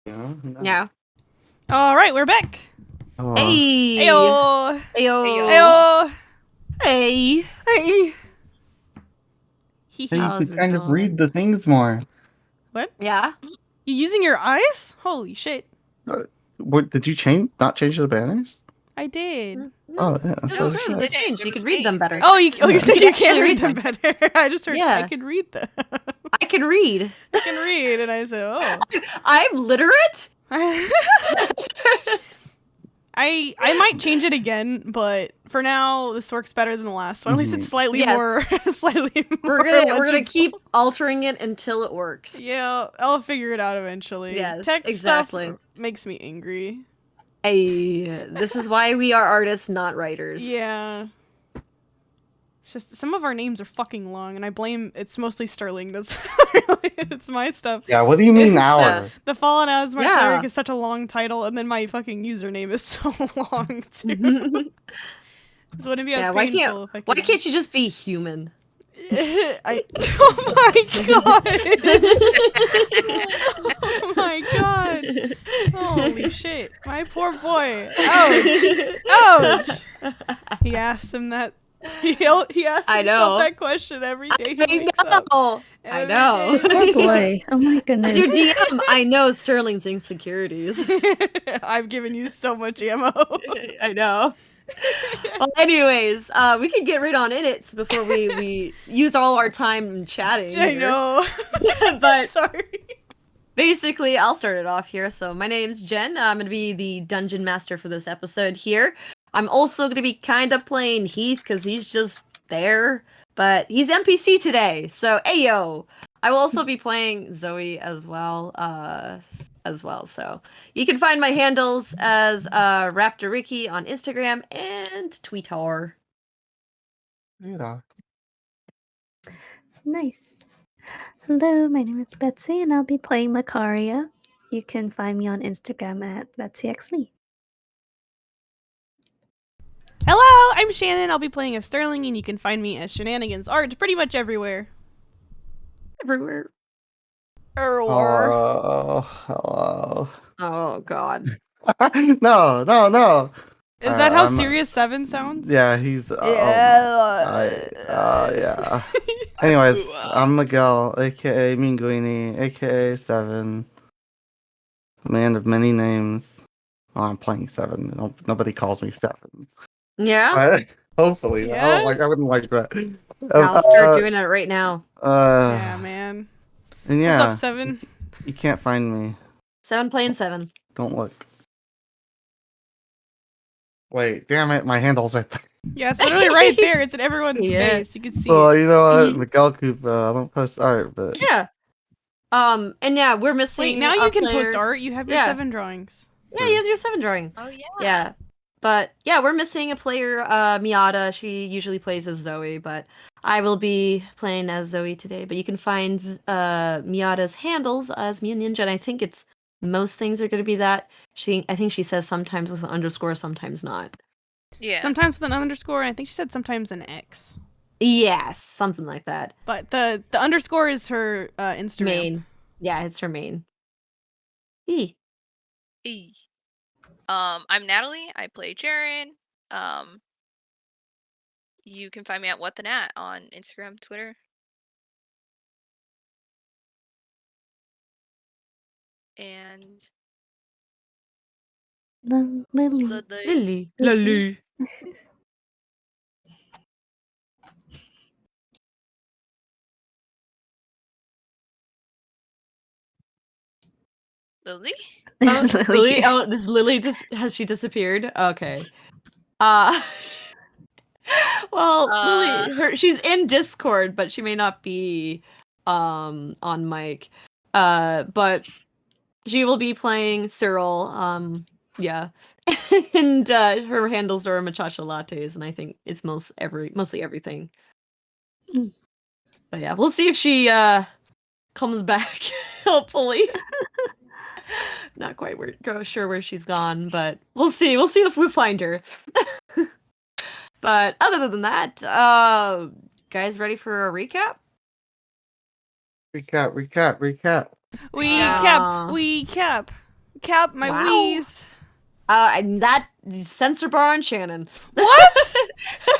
Yeah. No. Yeah. All right, we're back. Hey. Ayo. Ayo. Ayo. Hey. Hey. Hey, you How's could it kind of read going? the things more. What? Yeah. You using your eyes? Holy shit. What did you not change the banners? I did. Oh yeah. No, So she shit. did change. You could read them better. Oh, you're saying You you can actually read read them better. I just heard I Yeah. can read them. I can read. I can read, and I said, oh. I'm literate? I might change it again, but for now this works better than the last one. At least it's slightly Yes. more We're gonna legible. keep altering it until it works. Yeah, I'll figure it out eventually. Yes, Text exactly. stuff makes me angry. Hey, this is why we are artists, not writers. Yeah. It's just some of our names are fucking long, and I blame it's mostly Sterling. That's it's my stuff. Yeah. What do you mean our? The Fallen Asthma Yeah. Cleric is such a long title, and then my fucking username is so long too. So wouldn't be as painful if I could. Why can't you just be human? Oh my god! Oh my god! Holy shit! My poor boy. Ouch! Ouch! He asks him that. He asks I himself know. that question every day. He I wakes up. know. I Every know. day he Poor wakes up. boy. Oh my As goodness. your DM, I know Sterling's insecurities. I've given you so much ammo. I know. Well, anyways, we can get right on in it before we use all our time chatting. I here. know. But Sorry. basically, I'll start it off here. So my name's Jen. I'm going to be the dungeon master for this episode here. I'm also going to be kind of playing Heath because he's just there, but he's NPC today. So, ayo. I will also be playing Zoe as well. So you can find my handles as Raptor Ricky on Instagram and Twitter. Yeah. Nice. Hello, my name is Betsy, and I'll be playing Macaria. You can find me on Instagram at BetsyXLee. Hello, I'm Shannon. I'll be playing as Sterling, and you can find me as Shenanigans Art pretty much everywhere. Everywhere. Oh, hello. Oh God. No. Is that how I'm- Serious 7 sounds? Yeah, he's. Yeah. Anyways, I'm Miguel, aka Minguini, aka Seven, man of many names. Well, I'm playing Seven. Nobody calls me Seven. Yeah. But hopefully, Yeah? I wouldn't like that. I'll start doing it right now. Yeah, man. And yeah, What's up, 7? you can't find me. 7 playing 7. Don't look. Wait, damn it, my handle's right there. Yeah, it's literally right there. It's in everyone's Yeah. face. You can see Well, it. you know what, Miguel Cooper, I don't post art, but Yeah. And yeah, we're missing. Wait, now our you can player. post art. You have your Yeah. 7 drawings. Yeah, you have your 7 drawing. Oh yeah. Yeah. But yeah, we're missing a player, Miata. She usually plays as Zoe, but I will be playing as Zoe today. But you can find Miata's handles as Mia Ninja, and I think it's most things are going to be that. I think she says sometimes with an underscore, sometimes not. Yeah. Sometimes with an underscore, and I think she said sometimes an X. Yes, something like that. But the underscore is her Instagram. Main. Yeah, it's her main. E. E. I'm Natalie. I play Jaren. You can find me at What the Nat on Instagram, Twitter. And Lily. Lily. Lily? Lily? Oh, this Lily has she disappeared? Okay. Well, Lily, she's in Discord, but she may not be on mic. But she will be playing Cyril. Yeah. And her handles are machacha lattes, and I think it's mostly everything. Mm. But yeah, we'll see if she comes back, hopefully. Not quite sure where she's gone, but we'll see. We'll see if we find her. But other than that, guys, ready for a recap? recap. We cap. recap my Wow. wheeze. And that censor bar on Shannon. What?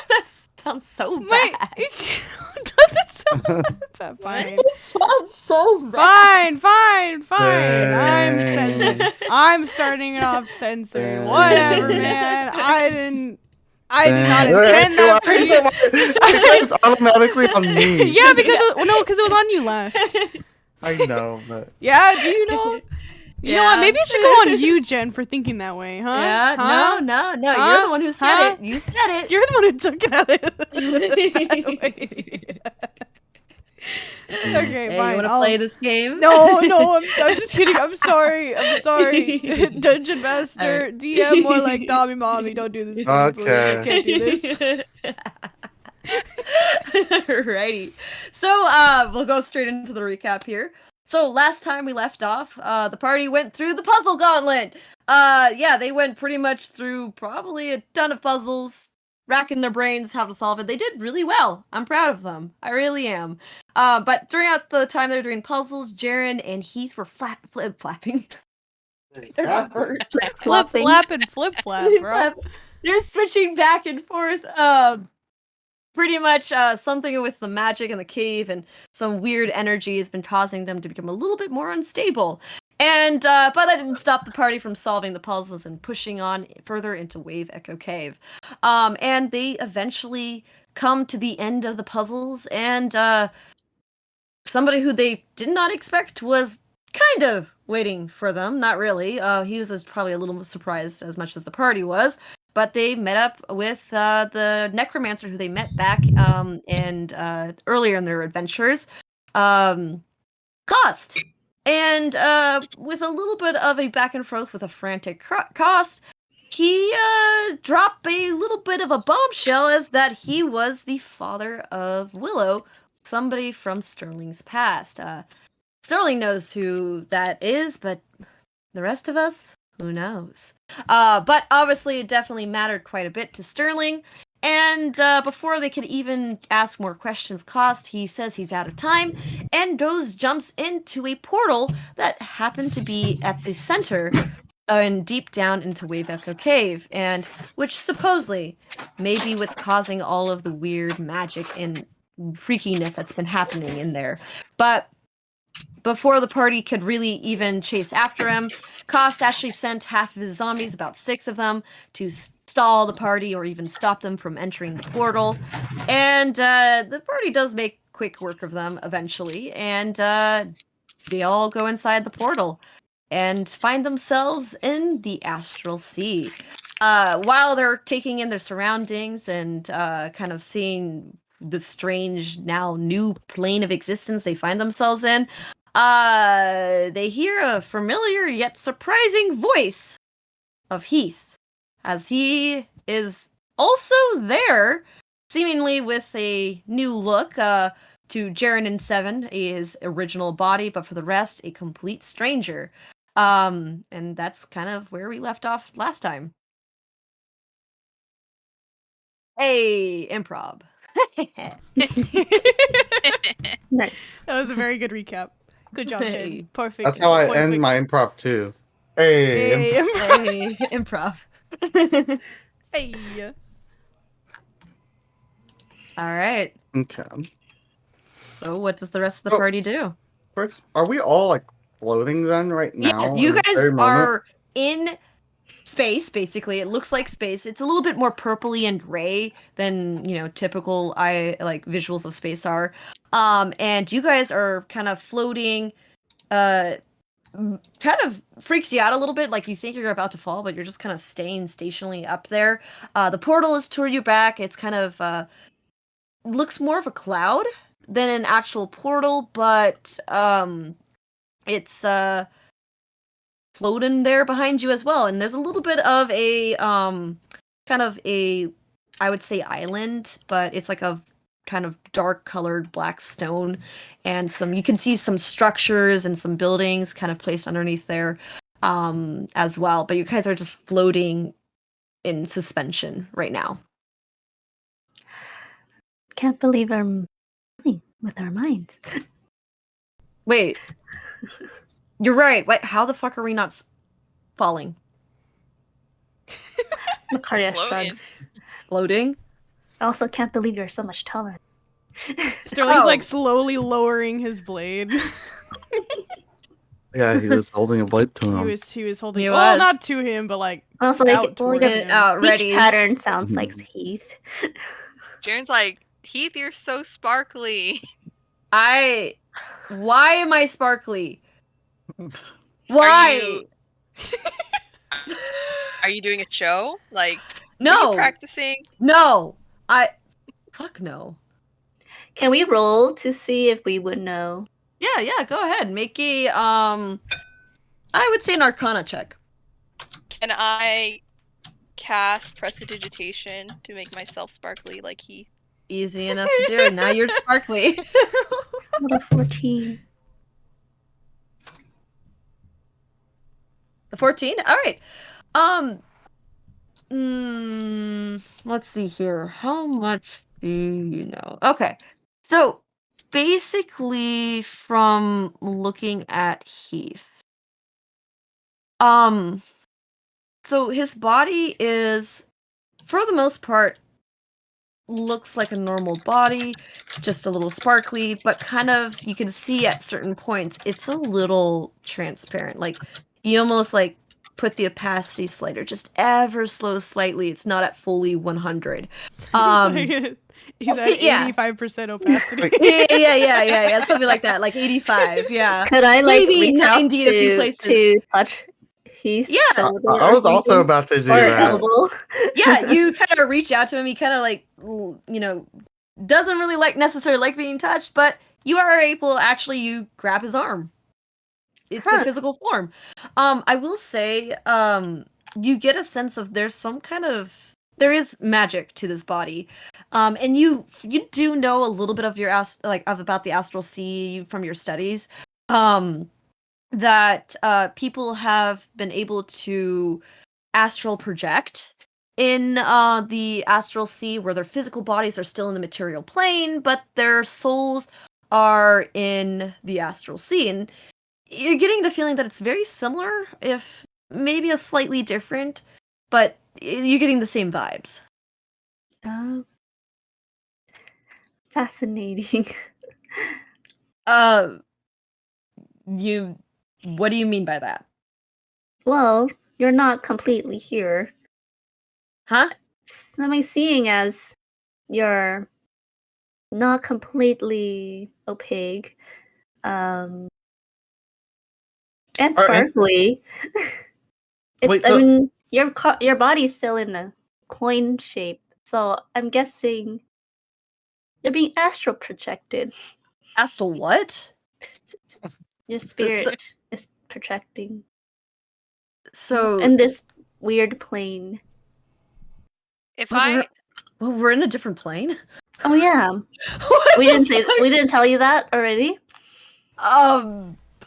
That sounds so My bad. does it sound bad? Fine. It sounds so bad. Fine. Dang. I'm starting it off censoring. Whatever, man. I did not Dang. intend that for you. It's automatically on me. Yeah, because because it was on you last. I know, but Yeah, do you know? You know what? Maybe it should go on you, Jen, for thinking that way, huh? Yeah, Huh? no. Huh? You're the one who said Huh? it. You said it. You're the one who took it out of it. Okay, Hey, fine. you want to I'll- play this game? No, I'm just kidding. I'm sorry. Dungeon Master, DM more like Tommy Mommy. Don't do this to me, please. I Okay. can't do this. Alrighty. So, we'll go straight into the recap here. So, last time we left off, the party went through the puzzle gauntlet. Yeah, they went pretty much through probably a ton of puzzles, racking their brains how to solve it. They did really well. I'm proud of them. I really am. But throughout the time they were doing puzzles, Jaren and Heath were flapping. Flip, flap, and flip, flap, bro. They're switching back and forth. Pretty much something with the magic in the cave and some weird energy has been causing them to become a little bit more unstable. And but that didn't stop the party from solving the puzzles and pushing on further into Wave Echo Cave. And they eventually come to the end of the puzzles, and somebody who they did not expect was kind of waiting for them. Not really. He was probably a little surprised as much as the party was. But they met up with the necromancer who they met back and earlier in their adventures, Kost. And with a little bit of a back and forth with a frantic Kost, he dropped a little bit of a bombshell as that he was the father of Willow, somebody from Sterling's past. Sterling knows who that is, but the rest of us, who knows? But obviously, it definitely mattered quite a bit to Sterling. And before they could even ask more questions, he says he's out of time and jumps into a portal that happened to be at the center and deep down into Wave Echo Cave, and which supposedly may be what's causing all of the weird magic and freakiness that's been happening in there. But before the party could really even chase after him, Kost actually sent half of his zombies, about 6 of them, to stall the party or even stop them from entering the portal. And the party does make quick work of them eventually, and they all go inside the portal and find themselves in the Astral Sea. While they're taking in their surroundings and kind of seeing the strange, now new plane of existence they find themselves in, they hear a familiar yet surprising voice of Heath, as he is also there, seemingly with a new look to Jaren and Seven, his original body, but for the rest, a complete stranger. And that's kind of where we left off last time. Hey, improv. Nice. That was a very good recap. Good job, Jen. Hey. Perfect. That's how I end Perfect. my improv too. Hey. Hey, Hey, improv. hey. All right. Okay. So, what does the rest of the party do? First, are we all like floating then right now? Yeah, you in this guys very moment? are in space, basically. It looks like space. It's a little bit more purpley and gray than, typical visuals of space are. And you guys are kind of floating, kind of freaks you out a little bit, like you think you're about to fall, but you're just kind of staying stationally up there. The portal is toward your back. It's kind of looks more of a cloud than an actual portal, but it's floating there behind you as well. And there's a little bit of a kind of a, I would say, island, but it's like a kind of dark colored black stone, and you can see some structures and some buildings kind of placed underneath there as well. But you guys are just floating in suspension right now. Can't believe our money with our minds. Wait. You're right. Wait, how the fuck are we not Falling. Macaria Floating. shrugs. Floating. I also can't believe you're so much taller. Sterling's Oh. like slowly lowering his blade. Yeah, he was holding a blade to him. He was holding He well, was. not to him, but like Also, out like, well, toward your him. Out. speech ready. pattern sounds like Mhm. Heath. Jaren's like, Heath, you're so sparkly. Why am I sparkly? Why? Are you doing a show? Like, are you No. practicing? No. Fuck no. Can we roll to see if we would know? Yeah, go ahead. Make a I would say an arcana check. Can I cast prestidigitation to make myself sparkly like Heath? Easy enough to do. Now you're sparkly. What a 14. The 14? Alright. Let's see here. How much do you know? Okay. So basically from looking at Heath. So his body is, for the most part, looks like a normal body, just a little sparkly, but kind of, you can see at certain points, it's a little transparent. Like, you almost like put the opacity slider just ever so slightly. It's not at fully 100. He's at Yeah. 85% opacity. Yeah, something like that, like 85, yeah. Could I like Maybe reach out 90 in a few places. to touch Heath's Yeah. shoulder? I was or also something? about to do Or that. elbow? Yeah, you kind of reach out to him. He kind of like, doesn't really necessarily like being touched, but you are able, actually, you grab his arm. It's a Huh. physical form. I will say, you get a sense of there is magic to this body. And you do know a little bit of your about the astral sea from your studies. That people have been able to astral project in the astral sea, where their physical bodies are still in the material plane, but their souls are in the astral sea. And you're getting the feeling that it's very similar, if maybe a slightly different, but you're getting the same vibes. Oh. Fascinating. What do you mean by that? Well, you're not completely here. Huh? Am I seeing as you're not completely opaque, and sparkly? Wait, I so- mean, your body's still in a coin shape, so I'm guessing you're being astral projected. Astral what? Your spirit is projecting So in this weird plane. If Well, I we're in a different plane. Oh yeah, What we the didn't say fuck? we didn't tell you that already. I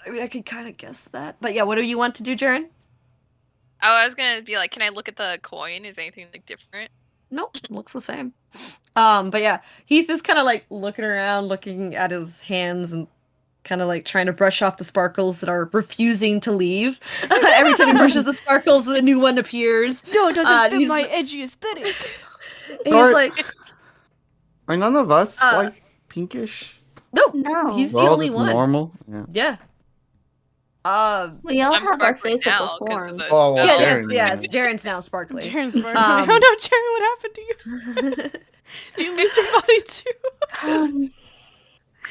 mean, I could kind of guess that, but yeah, what do you want to do, Jaren? I was gonna be like, can I look at the coin? Is anything like different? Nope, looks the same. But yeah, Heath is kind of like looking around, looking at his hands, and kind of like trying to brush off the sparkles that are refusing to leave. Every time he brushes the sparkles, a new one appears. No, it doesn't fit he's- my edgy aesthetic. He's Are- like, Are none of us Uh, like pinkish? nope, No, he's We're the all only just one. normal. Yeah. Yeah. we all I'm have our sparkly physical now 'cause of forms. the Oh, well, Yeah, spell. yes. Jaren's now sparkly. Jaren's sparkly. Um, Oh no, Jaren, what happened to you? Did you lose your body too?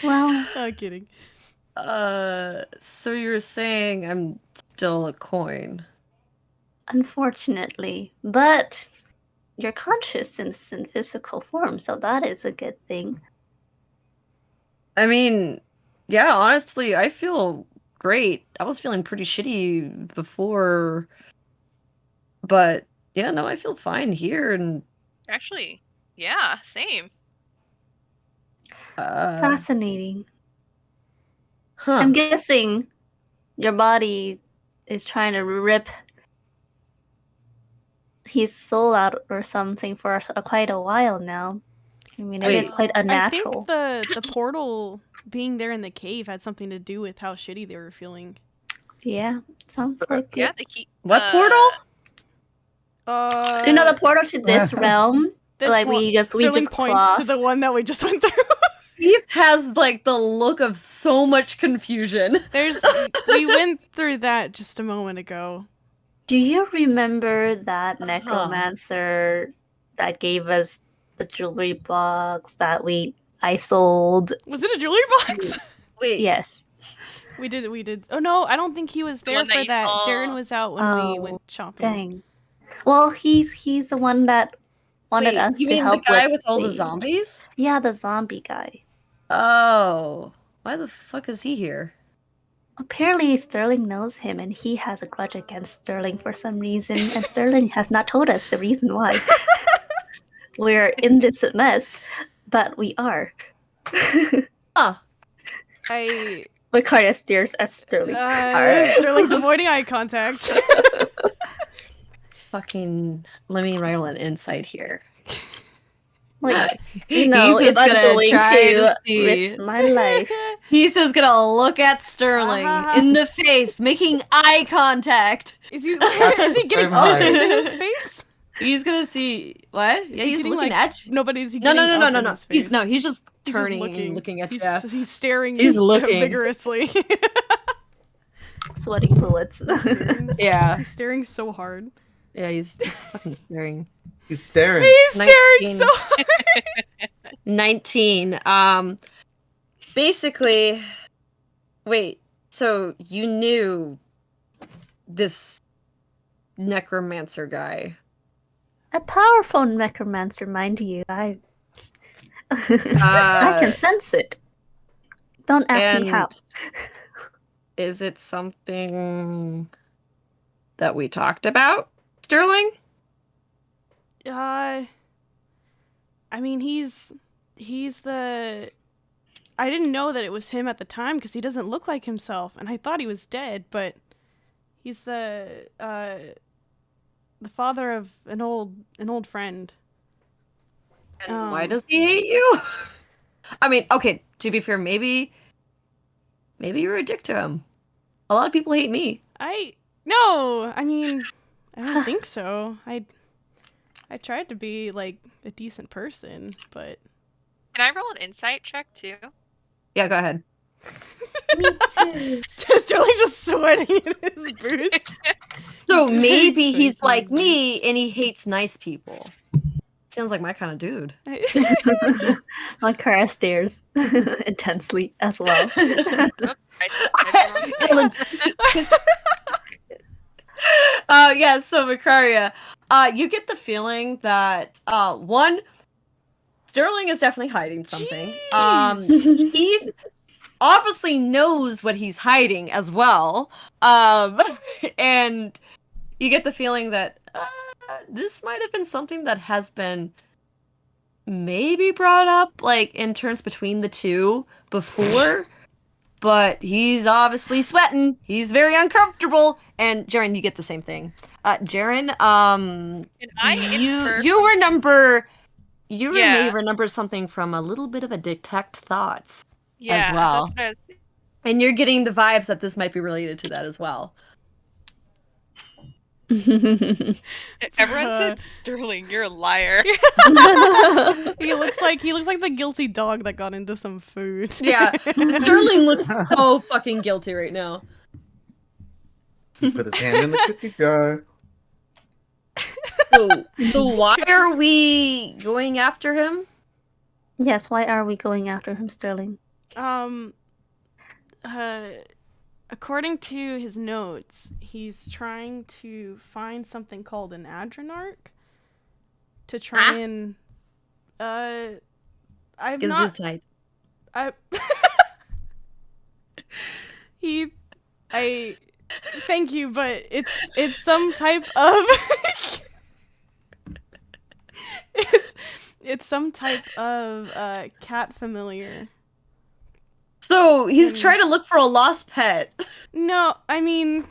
Well, I'm kidding. So you're saying I'm still a coin? unfortunately, but you're conscious in physical form, so that is a good thing. I mean, yeah, honestly, I feel great. I was feeling pretty shitty before, but yeah, no, I feel fine here, and Actually, yeah, same. Fascinating. huh. I'm guessing your body is trying to rip his soul out or something for quite a while now. I mean, it is Wait. quite I think unnatural. the portal being there in the cave had something to do with how shitty they were feeling. Yeah, sounds like Yeah, it. they keep. What portal? You know the portal to this realm? This Like one, we just Sterling points to crossed. the one that we just went through. Heath has like the look of so much confusion. We went through that just a moment ago. Do you remember that necromancer that gave us the jewelry box that I sold? Was it a jewelry box? Wait. Yes. We did. Oh no, I don't think he was The there one that for you that. saw. Jaren was out when we went shopping. Dang. Well, he's the one that wanted Wait, us you to mean help the guy with with all the zombies? Yeah, the zombie guy. Oh. Why the fuck is he here? Apparently, Sterling knows him, and he has a grudge against Sterling for some reason, and Sterling has not told us the reason why. We're in this mess, but we are. Huh. Makaria stares at Sterling. Alright. Sterling's avoiding eye contact. Fucking let me roll an insight here. Like, you know, Heath if is I'm gonna going try to see. risk my life. Heath is gonna look at Sterling in the face, making eye contact. Is he getting Same up height. into his face? He's gonna see what? Yeah, he he's getting, looking like, at you. No, but is he No, getting no, no, up no, in no. his face? He's just He's turning just and looking at you. He's staring. He's looking. vigorously. Sweaty bullets. Yeah, He's staring so hard. yeah, he's fucking staring. He's staring. He's staring 19. so hard. 19. Basically, wait. So you knew this necromancer guy? A powerful necromancer, mind you. I can sense it. Don't ask me how. Is it something that we talked about, Sterling? I mean, he's the. I didn't know that it was him at the time because he doesn't look like himself, and I thought he was dead. But he's the father of an old friend. And why does he hate you? I mean, okay, to be fair, maybe you're a dick to him. A lot of people hate me. No, I mean, I don't think so. I tried to be like a decent person, but Can I roll an insight check too? Yeah, go ahead. Me too. Sterling's just sweating in his boots. So maybe he's like me and he hates nice people. Sounds like my kind of dude. Makaria stares intensely as well. Oops, Yeah, so Makaria, you get the feeling that one, Sterling is definitely hiding something. He obviously knows what he's hiding as well. And you get the feeling that this might have been something that has been maybe brought up, like, in terms between the two before. But he's obviously sweating. He's very uncomfortable. And Jaren, you get the same thing. Jaren, Can I infer you Yeah. may remember something from a little bit of a detect thoughts yeah, as well. That's what I was And you're getting the vibes that this might be related to that as well. Everyone said Sterling, you're a liar. He looks like the guilty dog that got into some food. Yeah, Sterling looks so fucking guilty right now. He put his hand in the cookie jar. So why are we going after him? Yes, why are we going after him, Sterling? According to his notes, he's trying to find something called an adrenarch to try and I've Gives not his tight. thank you, but it's some type of it's some type of cat familiar. So he's trying to look for a lost pet. No, I mean,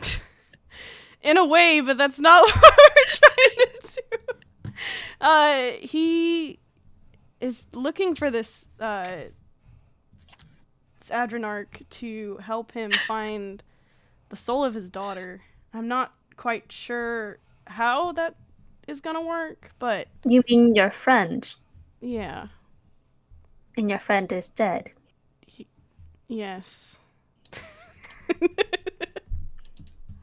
in a way, but that's not what we're trying to do. He is looking for this adrenarch to help him find the soul of his daughter. I'm not quite sure how that is gonna work, but You mean your friend, yeah, and your friend is dead. yes.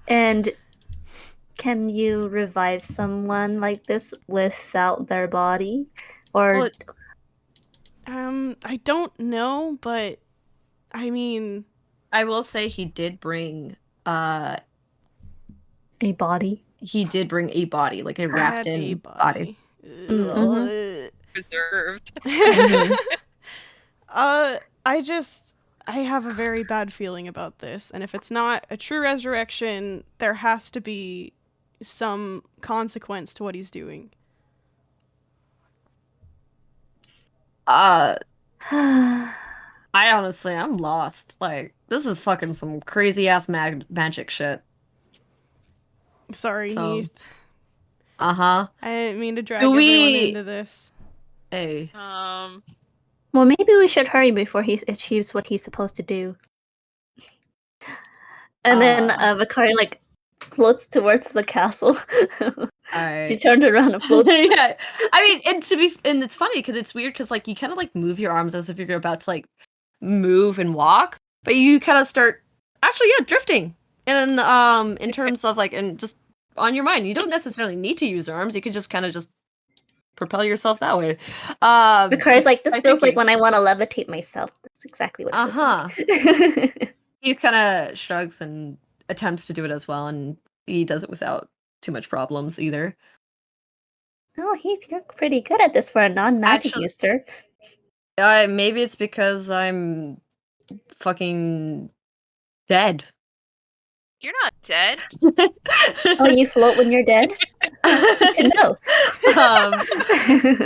And can you revive someone like this without their body? Or Well, I don't know, but I mean, I will say he did bring a body? a body, like a wrapped had a in body. body. Mhm. Preserved. Mhm. I have a very bad feeling about this, and if it's not a true resurrection, there has to be some consequence to what he's doing. I honestly, I'm lost. Like, this is fucking some crazy ass magic shit. Sorry, So, Heath. uh-huh. I didn't mean to drag Do everyone we- into this. Hey. Well, maybe we should hurry before he achieves what he's supposed to do. And then Bakari like floats towards the castle. She Alright. turns around and floats. Yeah. I mean, and it's funny because it's weird because like you kind of like move your arms as if you're about to like move and walk, but you kind of start actually drifting. And in terms of like and just on your mind, you don't necessarily need to use your arms. You can just kind of just propel yourself that way. Bakari's like, this by feels like thinking. when I want to levitate myself. That's exactly what it feels like. He kind of shrugs and attempts to do it as well, and he does it without too much problems either. Oh, Heath, you're pretty good at this for a non-magic Actually- user. Maybe it's because I'm fucking dead. You're not dead. Oh, you float when you're dead? Good to know.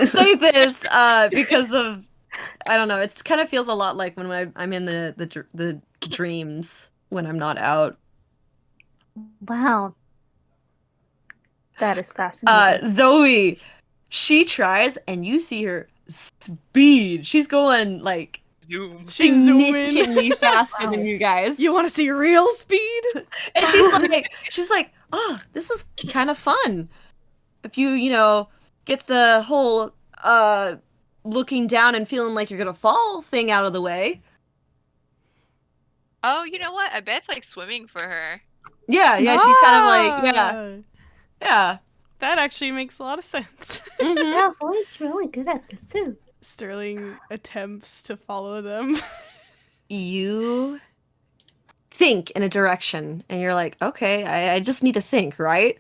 Say this because of I don't know. It kind of feels a lot like when I'm in the dreams when I'm not out. Wow. That is fascinating. Zoe, she tries, and you see her speed. She's going like Zoom. She's zooming. significantly faster than you guys. You want to see real speed? And she's like, oh, this is kind of fun. If you get the whole looking down and feeling like you're gonna fall thing out of the way. Oh, you know what? I bet it's like swimming for her. Yeah, she's kind of like, yeah. That actually makes a lot of sense. Mhm. Yeah, Zoe's really good at this too. Sterling attempts to follow them. You think in a direction, and you're like, okay, I just need to think, right?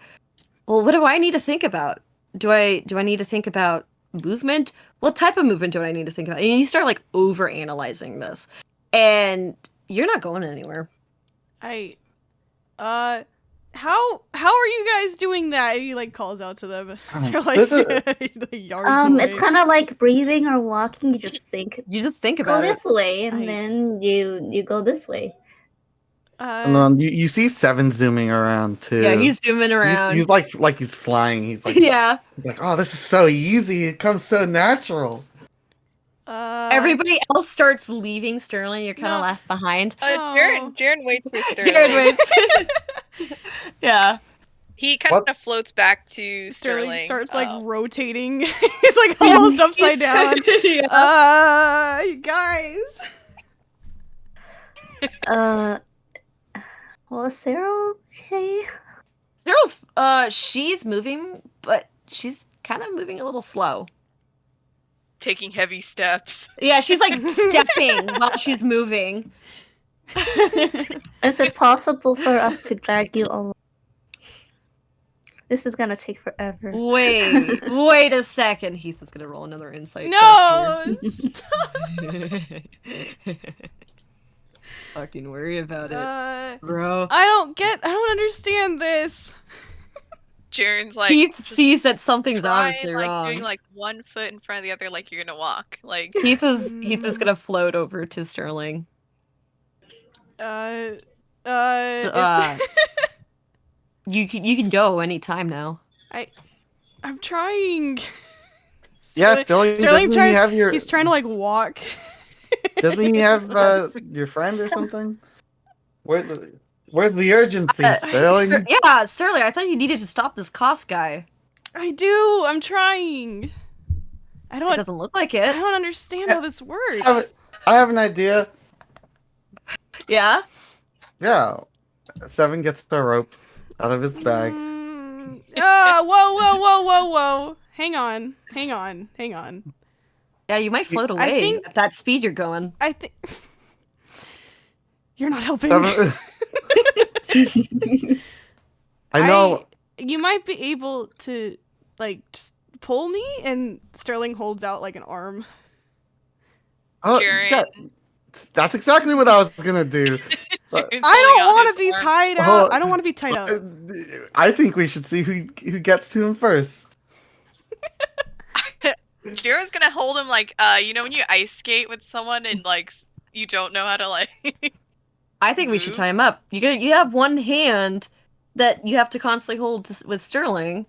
Well, what do I need to think about? Do I need to think about movement? What type of movement do I need to think about? And you start like over analyzing this, and you're not going anywhere. How are you guys doing that? He like calls out to them. They're like, This is- like yards away. It's kind of like breathing or walking. You just think, You just think go about it. this way, and I- then you go this way. And then you see Seven zooming around too. Yeah, he's zooming around. He's like he's flying. He's like Yeah. he's like, oh, this is so easy. It comes so natural. Everybody else starts leaving Sterling. You're kind of No. left behind. Oh. Jaren waits for Sterling. Jared waits. Yeah. He kind of floats back to Sterling Sterling. starts like rotating. He's like almost upside down. Yeah. You guys. Well, is Sarah okay? Cyril's she's moving, but she's kind of moving a little slow. taking heavy steps. Yeah, she's like stepping while she's moving. Is it possible for us to drag you along? This is gonna take forever. Wait a second. Heath is gonna roll another insight. No. Fucking worry about it, I bro. don't understand this. Jaren's like Heath just sees that something's try, obviously like, wrong. doing like one foot in front of the other, like you're gonna walk. Like Heath is gonna float over to Sterling. So, You can go anytime now. I'm trying. Yeah, Sterling doesn't tries. he have your? He's trying to like walk. Doesn't he have your friend or something? Where? Where's the urgency, Sterling? Yeah, Sterling, I thought you needed to stop this Kost guy. I do. I'm trying. I It don't. doesn't look like I it. don't understand how this I works. have an idea. Yeah? Yeah. 7 gets the rope out of his bag. Whoa. Hang on. Yeah, you might float I away think- at that speed you're going. I think you're not helping. 7... I know. You might be able to, like, just pull me, and Sterling holds out like an arm. Oh, Jaren. yeah, that's exactly what I was gonna do. But He's I pulling don't out want his to be arm. tied Hold- out. I don't want to be tied up. I think we should see who gets to him first. Jaren's gonna hold him like, you know when you ice skate with someone and like you don't know how to like. I think we should Move? tie him up. You have one hand that you have to constantly hold with Sterling.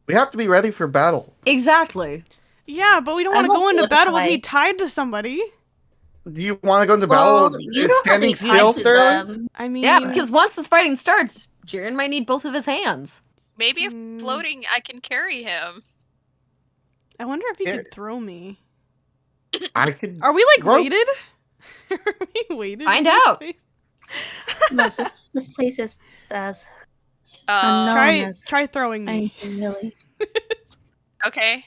We have to be ready for battle. Exactly. Yeah, but we don't I'm want to go okay into with this battle with me fight. tied to somebody. Do you want to go into Well, battle? you Is don't have to standing be still, tied to Sterling? them. I mean, Yeah, because once this fighting starts, Jiren might need both of his hands. Maybe if Mm. floating, I can carry him. I wonder if he Here. could throw me. I could. Are we like Rope. weighted? Are we weighted? Find in this out. space? No, this place is as unknown as Try throwing me. anything really. Okay.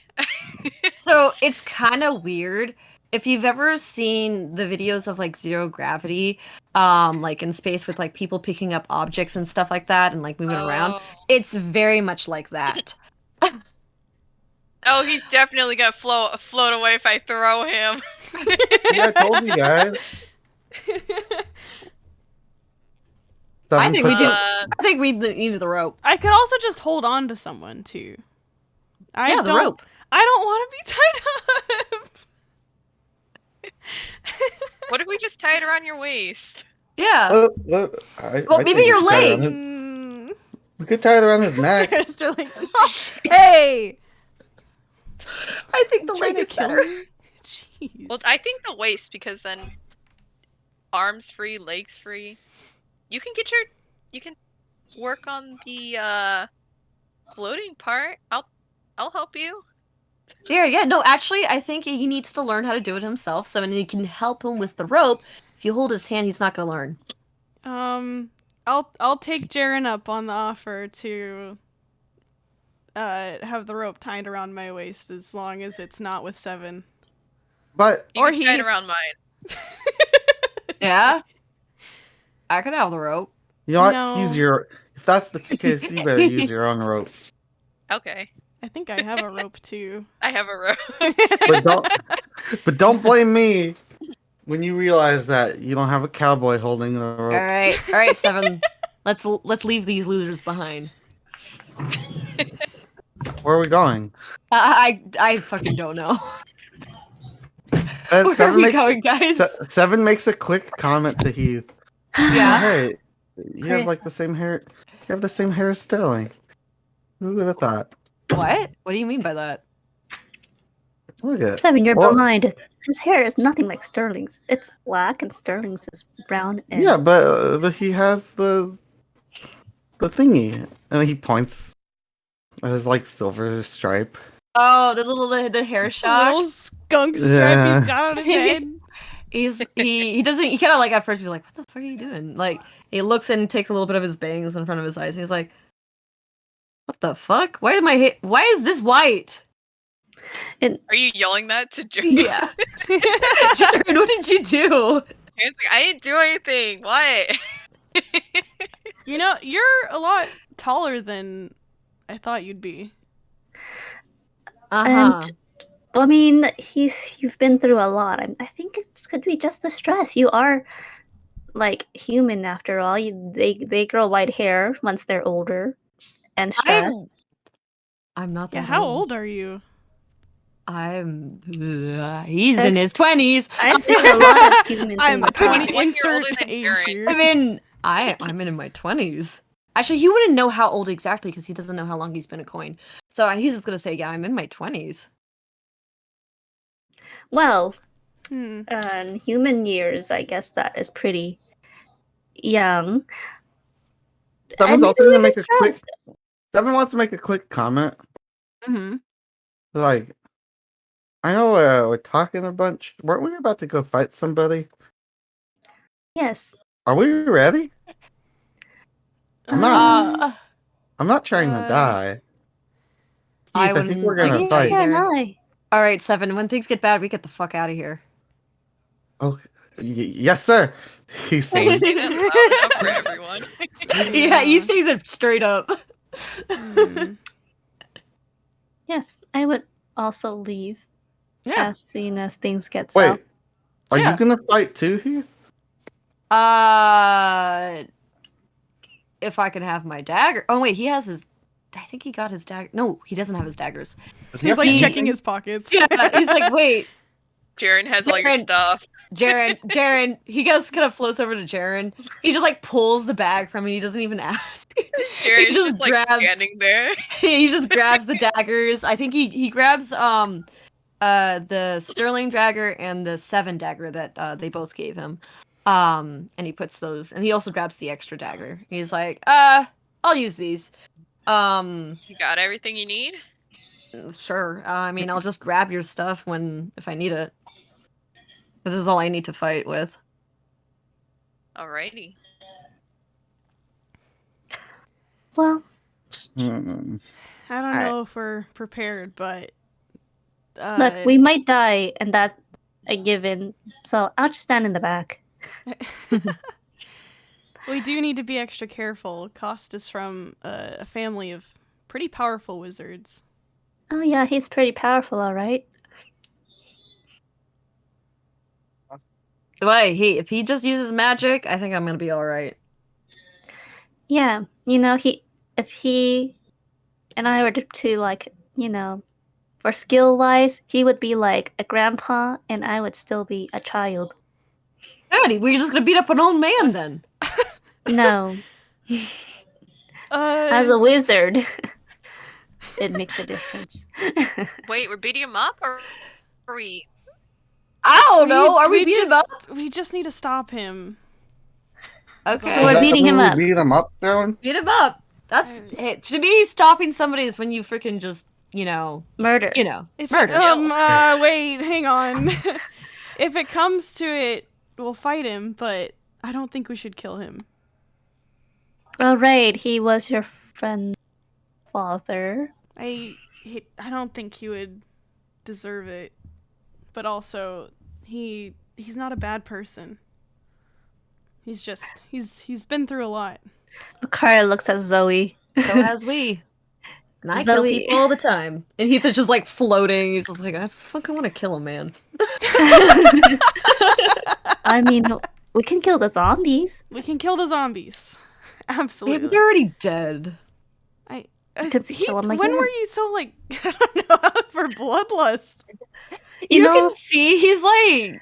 So it's kind of weird. If you've ever seen the videos of like zero gravity, like in space with like people picking up objects and stuff like that and like moving around, it's very much like that. Oh, he's definitely gonna float away if I throw him. Yeah, I told you guys. I think we do. Uh, I think we need the rope. I could also just hold on to someone too. Yeah, the rope. I don't want to be tied up. What if we just tie it around your waist? Yeah. Well, Well, I maybe think your we should tie it leg. around his- Mm. We could tie it around his neck. Sterling. Hey! I think the Trying leg to is kill better. me? Jeez. Well, I think the waist because then arms free, legs free. You can work on the floating part. I'll help you. Yeah. No, actually, I think he needs to learn how to do it himself. So, and you can help him with the rope. If you hold his hand, he's not gonna learn. I'll take Jaren up on the offer to have the rope tied around my waist as long as it's not with 7. But You Or can tie he- it around mine. Yeah. I could have the rope. you know what? No. If that's the case, you better use your own rope. Okay, I think I have a rope too. I have a rope. But don't blame me when you realize that you don't have a cowboy holding the rope. All right, 7. Let's leave these losers behind. Where are we going? I fucking don't know. Where are Seven we makes, going, guys? 7 makes a quick comment to Heath. Yeah. Hey, you have Chris. like the same hair. You have the same hair as Sterling. Who would have thought? What? What do you mean by that? Look at 7, you're Well- blind. His hair is nothing like Sterling's. It's black and Sterling's is brown and Yeah, but he has the thingy, and he points at his like silver stripe. Oh, the hair shock. Little skunk stripe Yeah. he's got on his head. He doesn't he kind of like at first be like, what the fuck are you doing? Like he looks and takes a little bit of his bangs in front of his eyes and he's like, what the fuck? Why is this white? Are you yelling that to Jared? Yeah. Jared, what did you do? Jared's like, I didn't do anything. What? You know, you're a lot taller than I thought you'd be. Uh-huh. And well, I mean, you've been through a lot. I think it could be just the stress. You are like human after all. They grow white hair once they're older, and stress. I'm not that Yeah, how old are you? He's in his 20s. I've seen a lot of humans I'm in a the 20 past. 21-year-old insert older than age Jaren. here. I mean, I'm in my 20s. Actually, he wouldn't know how old exactly because he doesn't know how long he's been a coin. So he's just gonna say, yeah, I'm in my 20s. Well, Hmm. in human years, I guess that is pretty young. Seven maybe also we're gonna make a quick. distressed. Seven wants to make a quick comment. Mm-hmm. Like, I know we're talking a bunch. Weren't we about to go fight somebody? Yes. Are we ready? I'm not. Uh, I'm not trying to Uh, die. I Keith, I think we're wouldn't like gonna to Yeah, die fight. yeah, either. no. All right, Seven. When things get bad, we get the fuck out of here. Okay. Yes, sir. He's Say saying. that loud enough for everyone. Yeah, he says it straight up. Hmm. Yes, I would also leave Yeah. as soon as things get Wait, south. are Yeah. you gonna fight too, Heath? If I can have my dagger. Oh wait, he has his. I think he got his dagger. No, he doesn't have his daggers. Does he He's have like anything? checking his pockets. Yeah, he's like, wait, Jaren has all your Jaren- stuff. Jaren. He goes kind of floats over to Jaren. He just like pulls the bag from me. He doesn't even ask. Jaren's he just like standing there. He just grabs the daggers. I think he grabs the Sterling dagger and the 7 dagger that they both gave him. And he puts those, and he also grabs the extra dagger. He's like, I'll use these. You got everything you need? Sure. I mean, I'll just grab your stuff if I need it. This is all I need to fight with. Alrighty. Well, Hmm. I don't Alright. know if we're prepared, but look, we might die, and that's a given. So I'll just stand in the back. we do need to be extra careful. Kost is from a family of pretty powerful wizards. Oh yeah, he's pretty powerful, all right. Wait, if he just uses magic, I think I'm gonna be all right. Yeah, if he and I were to like, for skill wise, he would be like a grandpa, and I would still be a child. Good. We're just gonna beat up an old man then. No, as a wizard, it makes a difference. Wait, we're beating him up, or are we? I don't know. Are we beating him just, up? We just need to stop him. Okay. So we're Does that beating him mean we up. Beat him up, Dylan? Beat him up. That's to me. Stopping somebody is when you freaking just Murder. If murder. Wait, hang on. If it comes to it, we'll fight him, but I don't think we should kill him. Oh right, he was your friend's father. I don't think he would deserve it. But also, he's not a bad person. He's just he's been through a lot. Makara looks at Zoe. So has we. And I kill Zoe. people all the time. And Heath is just like floating. He's just like, I just fucking want to kill a man. I mean, we can kill the zombies. We can kill the zombies. Yeah, Absolutely. but they're already dead. Could kill 'em when again. were you so like I don't know for bloodlust? You know- can see he's like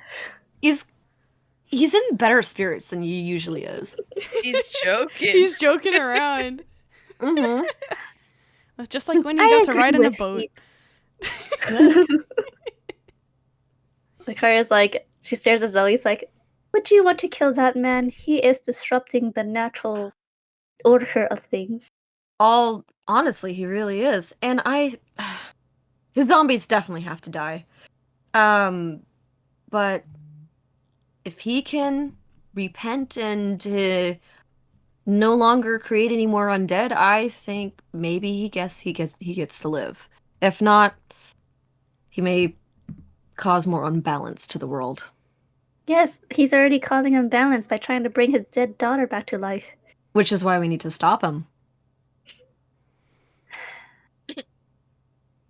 he's in better spirits than he usually is. He's joking. He's joking around. Mm-hmm. It's just like when you I got to agree ride in a with boat. Makara's like, she stares at Zoe. He's like, would you want to kill that man? He is disrupting the natural order of things. Honestly, he really is. And his zombies definitely have to die. But if he can repent and no longer create any more undead, I think maybe he gets to live. If not, he may cause more unbalance to the world. Yes, he's already causing imbalance by trying to bring his dead daughter back to life. Which is why we need to stop him.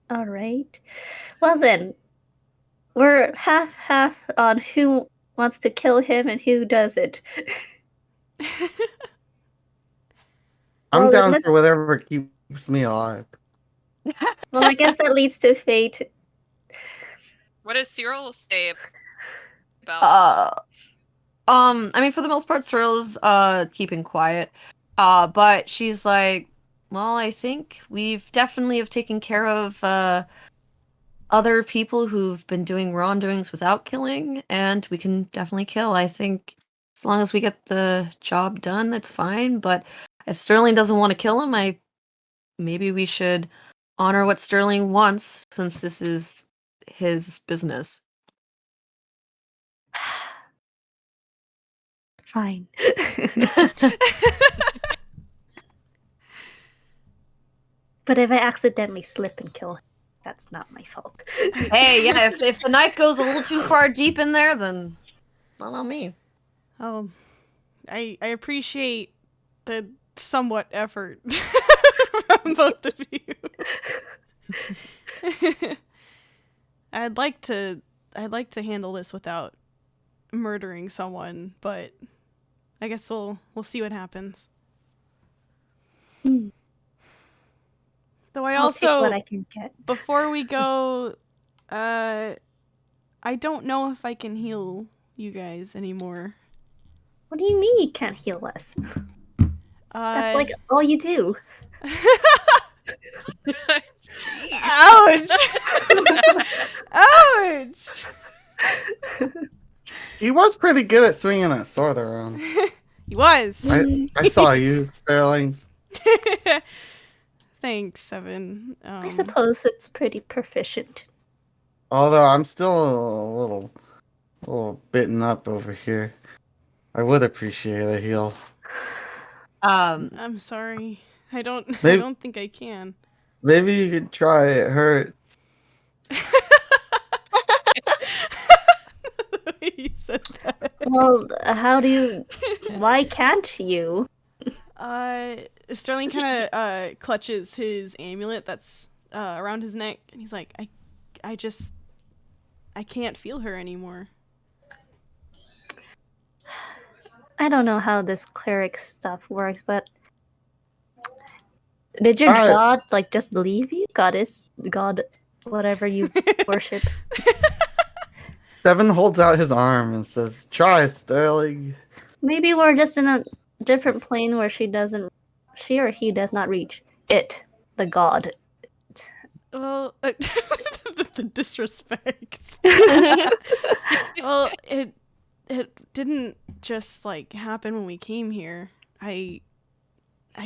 All right. Well then, we're half on who wants to kill him and who doesn't. I'm Well, down let's- for whatever keeps me alive. Well, I guess that leads to fate. What does Cyril say about? I mean, for the most part, Cyril's keeping quiet. But she's like, well, I think we've definitely have taken care of other people who've been doing wrongdoings without killing, and we can definitely kill. I think as long as we get the job done, it's fine. But if Sterling doesn't want to kill him, maybe we should honor what Sterling wants, since this is his business. Fine. But if I accidentally slip and kill him, that's not my fault. Hey, yeah, if the knife goes a little too far deep in there, then it's not on me. I appreciate the somewhat effort from both of you. I'd like to handle this without murdering someone, but I guess we'll see what happens. Hmm. Though I I'll take also, what I can get. before we go, I don't know if I can heal you guys anymore. What do you mean you can't heal us? That's like all you do. Ouch! Ouch! He was pretty good at swinging that sword around. He was. I saw you, Sterling. Thanks, Seven. I suppose it's pretty proficient. Although I'm still a little bitten up over here. I would appreciate a heal. I'm sorry. I don't think I can. Maybe you could try. It hurts. The way you said that. Well, why can't you? Sterling kind of clutches his amulet that's around his neck, and he's like, I can't feel her anymore. I don't know how this cleric stuff works, but did your god just leave you? Goddess, god, whatever you worship. Seven holds out his arm and says, "Try, Sterling." Maybe we're just in a different plane where she or he does not reach it, the god. Well, the disrespect. Well, it didn't just happen when we came here. I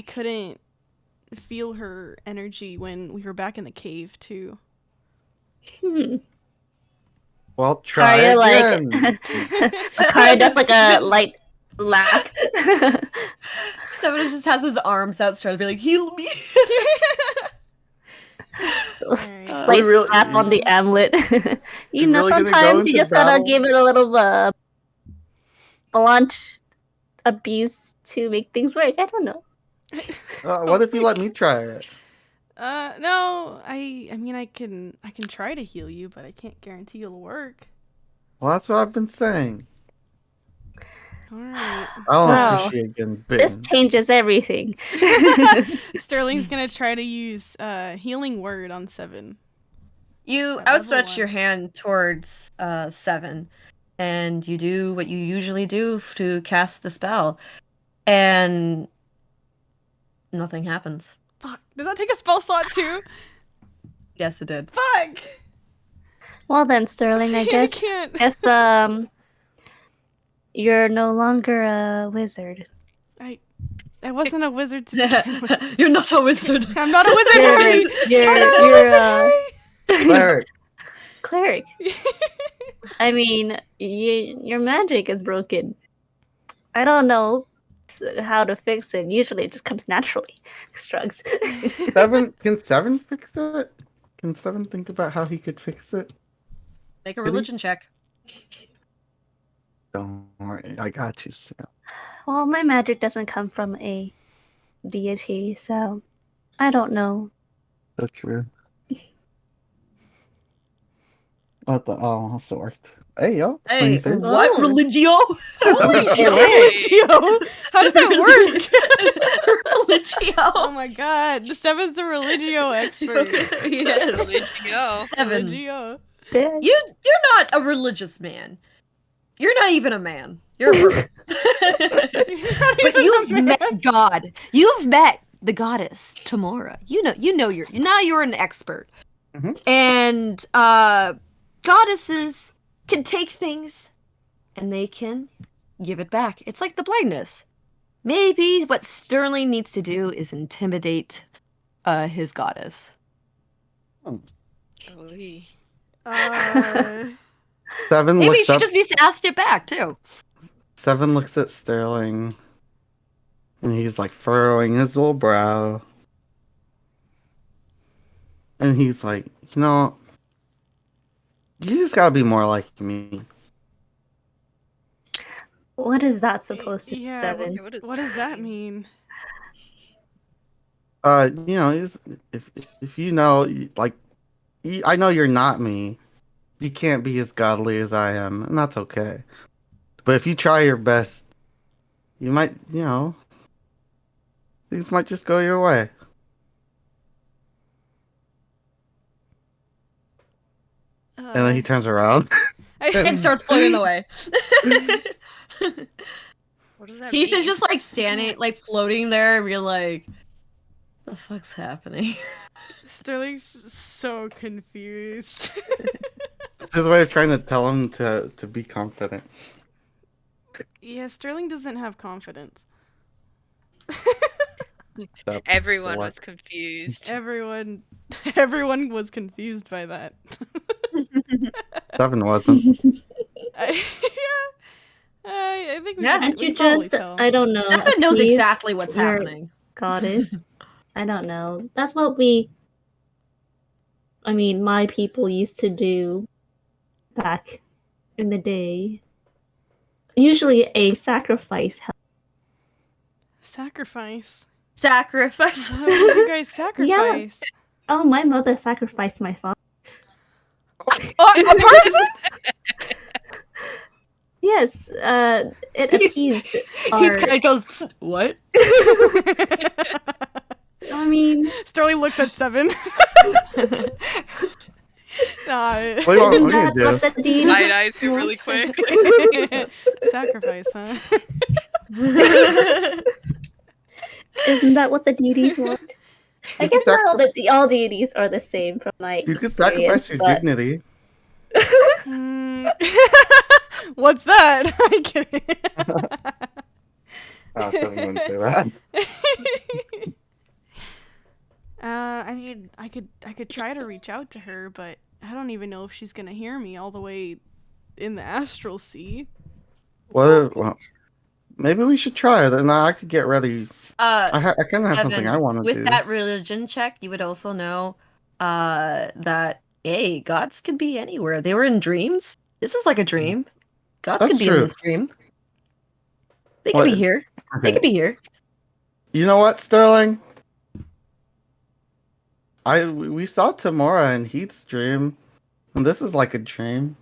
couldn't feel her energy when we were back in the cave too. Well, try again. Akari does a light laugh. Seven just has his arms out, trying to be like, heal me. Slight slap on the amulet. you know, really sometimes you just gotta battle? give it a little blunt abuse to make things work. I don't know. What if you let me try it? No, I mean I can try to heal you, but I can't guarantee it'll work. Well, that's what I've been saying. All right. I don't Wow. appreciate getting This bitten. changes everything. Sterling's gonna try to use healing word on Seven. You At level outstretch 1. your hand towards Seven, and you do what you usually do to cast the spell, and nothing happens. Fuck. Does that take a spell slot too? Yes, it did. Fuck. Well then, Sterling, I guess. can't. You're no longer a wizard. I wasn't a wizard to begin with. You're not a wizard. I'm not a wizard, Harry. You're a Cleric. cleric. I mean, your magic is broken. I don't know how to fix it. Usually it just comes naturally. Shrugs. Can Seven fix it? Can Seven think about how he could fix it? Make a Really? religion check. Don't worry, I got you, Sam. Well, my magic doesn't come from a deity, so I don't know. So true. What the? Oh, also worked. Hey, yo. Hey, 23. what Oh. religio? Religio? How did that work? Religio. Oh my god, the Seven's a religio expert. Yes. Religio. Seven. Religio. Dang. You're not a religious man. You're not even a man. You're a bird. But you've met God. You've met the goddess Tamora. You know you're an expert. Mhm. And goddesses can take things and they can give it back. It's like the blindness. maybe what Sterling needs to do is intimidate his goddess. Oy. Seven Maybe looks she up. just needs to ask it back too. Seven looks at Sterling, and he's like furrowing his little brow, and he's like, you know, you just gotta be more like me. What is that supposed to be, Yeah, Seven? what does that mean? You know, if you know, like, I know you're not me. You can't be as godly as I am, and that's okay. But if you try your best, you might, you know, things might just go your way. And then he turns around. And starts floating away. What does that Heath mean? is just like standing, like floating there, and you're like, the fuck's happening? Sterling's so confused. It's his way of trying to tell him to be confident. Yeah, Sterling doesn't have confidence. Everyone What? was confused. Everyone was confused by that. Seven wasn't. I think we Yeah. can, Aren't we you can probably just, tell. I don't know. Seven knows appease exactly what's your happening. Goddess? I don't know. That's what my people used to do back in the day. Usually a sacrifice. Sacrifice. Sacrifice. What did you guys sacrifice? Oh, my mother sacrificed my father. A person? Yes, it appeased He our... kind of goes, what? I mean... Sterling looks at Seven. Nah. What do you want Isn't me to that do? what the deed Side eyes you really quick. Sacrifice, huh? Isn't that what the deities want? I You guess can not all deities are the same from my You could experience, sacrifice your but... dignity. What's that? I'm kidding. Oh, Seven wouldn't say that. I mean, I could try to reach out to her, but I don't even know if she's gonna hear me all the way in the astral sea. Well, maybe we should try. Then I could get ready. I kind of have something Evan, I want to with do. that religion check, you would also know that, hey, gods could be anywhere. They were in dreams. This is like a dream. Gods That's could be true. in this dream. They could be What? here. They could be here. You know what, Sterling? We saw Tamora in Heath's dream, and this is like a dream.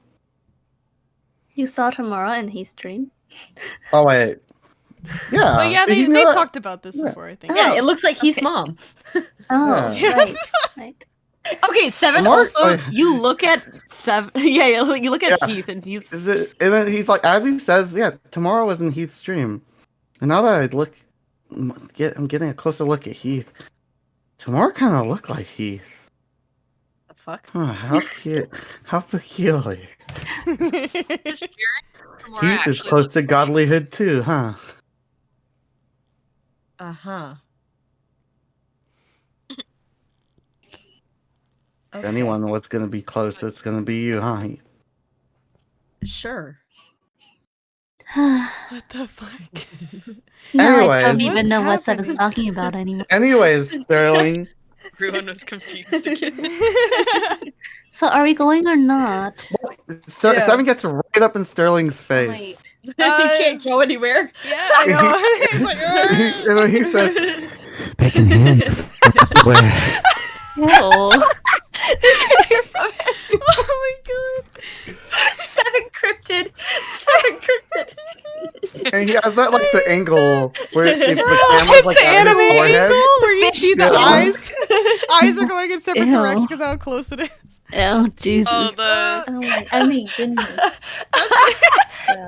You saw Tamara in his dream? Oh wait, yeah. But yeah, did they you know that? talked about this Yeah. before, I think. Yeah, it looks like he's Okay. mom. Oh, Yeah. right, right. Okay, Seven Mark- also, you look at Seven, yeah, you look at Yeah. Heath, and he's, Is it? And then he's like, as he says, yeah, Tamora was in Heath's dream, and now that I'm getting a closer look at Heath. Tamora kind of looked like Heath. the fuck? Huh, how cute, how peculiar. Just cheering for more Heath is actually close to godlyhood too, huh? Uh-huh. If anyone was gonna be close, it's gonna be you, huh? Heath? Sure. What the fuck? Now I Anyways. don't even What's know what happening? Seven's talking about anymore. Anyways, Sterling, everyone was confused again. So are we going or not? Yeah. Seven gets right up in Sterling's face. Wait. You can't go anywhere. Yeah, I know. It's like, And then he says, "They can hear me from everywhere." Ew. You're from oh my god. Seven cryptid. Seven cryptid. And he has that like the angle where if the It's camera's like the at his anime forehead. angle where you see the Yeah. eyes. Eyes are going in separate Ew. directions because how close it is. Oh, Jesus. Oh, the I mean, goodness. Yeah.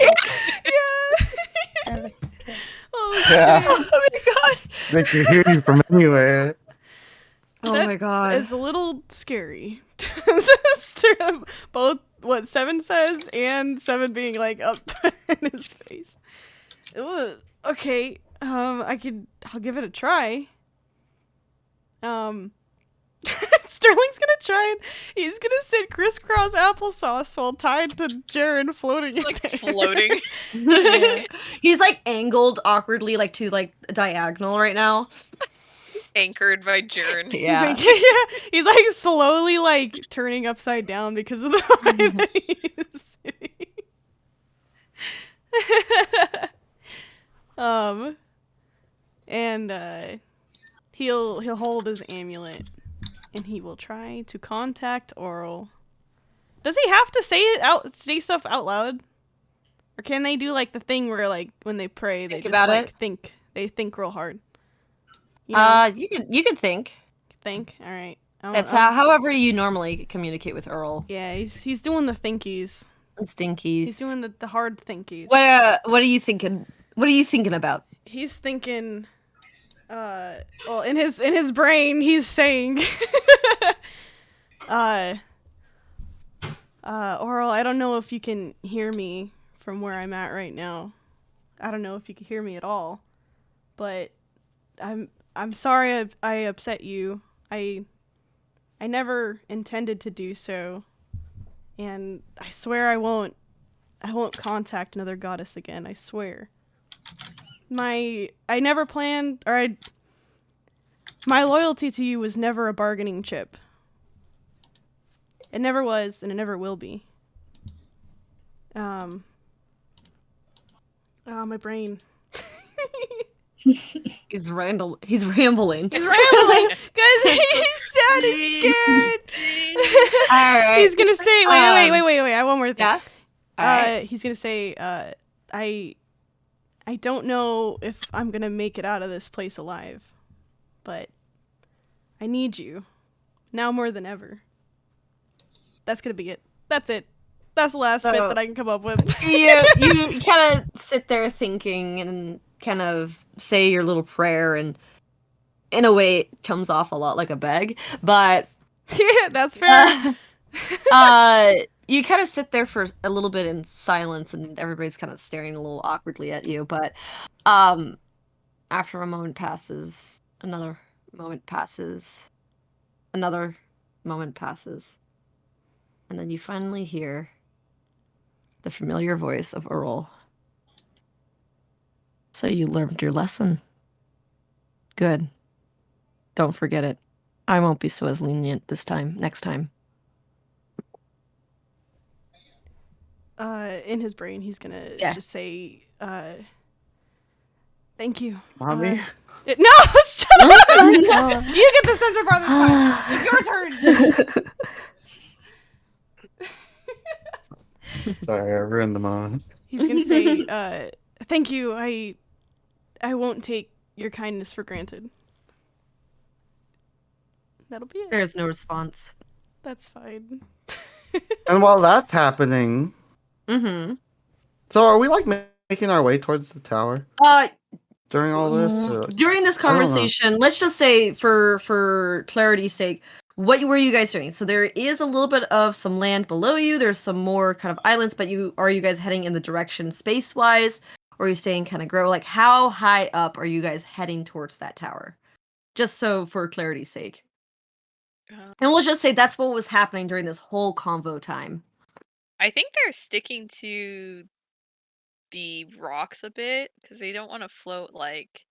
Oh Yeah. shit. Oh my god. They can hear you from anywhere. Oh That my god. It's a little scary. Both what Seven says and Seven being like up in his face. It was okay. I'll give it a try. Sterling's gonna try and he's gonna sit crisscross applesauce while tied to Jaren floating in Like there. floating. Yeah. He's like angled awkwardly, like to like diagonal right now. He's anchored by Jern. Yeah. He's like, yeah, he's like slowly like turning upside down because of the way that he's sitting. And he'll hold his amulet and he will try to contact Oral. Does he have to say stuff out loud? Or can they do like the thing where like when they pray they Think just about like it? they think real hard? You know? You could think. Think. All right. It's however you normally communicate with Earl. Yeah, he's doing the thinkies. Thinkies. He's doing the hard thinkies. What are you thinking? What are you thinking about? He's thinking well in his brain he's saying Oral, I don't know if you can hear me from where I'm at right now. I don't know if you can hear me at all. But I'm sorry I upset you. I never intended to do so. And I swear I won't contact another goddess again. I swear. My loyalty to you was never a bargaining chip. It never was, and it never will be. Oh, my brain. He's rambling. He's rambling because he's sad and scared. All right. He's gonna say, wait. I have one more thing. Yeah. All right. He's gonna say, I don't know if I'm gonna make it out of this place alive, but I need you now more than ever. That's gonna be it. That's it. That's the last bit that I can come up with. you kind of sit there thinking and kind of say your little prayer, and in a way it comes off a lot like a beg, but yeah, that's fair. You kind of sit there for a little bit in silence, and everybody's kind of staring a little awkwardly at you, but after a moment passes, another moment passes, another moment passes, and then you finally hear the familiar voice of Earl. So you learned your lesson. Good. Don't forget it. I won't be so as lenient this time. Next time. In his brain, he's gonna just say, thank you. Mommy? No, shut up! You get the censor bar this time. It's your turn. Sorry, I ruined the moment. He's gonna say, thank you. I won't take your kindness for granted. That'll be it. There's no response. That's fine. And while that's happening, Mm-hmm. so are we like making our way towards the tower during all this? During this conversation, let's just say for clarity's sake, what were you guys doing? So there is a little bit of some land below you. There's some more kind of islands, but are you guys heading in the direction space-wise? Or are you staying kind of grow? Like, how high up are you guys heading towards that tower? Just so for clarity's sake. And we'll just say that's what was happening during this whole convo time. I think they're sticking to the rocks a bit because they don't want to float like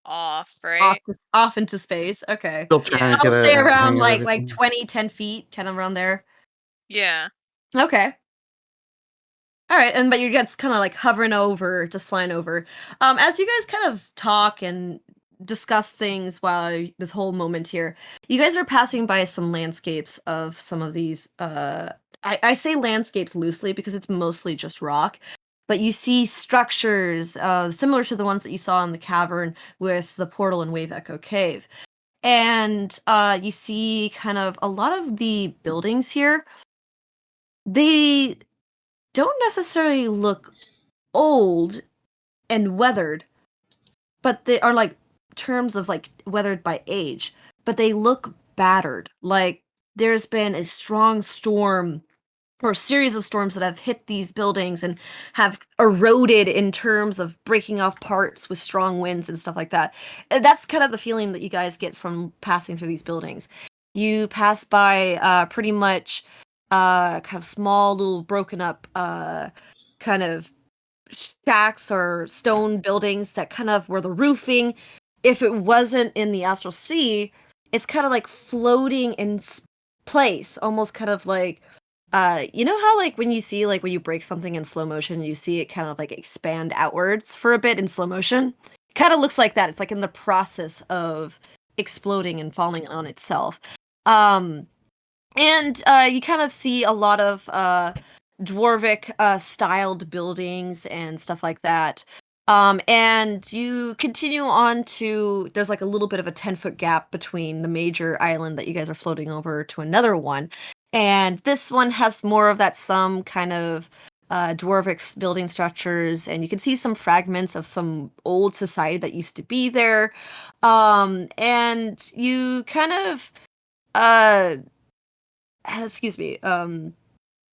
off, right? Off into space. Okay. Still trying to I'll get stay a around hang of like everything. 20, 10 feet, kind of around there. Yeah. Okay. All right, but you guys kind of like hovering over, just flying over. As you guys kind of talk and discuss things while this whole moment here, you guys are passing by some landscapes of some of these. I say landscapes loosely because it's mostly just rock, but you see structures similar to the ones that you saw in the cavern with the portal in Wave Echo Cave, and you see kind of a lot of the buildings here. They don't necessarily look old and weathered, but they are like terms of like weathered by age, but they look battered. Like there's been a strong storm or a series of storms that have hit these buildings and have eroded in terms of breaking off parts with strong winds and stuff like that. That's kind of the feeling that you guys get from passing through these buildings. You pass by pretty much kind of small, little broken up kind of shacks or stone buildings that kind of where the roofing, if it wasn't in the astral sea, it's kind of like floating in place, almost kind of like you know how like when you see like when you break something in slow motion, you see it kind of like expand outwards for a bit in slow motion? Kind of looks like that. It's like in the process of exploding and falling on itself. Um and you kind of see a lot of dwarvic styled buildings and stuff like that. And you continue on to there's like a little bit of a 10-foot gap between the major island that you guys are floating over to another one. And this one has more of that some kind of dwarvic building structures, and you can see some fragments of some old society that used to be there. And you kind of uh excuse me,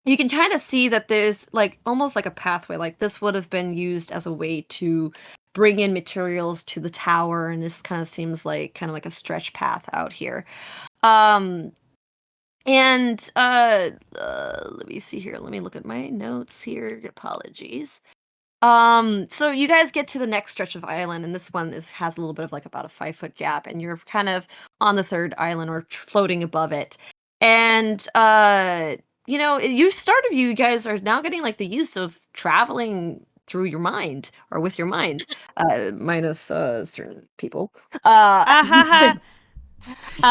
you can kind of see that there's like almost like a pathway, like this would have been used as a way to bring in materials to the tower, and this kind of seems like kind of like a stretch path out here. um and let me see here, let me look at my notes here, apologies. So you guys get to the next stretch of island, and this one has a little bit of like about a 5-foot gap, and you're kind of on the third island or floating above it. And you know, you guys are now getting like the use of traveling through your mind or with your mind, minus certain people.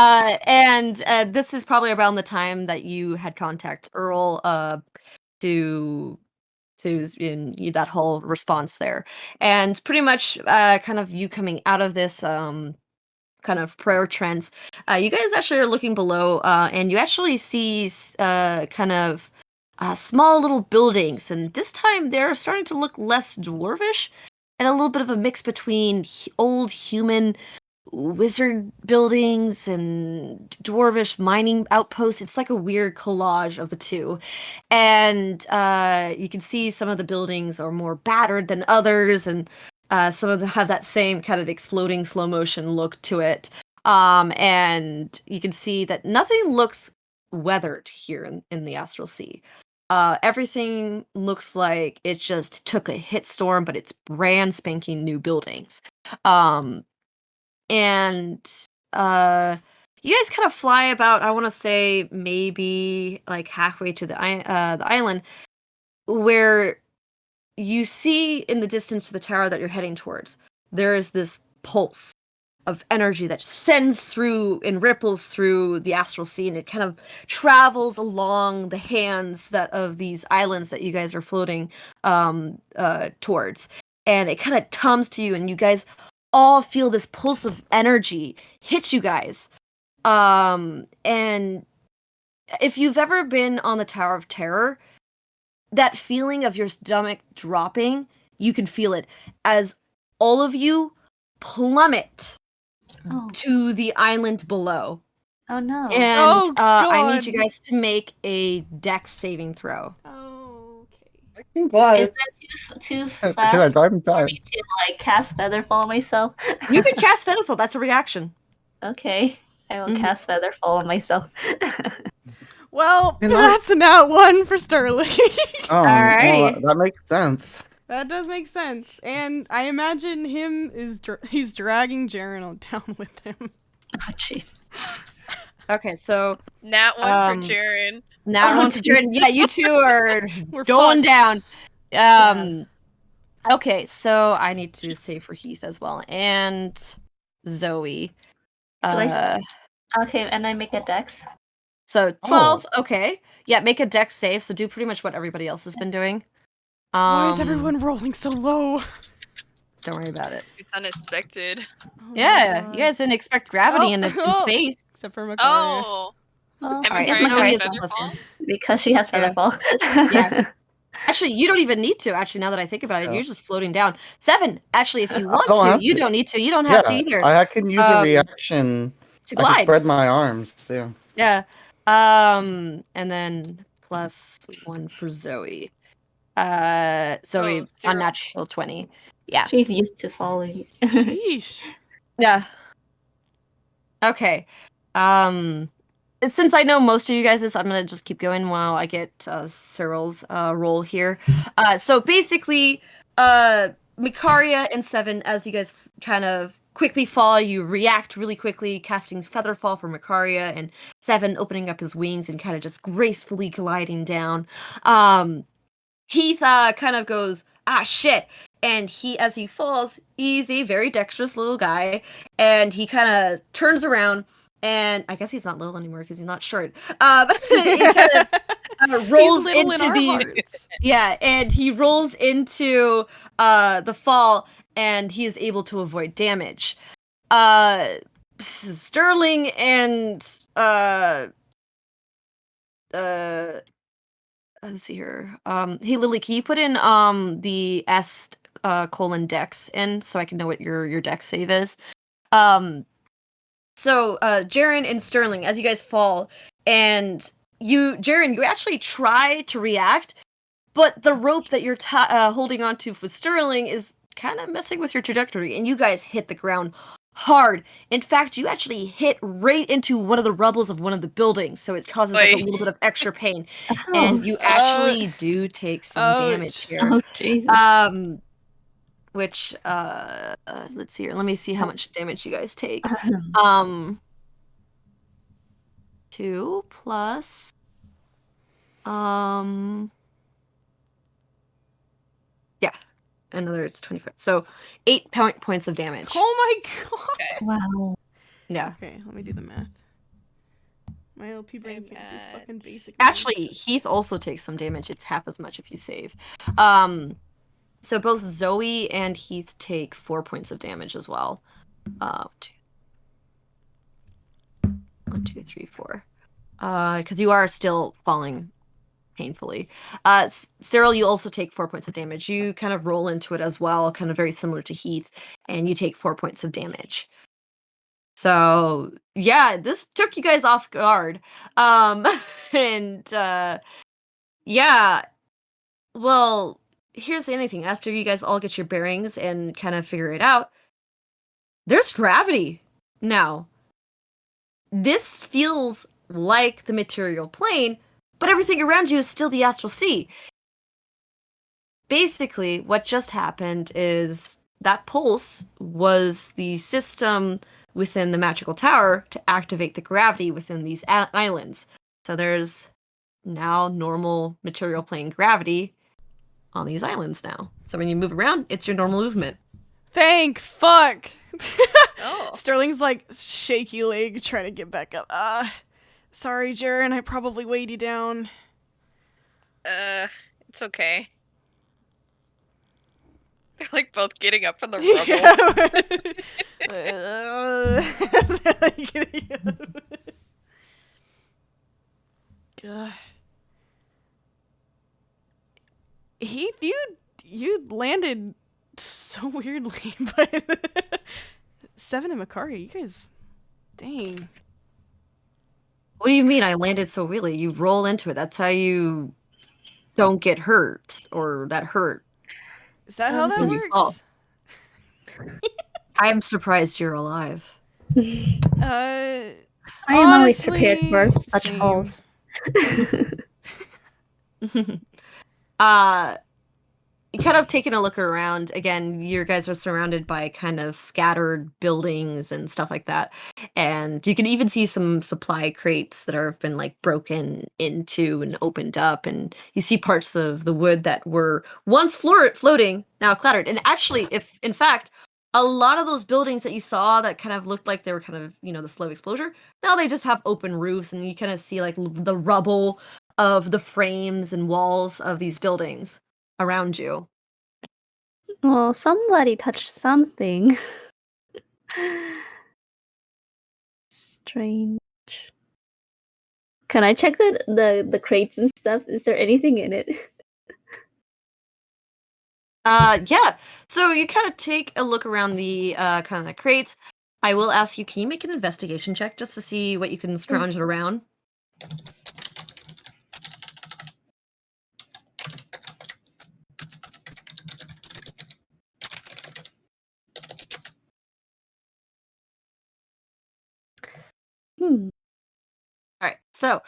And this is probably around the time that you had contact Earl to in that whole response there, and pretty much kind of you coming out of this kind of prayer trance, you guys actually are looking below, and you actually see kind of small little buildings, and this time they're starting to look less dwarvish and a little bit of a mix between old human wizard buildings and dwarvish mining outposts. It's like a weird collage of the two. And you can see some of the buildings are more battered than others, and some of them have that same kind of exploding slow motion look to it. And you can see that nothing looks weathered here in the astral sea. Everything looks like it just took a hit storm, but it's brand spanking new buildings. And you guys kind of fly about, I want to say maybe like halfway to the island, where you see in the distance to the tower that you're heading towards, there is this pulse of energy that sends through and ripples through the astral sea, and it kind of travels along the hands that of these islands that you guys are floating towards, and it kind of comes to you, and you guys all feel this pulse of energy hit you guys. And if you've ever been on the Tower of Terror, that feeling of your stomach dropping, you can feel it as all of you plummet Oh, to the island below. oh no. And Oh, I need you God. guys to make a dex saving throw. Okay. Is Glad. that too Can I fast drive in for time? me to like cast Featherfall on myself? You could cast Featherfall, that's a reaction. Okay, I will Mhm. cast Featherfall on myself. Well, You know- that's a nat one for Sterling. Oh, Alrighty. well, that makes sense. That does make sense. And I imagine he's dragging Jaren down with him. Oh jeez. Okay, so Nat one for Um, Jaren. now Oh, on to Jordan. Yeah, you two are We're going fucked. down. Okay, so I need to save for Heath as well, and Zoe. I- Okay, and I make a dex. So 12. Okay, yeah, make a dex save. So do pretty much what everybody else has been doing. Why is everyone rolling so low? Don't worry about it. It's unexpected. Oh my Yeah, God. you guys didn't expect gravity in Oh. space. Except for Macaria. Oh, Well, I'm Alright, I guess afraid Zoe of is Macaria's plus Featherfall. because she has Yeah. Featherfall. Yeah. Actually, you don't even need to. Actually, now that I think about it, Yeah. you're just floating down. 7. Actually, if you want don't to, have you to. don't need to. You don't have to Yeah, either. I can use a Um, reaction. To I can glide. spread my arms. Yeah. Yeah. And then plus 1 for Zoe. Zoe, Oh, zero. unnatural 20. Yeah. She's used to falling. Sheesh. Yeah. Okay. Since I know most of you guys, I'm gonna just keep going while I get Cyril's role here. So basically, Mikaria and Seven, as you guys kind of quickly fall, you react really quickly, casting Featherfall for Mikaria, and Seven opening up his wings and kind of just gracefully gliding down. Heath kind of goes, ah, shit. And as he falls, he's a very dexterous little guy, and he kind of turns around, and I guess he's not little anymore because he's not short. He kind of rolls He's little into in our the hearts. yeah, and he rolls into the fall, and he is able to avoid damage. Sterling and let's see here. Hey Lily, can you put in the S colon dex in so I can know what your dex save is? So Jaren and Sterling, as you guys fall, and Jaren, you actually try to react, but the rope that you're holding onto with Sterling is kind of messing with your trajectory, and you guys hit the ground hard. In fact, you actually hit right into one of the rubbles of one of the buildings, so it causes like a Oy. little bit of extra pain, Oh, and you actually do take some damage Ouch. here. oh Jesus. Which let's see here. Let me see how much damage you guys take. 2 plus yeah, another it's 25. So 8 points of damage. Oh my god. Wow. Yeah. Okay, let me do the math. My LP brain I'm can't do at- fucking basic math. Actually, Heath also takes some damage. It's half as much if you save. So both Zoe and Heath take 4 points of damage as well. 1, 2, 3, 4. Because you are still falling painfully. Cyril, you also take 4 points of damage. You kind of roll into it as well, kind of very similar to Heath, and you take 4 points of damage. So yeah, this took you guys off guard. And yeah, well, here's the only thing. After you guys all get your bearings and kind of figure it out, there's gravity now. This feels like the material plane, but everything around you is still the astral sea. Basically, what just happened is that pulse was the system within the magical tower to activate the gravity within these islands. So there's now normal material plane gravity on these islands now. So when you move around, it's your normal movement. Thank fuck. Oh. Sterling's like shaky leg trying to get back up. Sorry, Jaren, I probably weighed you down. It's okay. They're like both getting up from the rubble. God. Heath, you landed so weirdly, but Seven and Makaria, you guys, dang. What do you mean I landed so really? You roll into it. That's how you don't get hurt or that hurt. Is that how that When you fall. works? I'm surprised you're alive. I I am always prepared for honestly, such same. falls. You kind of taking a look around. Again, you guys are surrounded by kind of scattered buildings and stuff like that. And you can even see some supply crates that have been like broken into and opened up. And you see parts of the wood that were once floating, now clattered. And actually, if in fact, a lot of those buildings that you saw that kind of looked like they were kind of, the slow exposure, now they just have open roofs and you kind of see like the rubble of the frames and walls of these buildings around you. Well, somebody touched something. Strange. Can I check the crates and stuff? Is there anything in it? Yeah. So you kind of take a look around the kind of crates. I will ask you, can you make an investigation check just to see what you can scrounge around? Hmm. All right. So,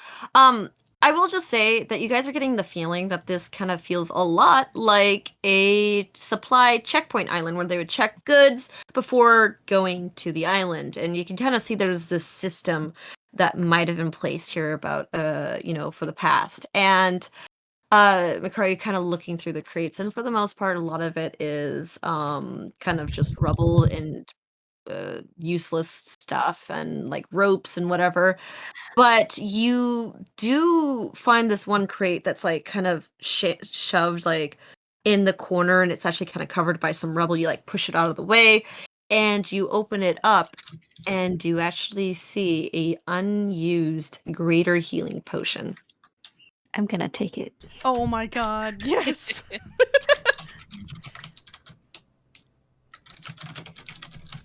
I will just say that you guys are getting the feeling that this kind of feels a lot like a supply checkpoint island where they would check goods before going to the island. And you can kind of see there's this system that might have been placed here about, for the past. And Makari, you're kind of looking through the crates, and for the most part, a lot of it is kind of just rubble and useless stuff and like ropes and whatever. But you do find this one crate that's like kind of shoved like in the corner, and it's actually kind of covered by some rubble. You like push it out of the way, and you open it up, and you actually see a unused greater healing potion. I'm gonna take it. Oh my god, yes!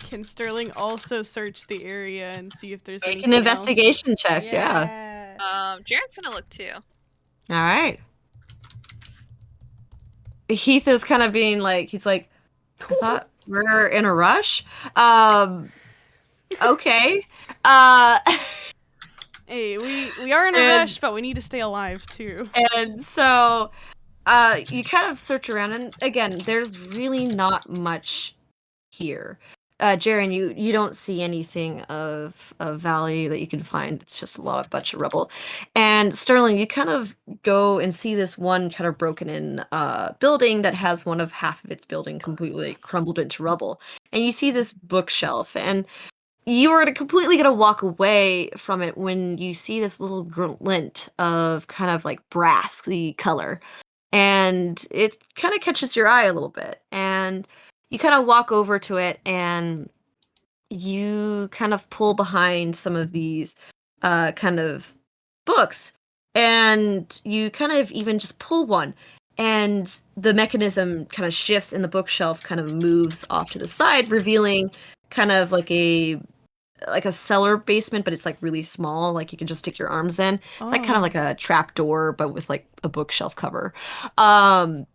Can Sterling also search the area and see if there's Make anything an investigation else? check. Yeah. Jaren's gonna look too. All right. Heath is kind of being like, he's like, I thought we're in a rush. Okay. Uh, Hey, we are in a And- rush, but we need to stay alive too. and so, you kind of search around, and again, there's really not much here. Jaren, you don't see anything of value that you can find. It's just a bunch of rubble. And Sterling, you kind of go and see this one kind of broken in building that has one of half of its building completely crumbled into rubble. And you see this bookshelf, and you are completely gonna walk away from it when you see this little glint of kind of like brassy color, and it kind of catches your eye a little bit, and you kind of walk over to it, and you kind of pull behind some of these kind of books, and you kind of even just pull one, and the mechanism kind of shifts, and the bookshelf kind of moves off to the side, revealing kind of like a cellar basement, but it's like really small, like you can just stick your arms in. It's like kind of like a trap door, but with like a bookshelf cover. And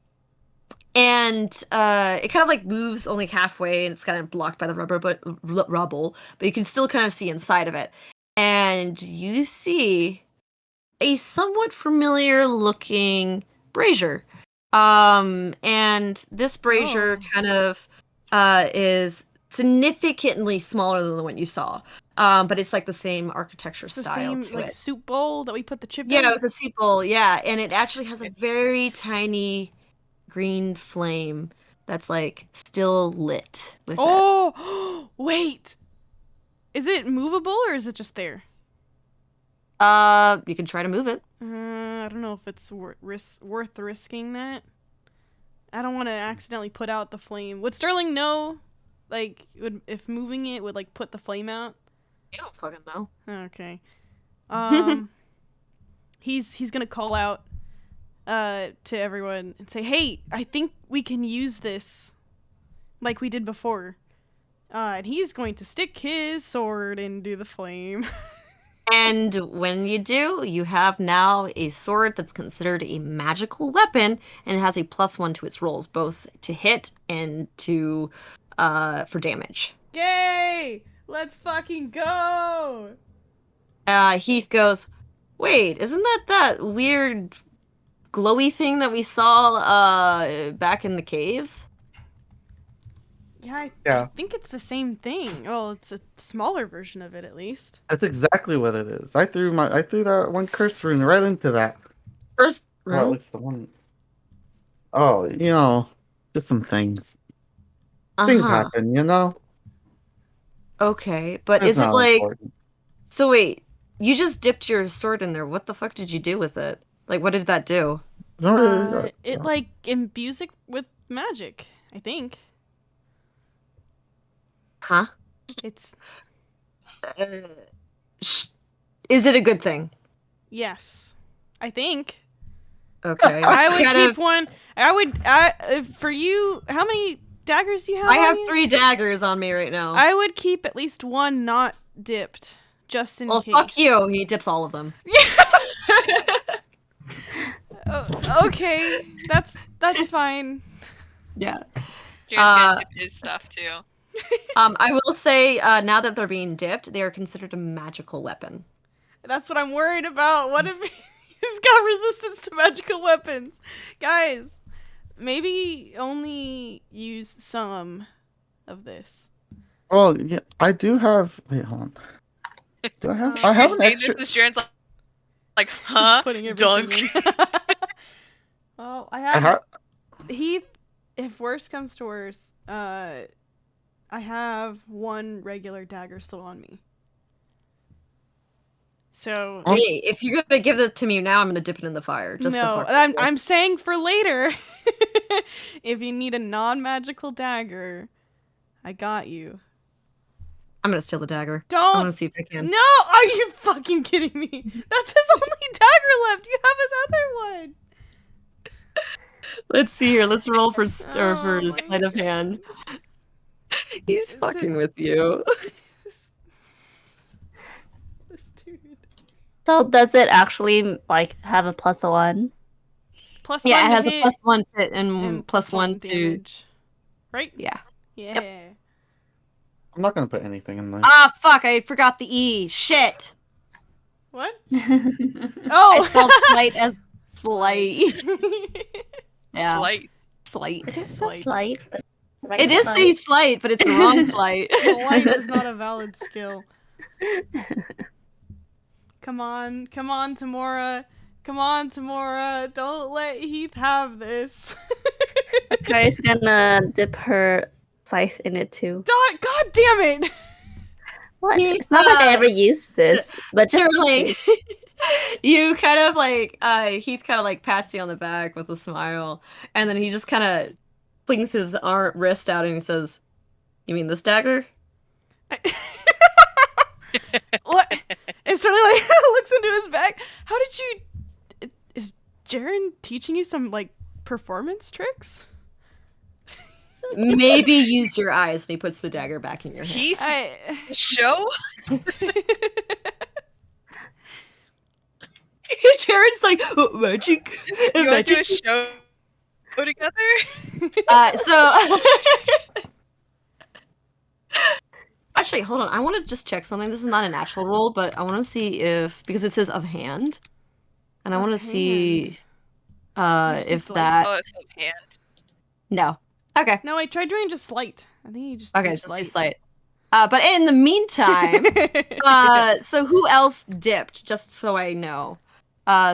it kind of like moves only halfway, and it's kind of blocked by the rubble, but you can still kind of see inside of it. And you see a somewhat familiar looking brazier. And this brazier kind of is significantly smaller than the one you saw. But it's like the same architecture It's the style same to like it. soup bowl that we put the chip in. Yeah, with the seat bowl, yeah. And it actually has a very tiny green flame that's like still lit with it. Oh, wait. Is it movable or is it just there? You can try to move it. I don't know if it's worth risking that. I don't want to accidentally put out the flame. Would Sterling know, like, if moving it would like put the flame out? You don't fucking know. Okay. He's gonna call out to everyone and say, "Hey, I think we can use this, like we did before." And he's going to stick his sword into the flame. And when you do, you have now a sword that's considered a magical weapon, and it has a +1 to its rolls, both to hit and to for damage. Yay! Let's fucking go! Heath goes, "Wait, isn't that weird glowy thing that we saw back in the caves?" Yeah, I Yeah. think it's the same thing. Well, it's a smaller version of it at least. That's exactly what it is. I threw that one curse rune right into that. First Oh, room. it's the one. Oh, just some things. Things happen, Okay, but It's is it not like... important. So wait, you just dipped your sword in there. What the fuck did you do with it? Like, what did that do? It like imbues it with magic, I think. Huh? It's Is it a good thing? yes. I think. Okay. I would Kind keep of- one. For you, how many daggers do you have? I on have you? 3 daggers on me right now. I would keep at least one not dipped, just in Well, case. fuck you. He dips all of them. Okay, that's fine. Yeah. Jaren's gonna dip his stuff too. I will say, now that they're being dipped, they are considered a magical weapon. That's what I'm worried about. What if he's got resistance to magical weapons? Guys, maybe only use some of this. Well, yeah, I do have. Wait, hold on. Do I have? I Um, You're have an saying extra. this, Jaren's like, huh? putting Dunk. everything in. Well, I I have have. Heath. If worse comes to worse, I have one regular dagger still on me. So Oh. Hey, if you're gonna give it to me now, I'm gonna dip it in the fire. Just to no, fuck with I'm you. I'm saying for later. If you need a non-magical dagger, I got you. I'm gonna steal the dagger. I'm Don't. gonna see if I can. No, are you fucking kidding me? That's his only dagger left. You have his other one. Let's see here. Let's roll for Oh my sleight of hand. God. He's Is fucking it- with you. This, this dude. So does it actually like have a +1? Plus Yeah, one it has a hit +1 to and and +1 to damage. Right? yeah. Yeah. I'm not gonna put anything in there. Ah, fuck! I forgot the E. Shit. What? I Oh. spelled slight as slight. Yeah, Slight. slight. It is a Slight. slight, but right It is a slight. slight, but it's the wrong slight. Light is not a valid skill. Come on, Tamora. Come on, Tamora. Don't let Heath have this. Kari's gonna dip her scythe in it too. God damn it! What? He, It's not like I uh, ever used this, but just in Sterling, case. you kind of like Heath kind of like pats you on the back with a smile, and then he just kind of flings his wrist out and he says, "You mean this dagger?" What? And Sterling like looks into his bag. How did you? Is Jaren teaching you some like performance tricks? Maybe use your eyes, and he puts the dagger back in your hand. Heath, I. show? Jared's like, "Oh, magic, You want to do a magic." show together? So actually, hold on. I want to just check something. This is not an actual roll, but I want to see if because it says of hand, and I Of want to see Just do if sleight. that Oh, it's of hand. no. Okay. No, I tried doing just slight. I think you just Okay, do just do slight. slight. But in the meantime, so who else dipped? Just so I know.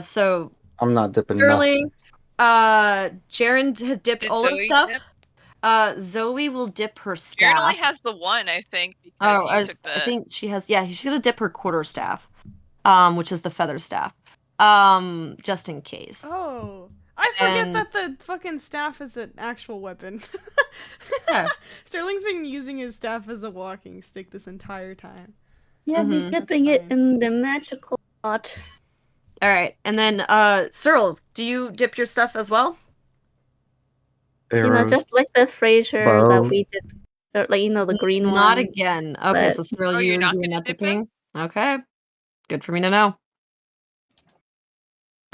So I'm not dipping Sterling, Jaren dipped Did all his Zoe stuff. dip? Zoe will dip her Jaren staff. only has the one, I think, because Oh, you took the. I think she has. Yeah, she's gonna dip her quarter staff, which is the feather staff, just in case. Oh, I forget And- that the fucking staff is an actual weapon. Yeah. Sterling's been using his staff as a walking stick this entire time. Yeah, he's Mhm. dipping it fine. in the magical pot. All right, and then Cyril, do you dip your stuff as well? Arrows. Just like the Fraser bow. that we did, or like the green one. Not again. Okay, but- so Cyril, Oh, you're you're not doing gonna that dip dipping. Okay, good for me to know.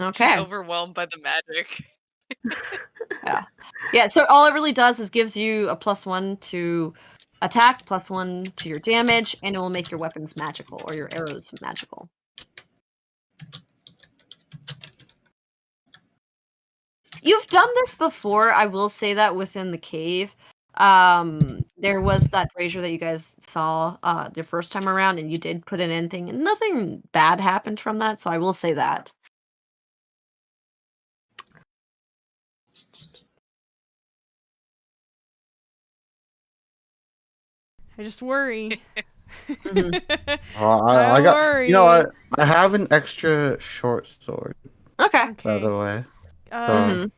She's Okay. overwhelmed by the magic. Yeah, so all it really does is gives you a +1 to attack, +1 to your damage, and it will make your weapons magical or your arrows magical. You've done this before, I will say that within the cave. There was that brazier that you guys saw the first time around, and you did put in anything, and nothing bad happened from that, so I will say that. I just worry. Mhm. Well, I got. worry. You know what? I have an extra short sword, Okay. by Okay. the way. Mhm.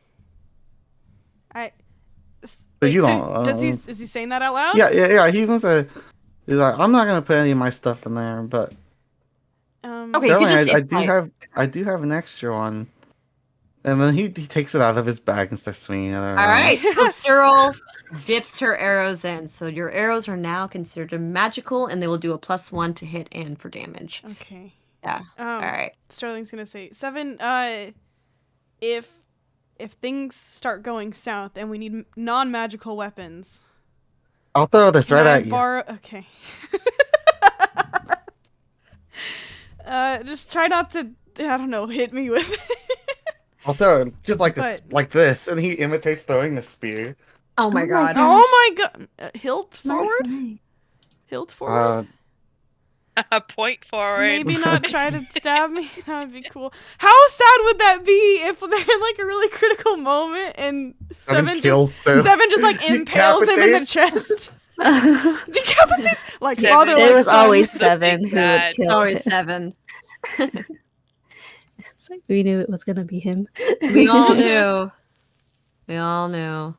I. But you did- don't, Does he? Is he saying that out loud? Yeah. He's gonna say. He's like, I'm not gonna put any of my stuff in there, but Okay, you Sterling, could just I say do slight. I do have an extra one. And then he takes it out of his bag and starts swinging it around. All right, so Cyril dips her arrows in. So your arrows are now considered magical, and they will do a +1 to hit and for damage. Okay. Yeah. All right. Sterling's gonna say 7. If things start going south and we need non-magical weapons, I'll throw this Can right I at you. borrow? Okay. Just try not to. I don't know. Hit me with it. I'll throw it just like But- like this, and he imitates throwing a spear. Oh my Oh my god. god. Oh my god! Hilt Nice, forward. nice. Hilt forward. Point forward. Maybe not try to stab me. That would be cool. How sad would that be if they're in like a really critical moment and Seven kills Seven. Seven just like impales him in the Decapitates. chest? Decapitates like Seven. father It like was son. always The Seven big who would bad. kill Always him. 7. It's like we knew it was gonna be him. We all knew. We all knew.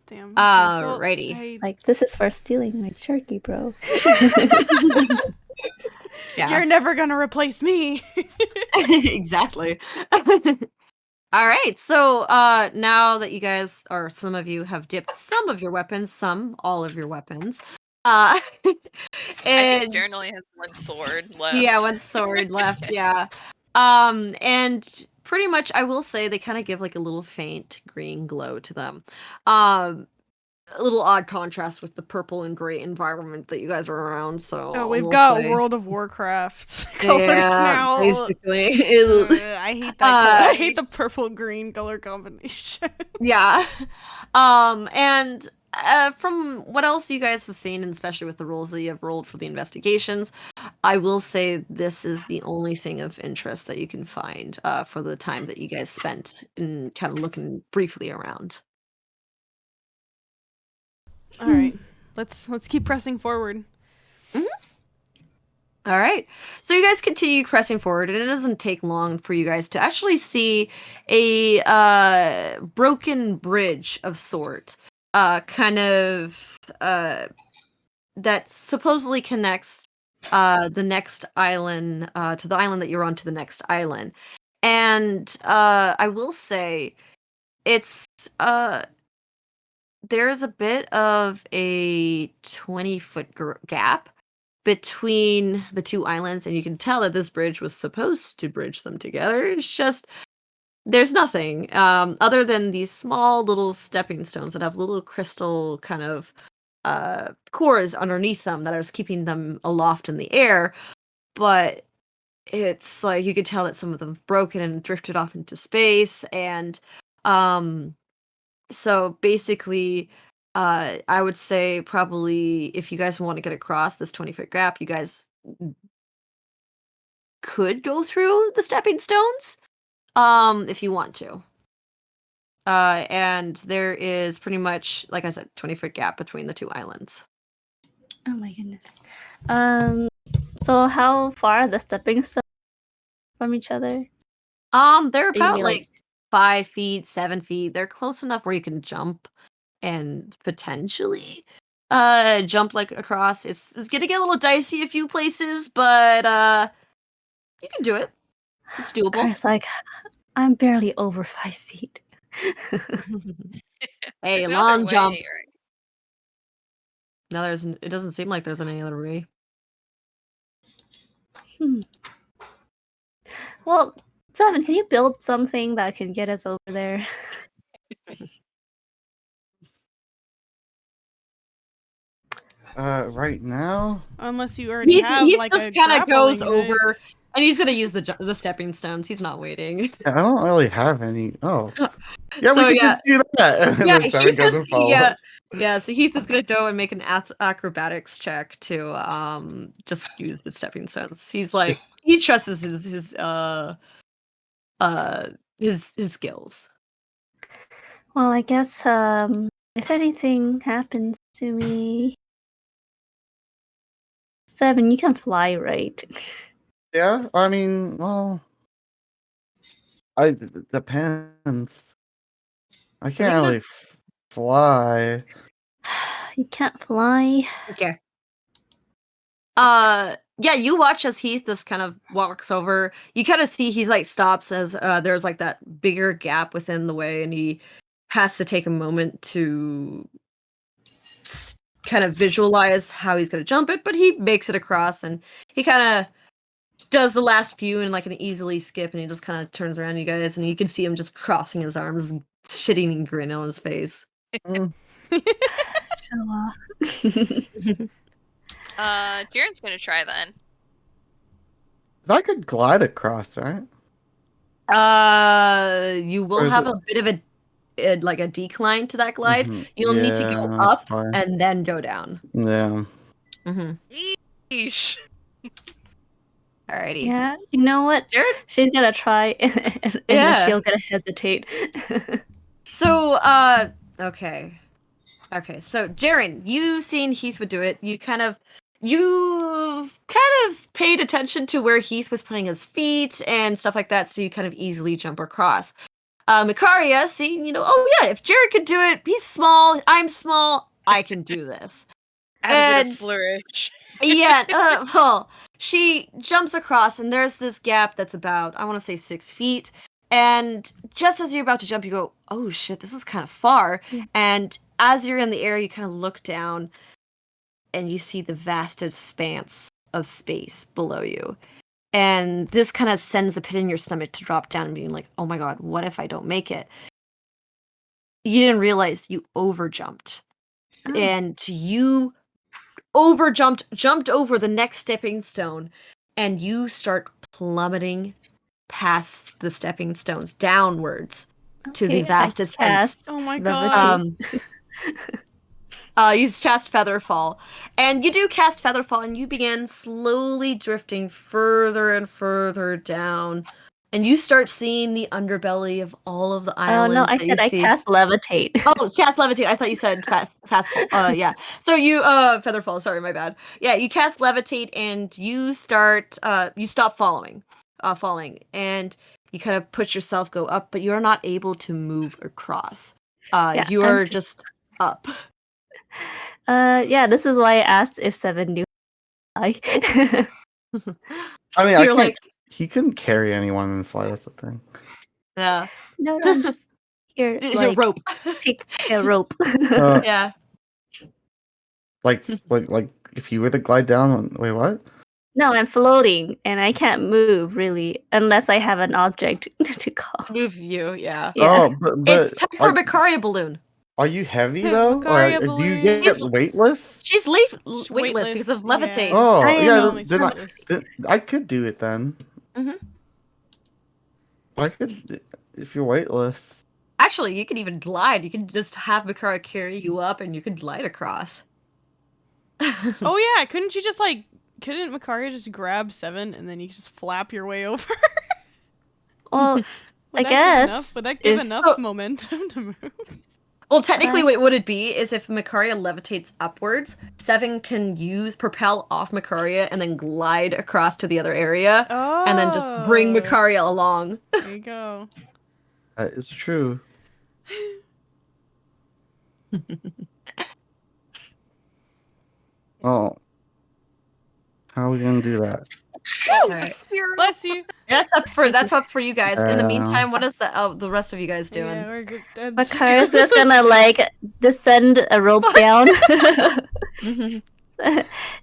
Damn. Alrighty. Well, Like, this is for stealing my turkey, bro. Yeah. You're never gonna replace me. Exactly. All right. So now that you guys, or some of you, have dipped some of your weapons, some all of your weapons. I And think Jern only has one sword left. yeah, one sword left. Yeah. And pretty much, I will say they kind of give like a little faint green glow to them. A little odd contrast with the purple and gray environment that you guys are around. So Oh, we've we'll got say- World of Warcraft colors Yeah, now. basically. I hate that. Color. I hate the purple green color combination. Yeah. And from what else you guys have seen, and especially with the rolls that you have rolled for the investigations, I will say this is the only thing of interest that you can find for the time that you guys spent in kind of looking briefly around. All right, let's keep pressing forward. All right. So you guys continue pressing forward, and it doesn't take long for you guys to actually see a broken bridge of sort, kind of that supposedly connects the next island to the island that you're on to the next island. And I will say, it's there's a bit of a 20-foot gap between the two islands, and you can tell that this bridge was supposed to bridge them together. It's just there's nothing other than these small little stepping stones that have little crystal kind of cores underneath them that are just keeping them aloft in the air. But it's like you could tell that some of them have broken and drifted off into space, and so basically I would say probably if you guys want to get across this 20-foot gap, you guys could go through the stepping stones if you want to. And there is pretty much, like I said, 20-foot gap between the two islands. Oh my goodness. So how far are the stepping stones from each other? They're You about mean, like 5 feet, 7 feet. They're close enough where you can jump and potentially jump like across. It's gonna get a little dicey a few places, but you can do it. It's doable. Car's like, I'm barely over 5 feet. Hey, There's no long other way, jump. right? No, it doesn't seem like there's any other way. Well, Seven, can you build something that can get us over there? Right now, Unless you already have He like just a kind of goes grappling hook. over, and he's gonna use the stepping stones. He's not waiting. I don't really have any. Oh, yeah, So, we could yeah. just do that. And Yeah, then Seven Heath goes is, and follows. yeah, yeah. So Heath is gonna go and make an acrobatics check to just use the stepping stones. He's like he trusts his skills. Well, I guess if anything happens to me, Seven, you can fly, right? Yeah, I mean, well, depends. I can't that- really fly. You can't fly. Okay. Yeah, you watch as Heath just kind of walks over. You kind of see he's like stops as there's like that bigger gap within the way, and he has to take a moment to kind of visualize how he's gonna jump it, but he makes it across, and he kind of does the last few in like an easily skip, and he just kind of turns around you guys, and you can see him just crossing his arms, shitting and grin on his face. Mm, Show off. Jaren's gonna try then. I could glide across, right? You Or will is have it? a bit of like a decline to that glide. You'll need to go Yeah, that's up fine. and then go down. Yeah. Yeesh. Alrighty. Yeah, you know what? Jared? She's gonna try, and then Yeah. she'll gonna hesitate. So, okay. Okay, so Jaren, you seen Heath would do it. You've kind of paid attention to where Heath was putting his feet and stuff like that, so you kind of easily jump across. Mikaria, seeing, oh yeah, if Jaren could do it, he's small, I'm small, I can do this. Add a bit And- of flourish. Yeah, well, she jumps across, and there's this gap that's about, I want to say 6 feet. And just as you're about to jump, you go, oh shit, this is kind of far. Yeah. And as you're in the air, you kind of look down, and you see the vast expanse of space below you. And this kind of sends a pit in your stomach to drop down and being like, oh my god, what if I don't make it? You didn't realize you overjumped. Oh. And you jumped over the next stepping stone, and you start plummeting past the stepping stones downwards to the Okay, vast I expanse. cast Oh my levitate. god. You cast Featherfall, and you do cast Featherfall, and you begin slowly drifting further and further down, and you start seeing the underbelly of all of the Oh islands. no, I that you said I see. cast levitate. Oh, cast Levitate. I thought you said Fastfall. Yeah. So you Featherfall. Sorry, my bad. Yeah, you cast Levitate, and you start. You stop falling, and you kind of push yourself go up, but you are not able to move across. Yeah, You I'm are just- just up. Yeah, this is why I asked if Seven knew. I. I mean, I You're can't. like, He couldn't carry anyone and fly. That's the thing. yeah. No, I'm just here. It's a Like, rope. take a rope. Yeah. Like if you were to glide down. Wait, what? No, I'm floating, and I can't move really unless I have an object to call. Move you. Yeah. Yeah. Oh, but It's time for are, Mikaria balloon. are you heavy though? Macaria Do you balloon. get He's- weightless? She's weightless because of levitate. yeah. Oh, I am yeah. always Then weightless. I could do it then. Mhm. I could if you're weightless. Actually, you could even glide. You could just have Mikaria carry you up, and you could glide across. Oh yeah, couldn't Makaria just grab 7 and then you just flap your way over? Well, Would I that give guess enough? Would that give if- enough momentum to move? Well, technically, what would it be is if Mikaria levitates upwards, Seven can propel off Mikaria and then glide across to the other area, Oh, and then just bring Mikaria along. There you go. That is true. Oh, how are we gonna do that? Alright. Bless you. That's up for you guys. In the meantime, what is the rest of you guys doing? Yeah, we're good. Makara's just gonna like descend a rope down,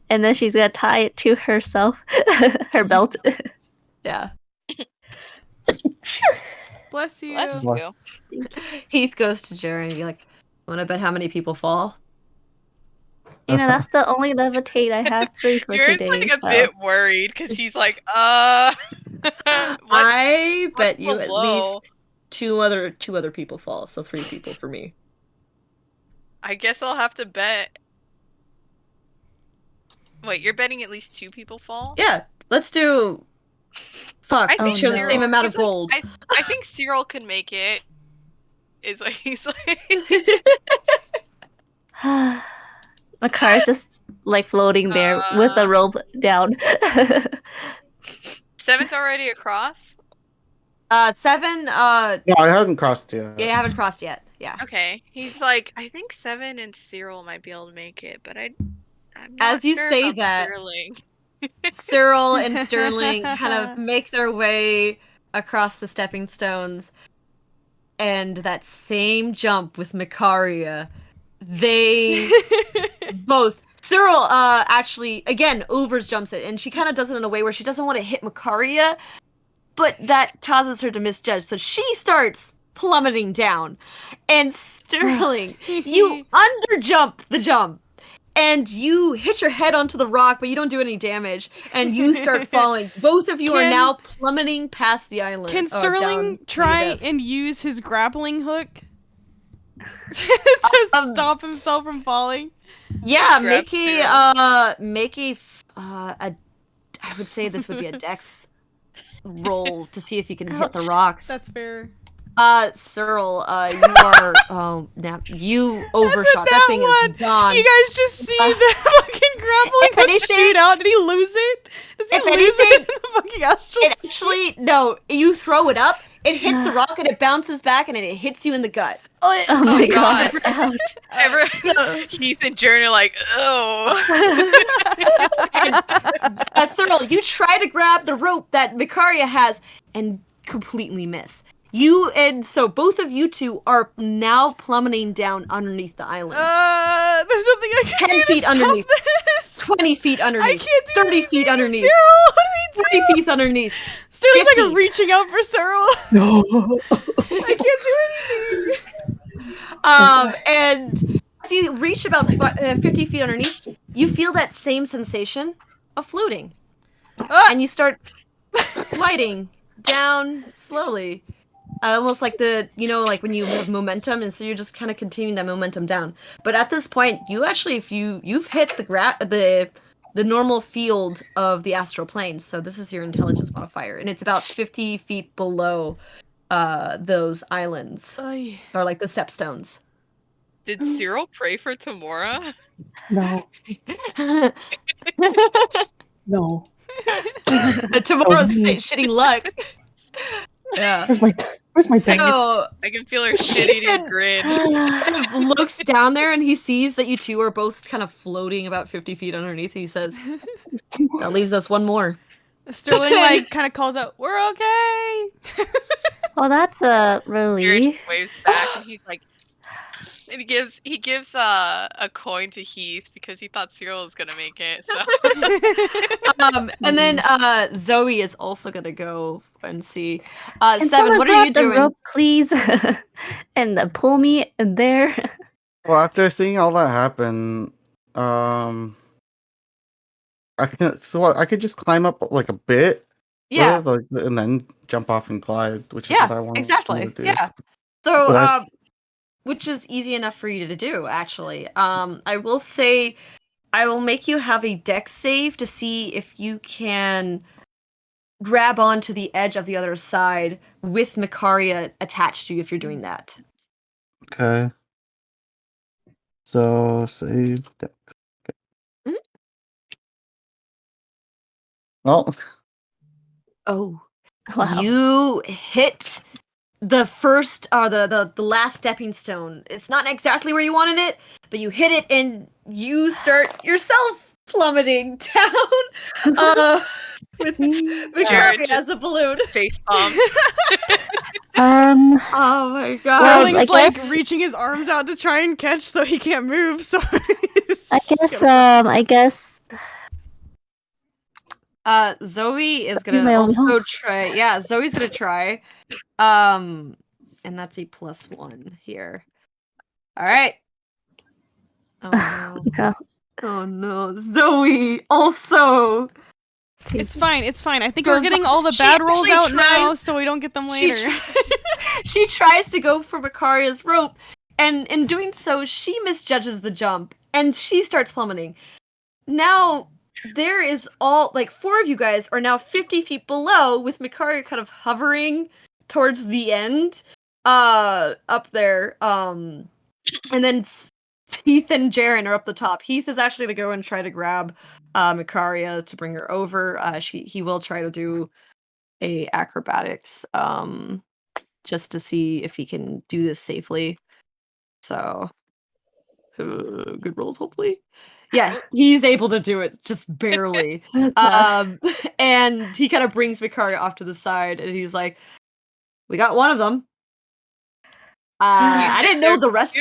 and then she's gonna tie it to herself, her belt. Yeah. Bless you. Bless What? you. Heath goes to Jerry and be like, "Want to bet how many people fall?" You know, that's the only levitate I have free for Jaren's today. like a so- bit worried because he's like, what? I bet you at below? least two other people fall, so 3 people for me. I guess I'll have to bet. Wait, you're betting at least 2 people fall? Yeah, let's do. Fuck, I make think sure the Cyril- same amount of he's like- gold. I think Cyril can make it. Is what he's like. Makara's just like floating there with a rope down. 7's already across. 7. No, I haven't crossed yet. Yeah, you haven't crossed yet. Yeah. Okay, he's like, I think 7 and Cyril might be able to make it, but I'm not As you sure say about that- Sterling. Cyril and Sterling kind of make their way across the stepping stones, and that same jump with Mikaria, they both. Cyril actually again jumps it, and she kind of does it in a way where she doesn't want to hit Makaria, but that causes her to misjudge. So she starts plummeting down. And Sterling, you underjump the jump. And you hit your head onto the rock, but you don't do any damage. And you start falling. Both of you are now plummeting past the island. Can Sterling down try the and use his grappling hook to stop himself from falling? Yeah, Grab I would say this would be a dex roll to see if you can hit the rocks. That's fair. Cyril, you are now you overshot. That thing is gone. You guys just see the fucking grappling hook shoot out. Did he lose it? Does he lose it in the fucking astral It actually no, you throw it up, it hits the rock and it bounces back and it hits you in the gut. Oh my god. Ouch. Heath and Jern are like, oh. And, Cyril, you try to grab the rope that Vicaria has and completely miss. So both of you two are now plummeting down underneath the island. There's nothing I can 10 do feet to underneath. stop this. 20 feet underneath. I can't do 30 feet anything, underneath. Cyril, what do we do? 40 feet underneath. Sterling's 50. like reaching out for Cyril. No. I can't do anything. And as you reach about 50 feet underneath, you feel that same sensation of floating. And you start gliding down slowly. Almost like like when you have momentum, and so you're just kind of continuing that momentum down. But at this point, you actually, if you've hit the normal field of the astral plane, so this is your intelligence modifier, and it's about 50 feet below those islands, or like the stepstones. Did Cyril pray for Tamora? No. No. Tomorrow's shitting luck. Yeah. Where's my So I can feel her shit-eating grin. kind of looks down there and he sees that you two are both kind of floating about 50 feet underneath. He says, "That leaves us one more." Sterling like kind of calls out, "We're okay." Well, that's a Jared relief. waves back and he's like, and he gives a coin to Heath because he thought Cyril was gonna make it. So And then Zoe is also gonna go and see. Can Seven, someone what are grab you the doing? rope, please, and pull me there? Well, after seeing all that happen, I could just climb up like a bit. Yeah. And then jump off and glide, which is Yeah, what I want exactly. to do. Yeah. So, But which is easy enough for you to do, actually. I will say, I will make you have a dex save to see if you can grab onto the edge of the other side with Makaria attached to you if you're doing that. Okay. So save. Mhm. Well, Oh. Wow. You hit the first the last stepping stone. It's not exactly where you wanted it, but you hit it and you start yourself plummeting down with Victoria as a balloon. face bombs. Oh my god. Sterling's I like guess- reaching his arms out to try and catch so he can't move. So I guess Zoe is Zoe's gonna my only also hope. try. Yeah, Zoe's gonna try. And that's a +1 here. All right. Oh no. No. Oh no. Zoe also. it's fine. It's fine. I think Goes we're getting up. all the She bad rolls actually out now, tries- so we don't get them She, later. she tries to go for Macaria's rope, and in doing so, she misjudges the jump, and she starts plummeting. Now, there is all, like, 4 of you guys are now 50 feet below, with Macaria kind of hovering towards the end, up there, and then Heath and Jaren are up the top. Heath is actually going to go and try to grab Macaria to bring her over. He will try to do a acrobatics just to see if he can do this safely. So good rolls, hopefully. Yeah, he's able to do it, just barely. And he kind of brings Vicaria off to the side, and he's like, "We got one of them. I didn't know the rest."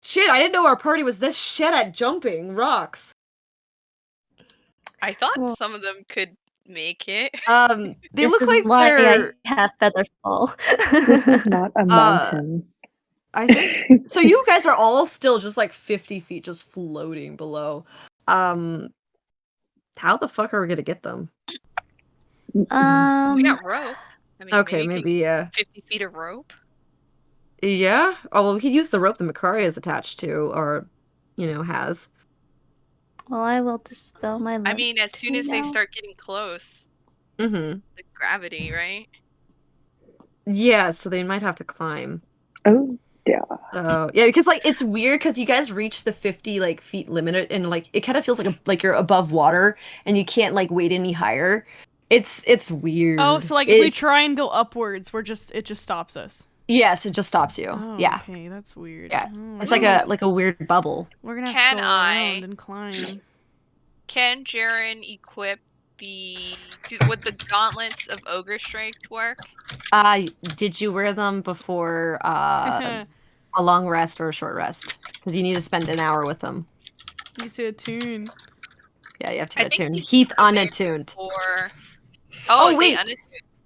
Shit, I didn't know our party was this shit at jumping rocks. I thought Well- some of them could make it. They This look is like why they're. I have feather fall. This is not a mountain. I think so. You guys are all still just like 50 feet, just floating below. How the fuck are we gonna get them? We Um, got rope. I mean, Okay, maybe you maybe can 50 feet of rope. yeah. Oh well, we could use the rope that Makari is attached to, or has. well, I will dispel my I mean, as soon as they now. start getting close, Mm-hmm. the gravity, right? Yeah, so they might have to climb. Oh, yeah. So yeah, because like it's weird because you guys reach the 50 like feet limit and like it kind of feels like you're above water and you can't like wait any higher. It's weird. Oh, so like if we try and go upwards, it just stops us. Yes, it just stops you. Oh, Yeah. okay, that's weird. Yeah. Oh, It's we're like a weird bubble. gonna have Can to go I- around and climb. Can Jaren equip would the gauntlets of ogre strength work? Did you wear them before a long rest or a short rest? Because you need to spend an hour with them. He's to attune. Yeah, you have to I think attune. he Heath put them there unattuned. Or Oh, they wait. unattuned.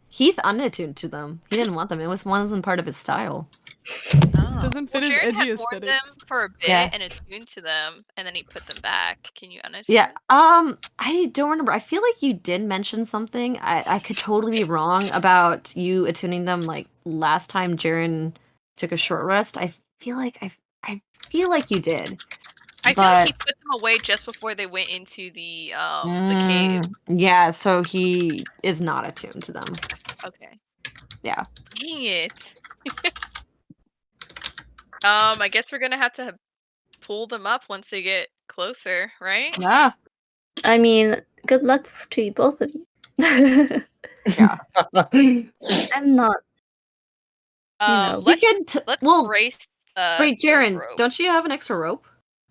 Heath unattuned to them. He didn't want them. Wasn't part of his style. Oh. Doesn't fit Well, his Jaren edgy had worn them aesthetics. for a bit Yeah. and attuned to them, and then he put them back. Can you unattune? Yeah. I don't remember. I feel like you did mention something. I could totally be wrong about you attuning them like last time Jaren took a short rest. I feel like you did. I feel like But he put them away just before they went into the cave. yeah, so he is not attuned to them. Okay. Yeah. Dang it. I guess we're gonna have to pull them up once they get closer, right? Yeah. I mean, good luck to both of you. Yeah. I'm not. know, We Let's could let's well brace the wait, the Jaren, rope. don't you have an extra rope?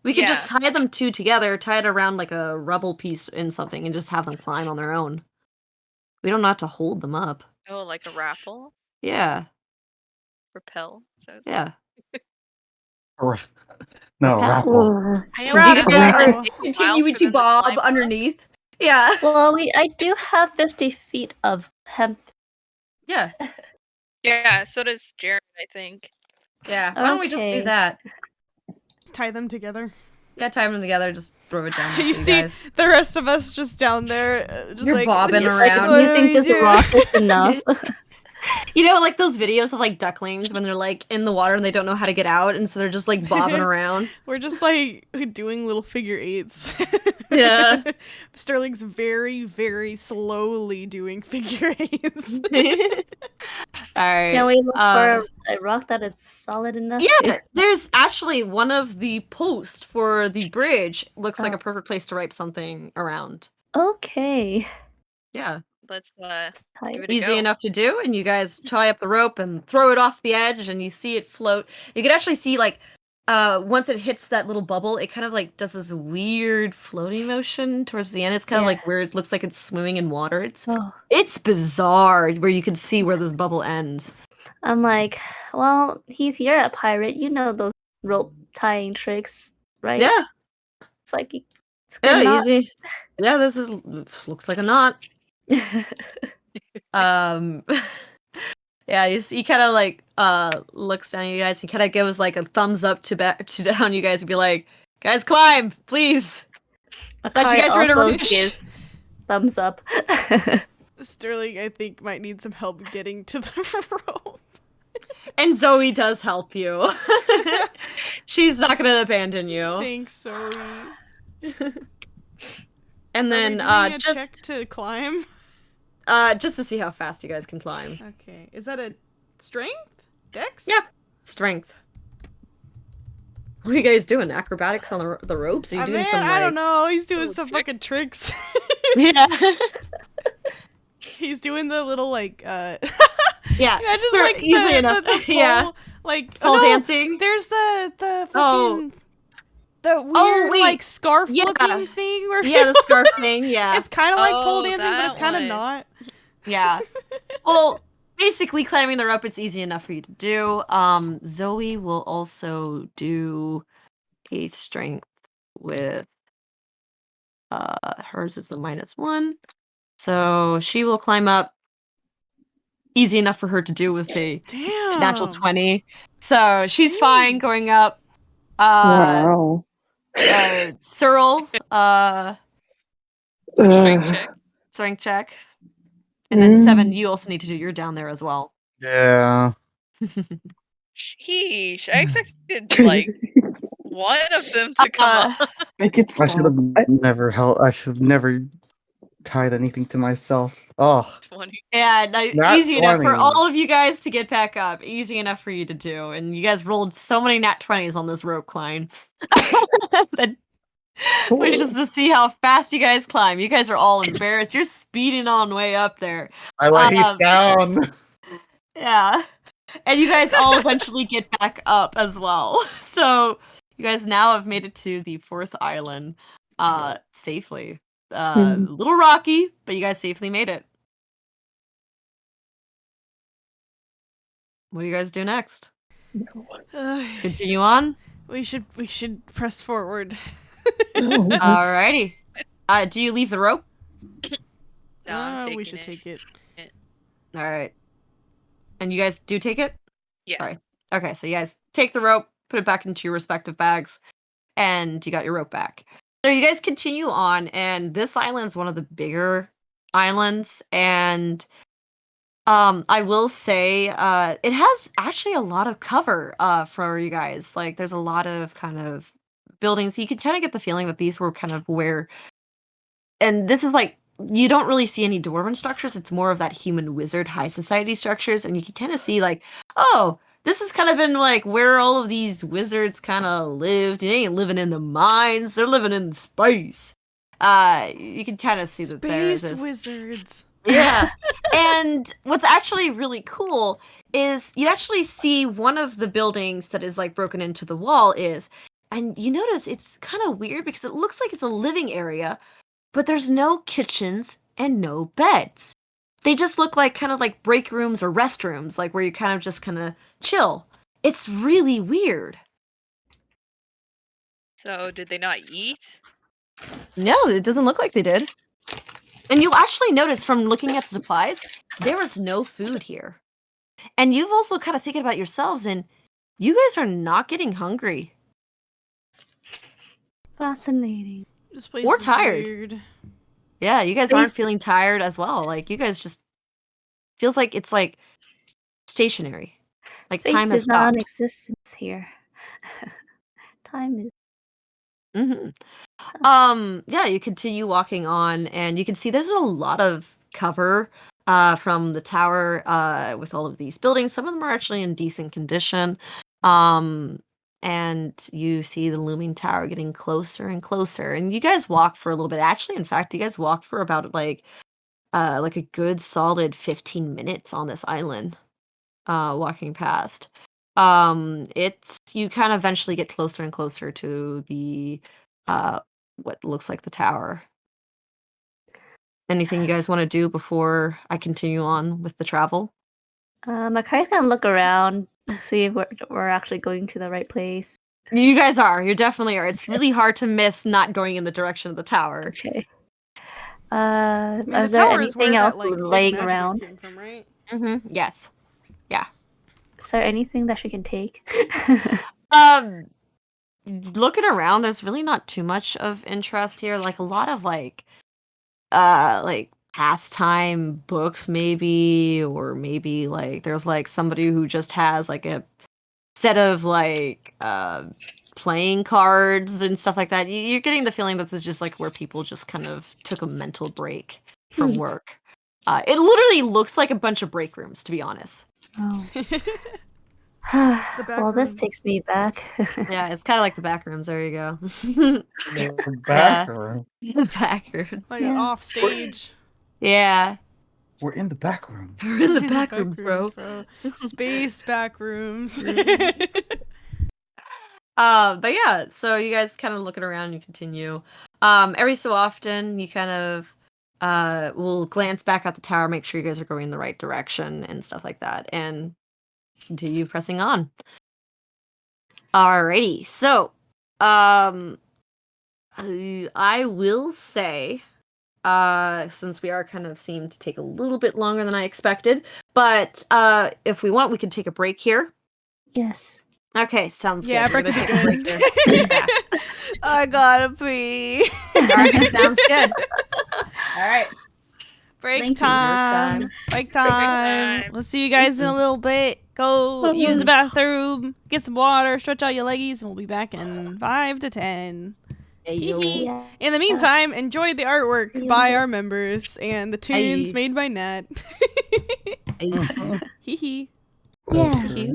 We could just tie them two together, tie it around like a rubble piece in something, and just have them climb on their own. We don't have to hold them up. Oh, like a raffle? Yeah. Rappel? So it's Yeah. No, Rappel. raffle. I know Raffle. we have Raffle. to take a while Continuing for to them bob climb up. underneath. Yeah. Well, I do have 50 feet of hemp. Yeah. Yeah, so does Jaren, I think. Yeah. Why don't we just do Okay. that? Just tie them together. Yeah, tie them together, just throw it down. You see guys. the rest of us just down there, just You're like bobbing It's around. What you do think we this do? rock is enough? You know, like those videos of like ducklings when they're like in the water and they don't know how to get out, and so they're just like bobbing around. We're just like doing little figure eights. Yeah. Sterling's very, very slowly doing figure eights. All right. Can we look for a rock that is solid enough? Yeah, there's actually one of the posts for the bridge looks like Oh. a perfect place to write something around. Okay. Yeah. Let's Tight. give it a Easy go. enough to do, and you guys tie up the rope and throw it off the edge, and you see it float. You can actually see like once it hits that little bubble, it kind of like does this weird floating motion towards the end. It's kind of Yeah. like where it looks like it's swimming in water. Oh. It's bizarre where you can see where this bubble ends. I'm like, well, Heath, you're a pirate. You know those rope tying tricks, right? Yeah, It's like it's good. yeah, easy. Yeah, this is looks like a knot. Yeah, he kind of like looks down at you guys. He kind of gives like a thumbs up to back to down you guys and be like, "Guys, climb, please." Thought you guys were in a also rush. gives thumbs up. Sterling, I think, might need some help getting to the rope. And Zoe does help you. She's not gonna abandon you. Thanks, Zoe. And then Are we doing a just check to climb? just to see how fast you guys can climb. Okay, is that a strength? Dex? Yeah. Strength. What are you guys doing? Acrobatics on the ropes? Are you doing Man, some I don't like- know. He's doing little some trick? fucking tricks. Yeah. He's doing the little like Yeah. yeah, just sure, like easily the, enough. The pole, Yeah. like Pole no, dancing. There's the fucking Oh. the weird wait. like scarf Yeah. looking thing where Yeah, the scarf thing. Yeah. it's kind of like pole Oh, dancing, but it's that kind of one. not. Yeah. Well, basically climbing the rope, it's easy enough for you to do. Zoe will also do 8th strength with hers is a -1. So she will climb up. Easy enough for her to do with a natural Damn. 20. So she's fine going up. Wow. Cyril, Strength Ugh. check. strength check. And then 7, Mm. you also need to do. You're down there as well. Yeah. Sheesh. I expected like one of them to come up. Make it I should stop. have never held. I should have never tied anything to myself. Oh, 20. Yeah, Nat easy enough for 20. all of you guys to get back up. Easy enough for you to do. And you guys rolled so many nat 20s on this rope climb. Which is to see how fast you guys climb. You guys are all embarrassed. You're speeding on way up there. I lay Um, down. Yeah. And you guys all eventually get back up as well. So you guys now have made it to the 4th island safely. A little rocky, but you guys safely made it. What do you guys do next? Continue on? We should press forward. Alrighty. Do you leave the rope? No, I'm We taking should it. take it. Alright. And you guys do take it? Yeah. Sorry. Okay, so you guys take the rope, put it back into your respective bags, and you got your rope back. So you guys continue on, and this island's one of the bigger islands, and I will say it has actually a lot of cover for you guys. Like there's a lot of kind of buildings. You could kind of get the feeling that these were kind of where, and this is like you don't really see any dwarven structures. It's more of that human wizard high society structures, and you can kind of see like, oh, this has kind of been like where all of these wizards kind of lived. They ain't living in the mines; they're living in space. You can kind of see that there's Space this. wizards. Yeah. And what's actually really cool is you actually see one of the buildings that is like broken into the wall is, and you notice it's kind of weird because it looks like it's a living area, but there's no kitchens and no beds. They just look like kind of like break rooms or restrooms, like where you kind of just kind of chill. It's really weird. So, did they not eat? No, it doesn't look like they did. And you'll actually notice from looking at supplies, there was no food here. And you've also kind of thinking about yourselves, and you guys are not getting hungry. Fascinating. This place Or is tired. weird. Yeah, you guys aren't Space- feeling tired as well. Like you guys just feels like it's like stationary. Like Space time has is stopped. non-existence here. Time is. Mm-hmm. Yeah, you continue walking on, and you can see there's a lot of cover from the tower with all of these buildings. Some of them are actually in decent condition. And you see the looming tower getting closer and closer. And you guys walk for a little bit. Actually, in fact, you guys walk for about like a good solid 15 minutes on this island, walking past. It's you kind of eventually get closer and closer to the what looks like the tower. Anything you guys want to do before I continue on with the travel? I kind of look around, see if we're actually going to the right place. You guys are. You definitely are. It's really hard to miss not going in the direction of the tower. Okay. I mean, the Is there tower is where anything else that like big laying magic around? came from, right? Mm-hmm. Yes. Yeah. Is there anything that she can take? Um, looking around, there's really not too much of interest here. Like a lot of like pastime books maybe, or maybe like there's like somebody who just has like a set of like playing cards and stuff like that. You're getting the feeling that this is just like where people just kind of took a mental break from work. It literally looks like a bunch of break rooms, to be honest. Oh. The back Well, this room. takes me back. Yeah, it's kind of like the back rooms. There you go. The bathroom. The back rooms. Like Yeah. off stage. Yeah. We're in the back room. We're in the back rooms, bro. Space back rooms. But yeah, so you guys kind of looking around and you continue. Every so often you kind of will glance back at the tower, make sure you guys are going in the right direction and stuff like that, and continue pressing on. Alrighty, so I will say since we are kind of seem to take a little bit longer than I expected. But if we want, we can take a break here. Yes. Okay, sounds Yeah, good. We're break gonna would take a break be here. good. Yeah. I gotta pee. All right, sounds good. All right. Break Thank you. time. Break time. time. We'll see you guys in a little bit. Go use the bathroom, get some water, stretch out your leggies, and we'll be back in 5 to 10. Hey, Hee yo. hee. Yeah. In the meantime, enjoy the See artwork you by later. our members and the tunes Hey. made by Nat. Hey. Hee hee. Yeah. Okay.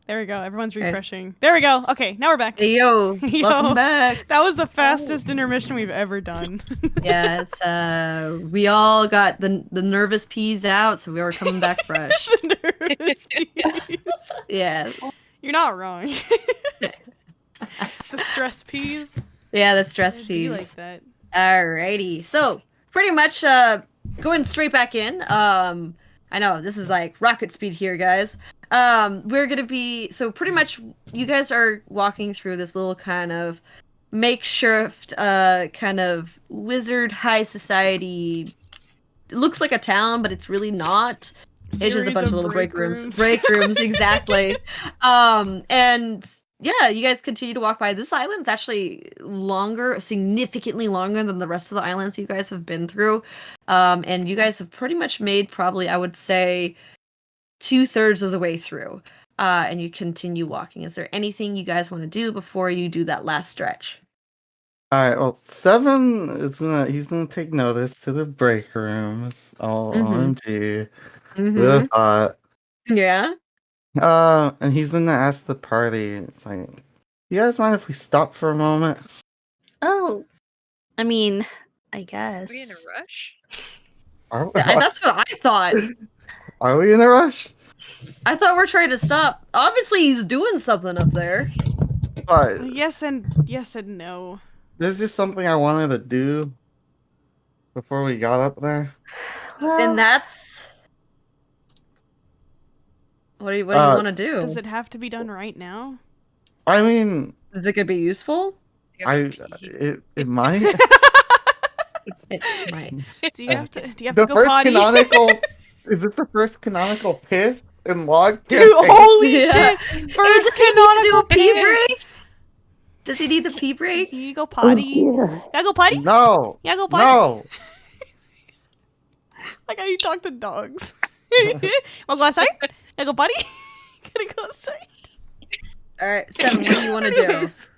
There we go. Everyone's Okay. refreshing. There we go. Okay, now we're back. Hey yo, Yo. welcome back. That was the fastest intermission we've ever done. Yes, we all got the nervous peas out, so we were coming back fresh. The nervous peas. Yeah, You're not wrong. The stress peas. yeah, the stress It'd be peas. like that. Alrighty, so pretty much going straight back in. I know this is like rocket speed here, guys. We're gonna be so pretty much you guys are walking through this little kind of makeshift kind of wizard high society. It looks like a town, but it's really not. It's just a Series bunch of of little break break rooms. rooms. Break rooms, exactly. And yeah, you guys continue to walk by. This island's actually longer, significantly longer than the rest of the islands you guys have been through. And you guys have pretty much made probably, I would say, 2/3 of the way through. And you continue walking. Is there anything you guys want to do before you do that last stretch? All right. Well, Seven is he's gonna take notice to the break rooms. Oh, OMG. Who would have thought? Yeah. And he's gonna ask the party. It's like, you guys mind if we stop for a moment? Oh, I mean, I guess. Are we in a rush? Are, That's what I thought. are we in a rush? I thought we're trying to stop. Obviously, he's doing something up there. But Yes and no. there's just something I wanted to do before we got up there. Well, And that's what do you want to do? Does it have to be done right now? I mean, Is it gonna be useful? You have to pee. it might. It might. Do you have to The go first potty? canonical is this the first canonical piss in log Dude, campaign? holy Yeah. shit! Or does he need to do a pee piss. break? Does he need the pee Does break? he need to go Oh potty? dear. Gotta go potty? No, Yeah, go potty. no. Like how you talk to dogs. Wanna go outside? Gotta go potty? Gotta go outside? All right, Seven. What do you want to do? Anyways.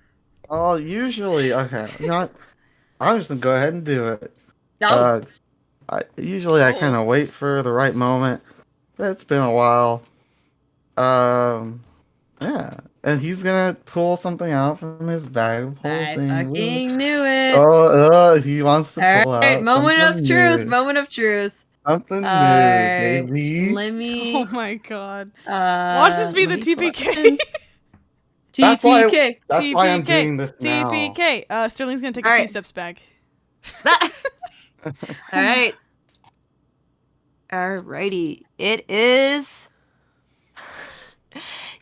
Oh, usually, okay. You know what? I'm just gonna go ahead and do it. No. Usually I Cool. kind of wait for the right moment, but it's been a while. Yeah, and he's gonna pull something out from his bag of I holding. fucking knew it. He wants to All pull right, out moment of something truth. new. Moment of truth. Something All new, right, baby. let me. Oh my god. Watch this be the let me pull up TPK. That's why- TPK. That's why I'm TPK. doing this now. TPK. Sterling's gonna take a few Alright. steps back. That- All right. Alrighty. It is.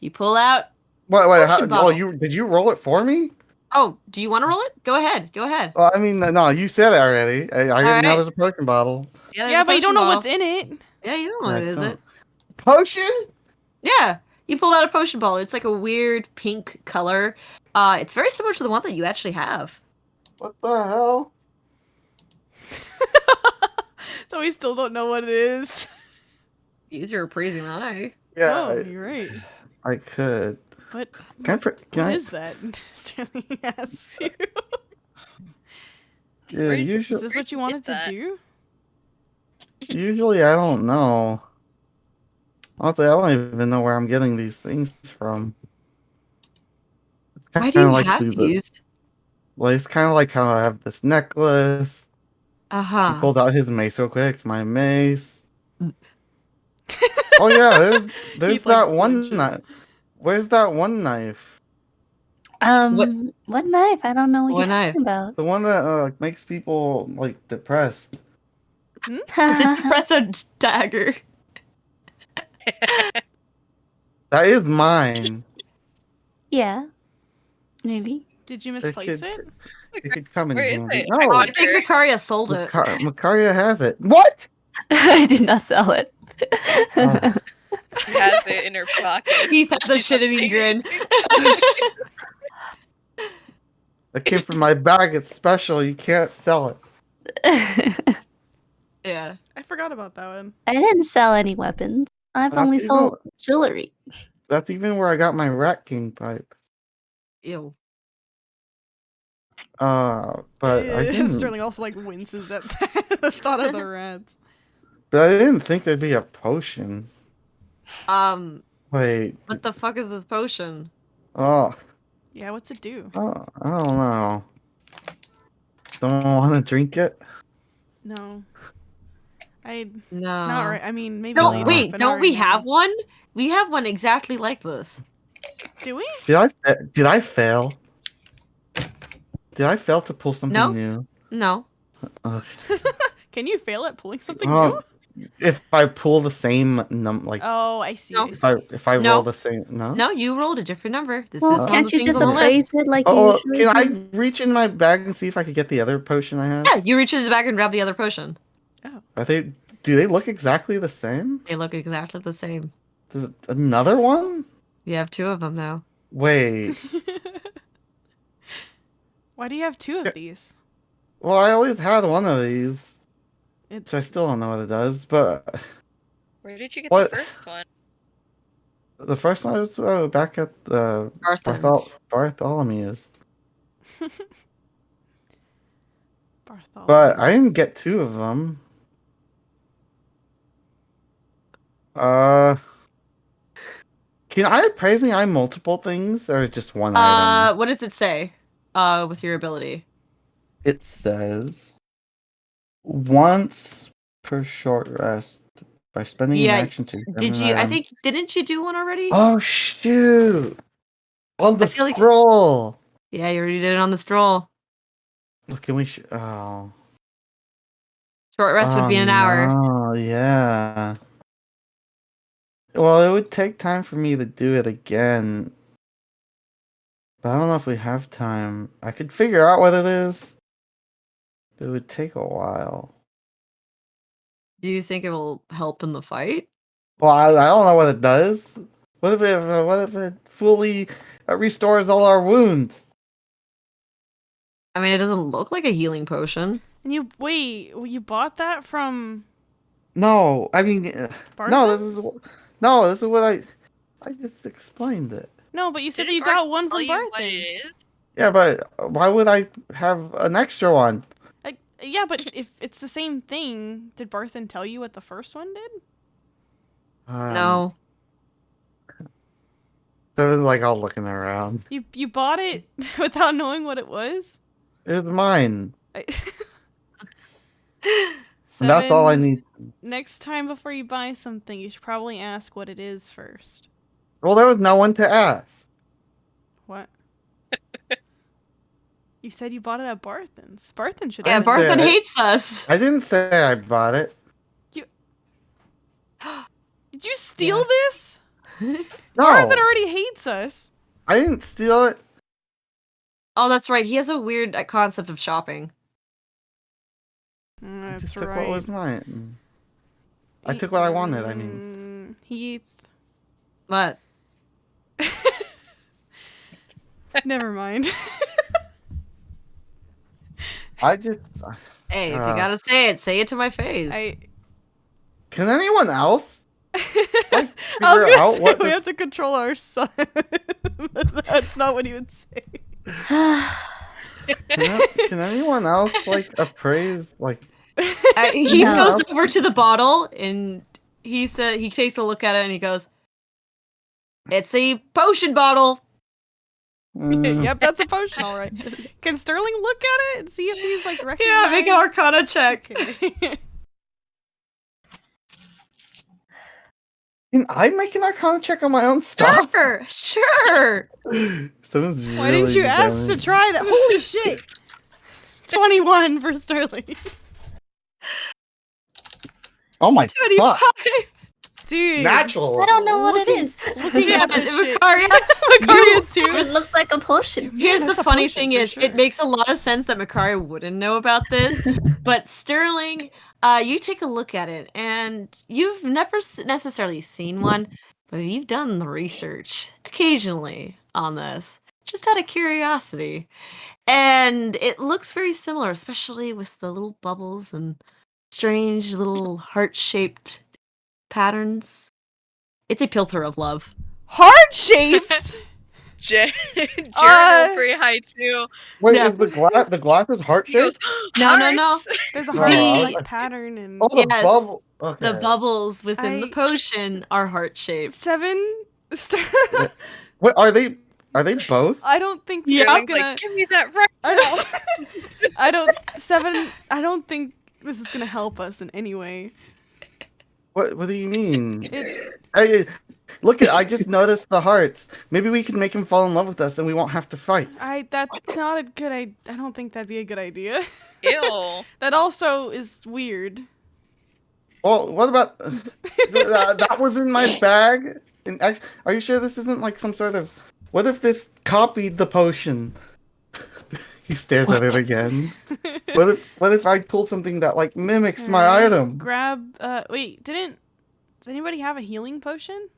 You pull out. Wait, Potion bottle. did you roll it for me? Oh, do you want to roll it? Go ahead. Go ahead. Well, I mean, no, you said it already. I already Alright. know there's a potion bottle. there's Yeah, a but you don't potion know what's bottle. in it. Yeah, you don't know what it is. It. Potion? Yeah, you pulled out a potion bottle. It's like a weird pink color. It's very similar to the one that you actually have. What the hell? So we still don't know what it is. Use your appraising eye. Yeah, Oh, you're right. I could. But Can what I? is that? Sterling asks you. Yeah, Where- Is usually, this what you Get wanted to that. do? usually I don't know. Honestly, I don't even know where I'm getting these things from. It's Why do kinda you like have these? Well, it's kind of like how I have this necklace. He Uh-huh. pulls out his mace real quick. My mace. Oh yeah, there's He's, like, that one flinches. knife. Where's that one knife? What knife? I don't know what What you're knife? talking about. The one that makes people like depressed. Press a dagger. That is mine. Yeah, maybe. Did you misplace could- it? It could come in Where is handy. it? No, I think Vicaria sold it. Makaria has it. What? I did not sell it. Oh. She has it in her pocket. Heath has a She's shit-eating like, grin. That came from my bag. It's special. You can't sell it. Yeah. I forgot about that one. I didn't sell any weapons. I've That's only even- sold jewelry. That's even where I got my Rat King pipe. Ew. But I didn't. Sterling also like winces at that, the thought of the rats. But I didn't think there'd be a potion. Wait. What the fuck is this potion? Oh, Yeah, what's it do? I don't know. Don't want to drink it? No. I No. not right. I mean, maybe No, later. wait, but not don't right we now. have one? We have one exactly like this. Do we? Did I fail? Did I fail to pull something No? new? No. Okay. Can you fail at pulling something new? If I pull the same like Oh, I see. No. I if see. I No. roll the same No, you rolled a different number. This Well, is one of can't the you things just on the appraise list. it like you Oh, usually can I do? reach in my bag and see if I could get the other potion I have? Yeah, you reach into the back and grab the other potion. Are they? Do they look exactly the same? They look exactly the same. There's another one? You have two of them now. Wait. Why do you have two Yeah. of these? Well, I always had one of these, It, which I still don't know what it does. But Where did you get what? the first one? The first one was back at the Barthens. Bartholomew's. Bartholomew. But I didn't get two of them. Can I appraising I multiple things or just one item? What does it say? With your ability. It says once per short rest by spending an Yeah, action to Did examine you? an I item. think didn't you do one already? Oh shoot! On the I feel like- scroll. Yeah, you already did it on the stroll. Look, can we? Oh. Short rest would Oh be an hour. no! Yeah. Well, it would take time for me to do it again. But I don't know if we have time. I could figure out what it is. It would take a while. Do you think it will help in the fight? Well, I don't know what it does. What if it fully restores all our wounds? I mean, it doesn't look like a healing potion. And you you bought that from No, I mean, no. This is what I just explained it. No, but you said that Didn't you Barth got one tell from you what it Barthens. is? Yeah, but why would I have an extra one? Yeah, but if it's the same thing, did Barthen tell you what the first one did? No. So it was like all looking around. You bought it without knowing what it was? It was mine. I- And that's all I Seven, need. Next time before you buy something, you should probably ask what it is first. Well, there was no one to ask. What? You said you bought it at Barthen's. Barthen should Yeah, have Barth- Barthen it. hates us. I didn't say I bought it. Did you steal this? No, Barthen already hates us. I didn't steal it. Oh, that's right. He has a weird concept of shopping. I That's just took right. what was mine. I took what I wanted. I mean, Heath. But Never mind. I just. hey, if you Uh, gotta say it to my face. Can anyone else? I was figure gonna out say what we this- have to control our son, but that's not what he would say. Can anyone else like appraise like? He No. goes over to the bottle and he takes a look at it and he goes, "It's a potion bottle." Yep, that's a potion, all right. Can Sterling look at it and see if he's like recognized? Yeah, make an Arcana check. Okay. Can I make an Arcana check on my own stuff? Sure. Someone's Why didn't you ask to try that? Holy shit! 21 for Sterling. Oh my 25. god! Dude. Natural. I don't know what it is. Looking Yeah, at this shit. Makaria, Makaria too. It looks like a potion. here's that's the a funny potion thing for is, sure. it makes a lot of sense that Makaria wouldn't know about this, but Sterling, you take a look at it, and you've never necessarily seen one, but you've done the research occasionally on this, just out of curiosity. And it looks very similar, especially with the little bubbles and strange little heart-shaped patterns. It's a pilter of love. Heart shaped. Journal free high too. Wait, Yeah. is the glass is heart He goes, shaped? No. "Hearts?" There's a No, heart I- like pattern and Oh, the Yes. bubble. Okay. The bubbles within the I- potion are heart-shaped. 7. What, what are they? Are they both? I don't think this Yeah. is Sterling's gonna. like, give me that right I now. don't. I don't. Seven. I don't think this is gonna help us in any way. What do you mean? It's. Hey, look at! I just noticed the hearts. Maybe we can make him fall in love with us, and we won't have to fight. That's not a good. I don't think that'd be a good idea. Ew. That also is weird. Well, what about that was in my bag? And are you sure this isn't like some sort of? What if this copied the potion? He stares at it again. What if I pull something that like mimics my Alright, item? Grab. Wait. Does anybody have a healing potion?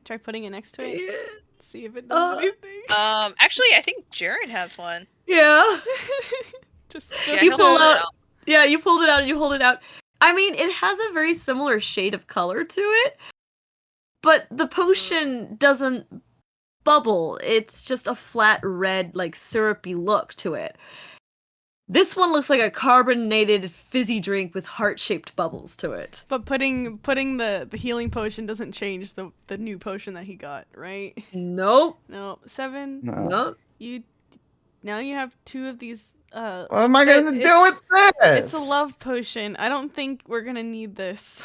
Try putting it next to it. See if it does anything. Actually, I think Jared has one. Yeah. Just Yeah, You he'll pull hold it out. Yeah, you pulled it out and you hold it out. I mean, it has a very similar shade of color to it, but the potion doesn't bubble. It's just a flat red, like syrupy look to it. This one looks like a carbonated fizzy drink with heart-shaped bubbles to it. But putting the healing potion doesn't change the new potion that he got, right? Nope. No, Seven. No. Nope. You now you have two of these. What am I But gonna do it's- with this? It's a love potion. I don't think we're gonna need this.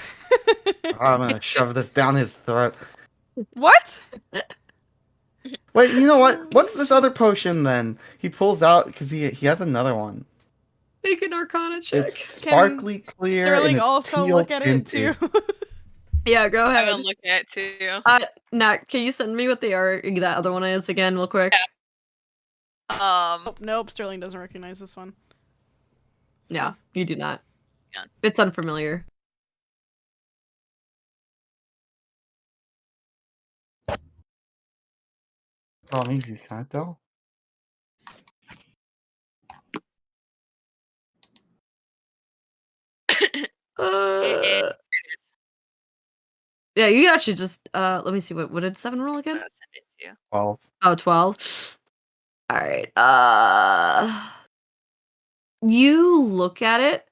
I'm gonna shove this down his throat. What? Wait, you know what? What's this other potion then? He pulls out because he has another one. Make an Arcana check. It's sparkly clear. Sterling and it's also teal look at it too. tinted. Yeah, go I'm ahead. gonna look at it too. Nat, can you send me what they are? That other one is again, real quick. Nope, Sterling doesn't recognize this one. Yeah, you do not. Yeah. It's unfamiliar. Oh, maybe you can't tell. Uh, yeah, you actually just let me see what did 7 roll again? Send it to you. 12. Oh, 12. All right. You look at it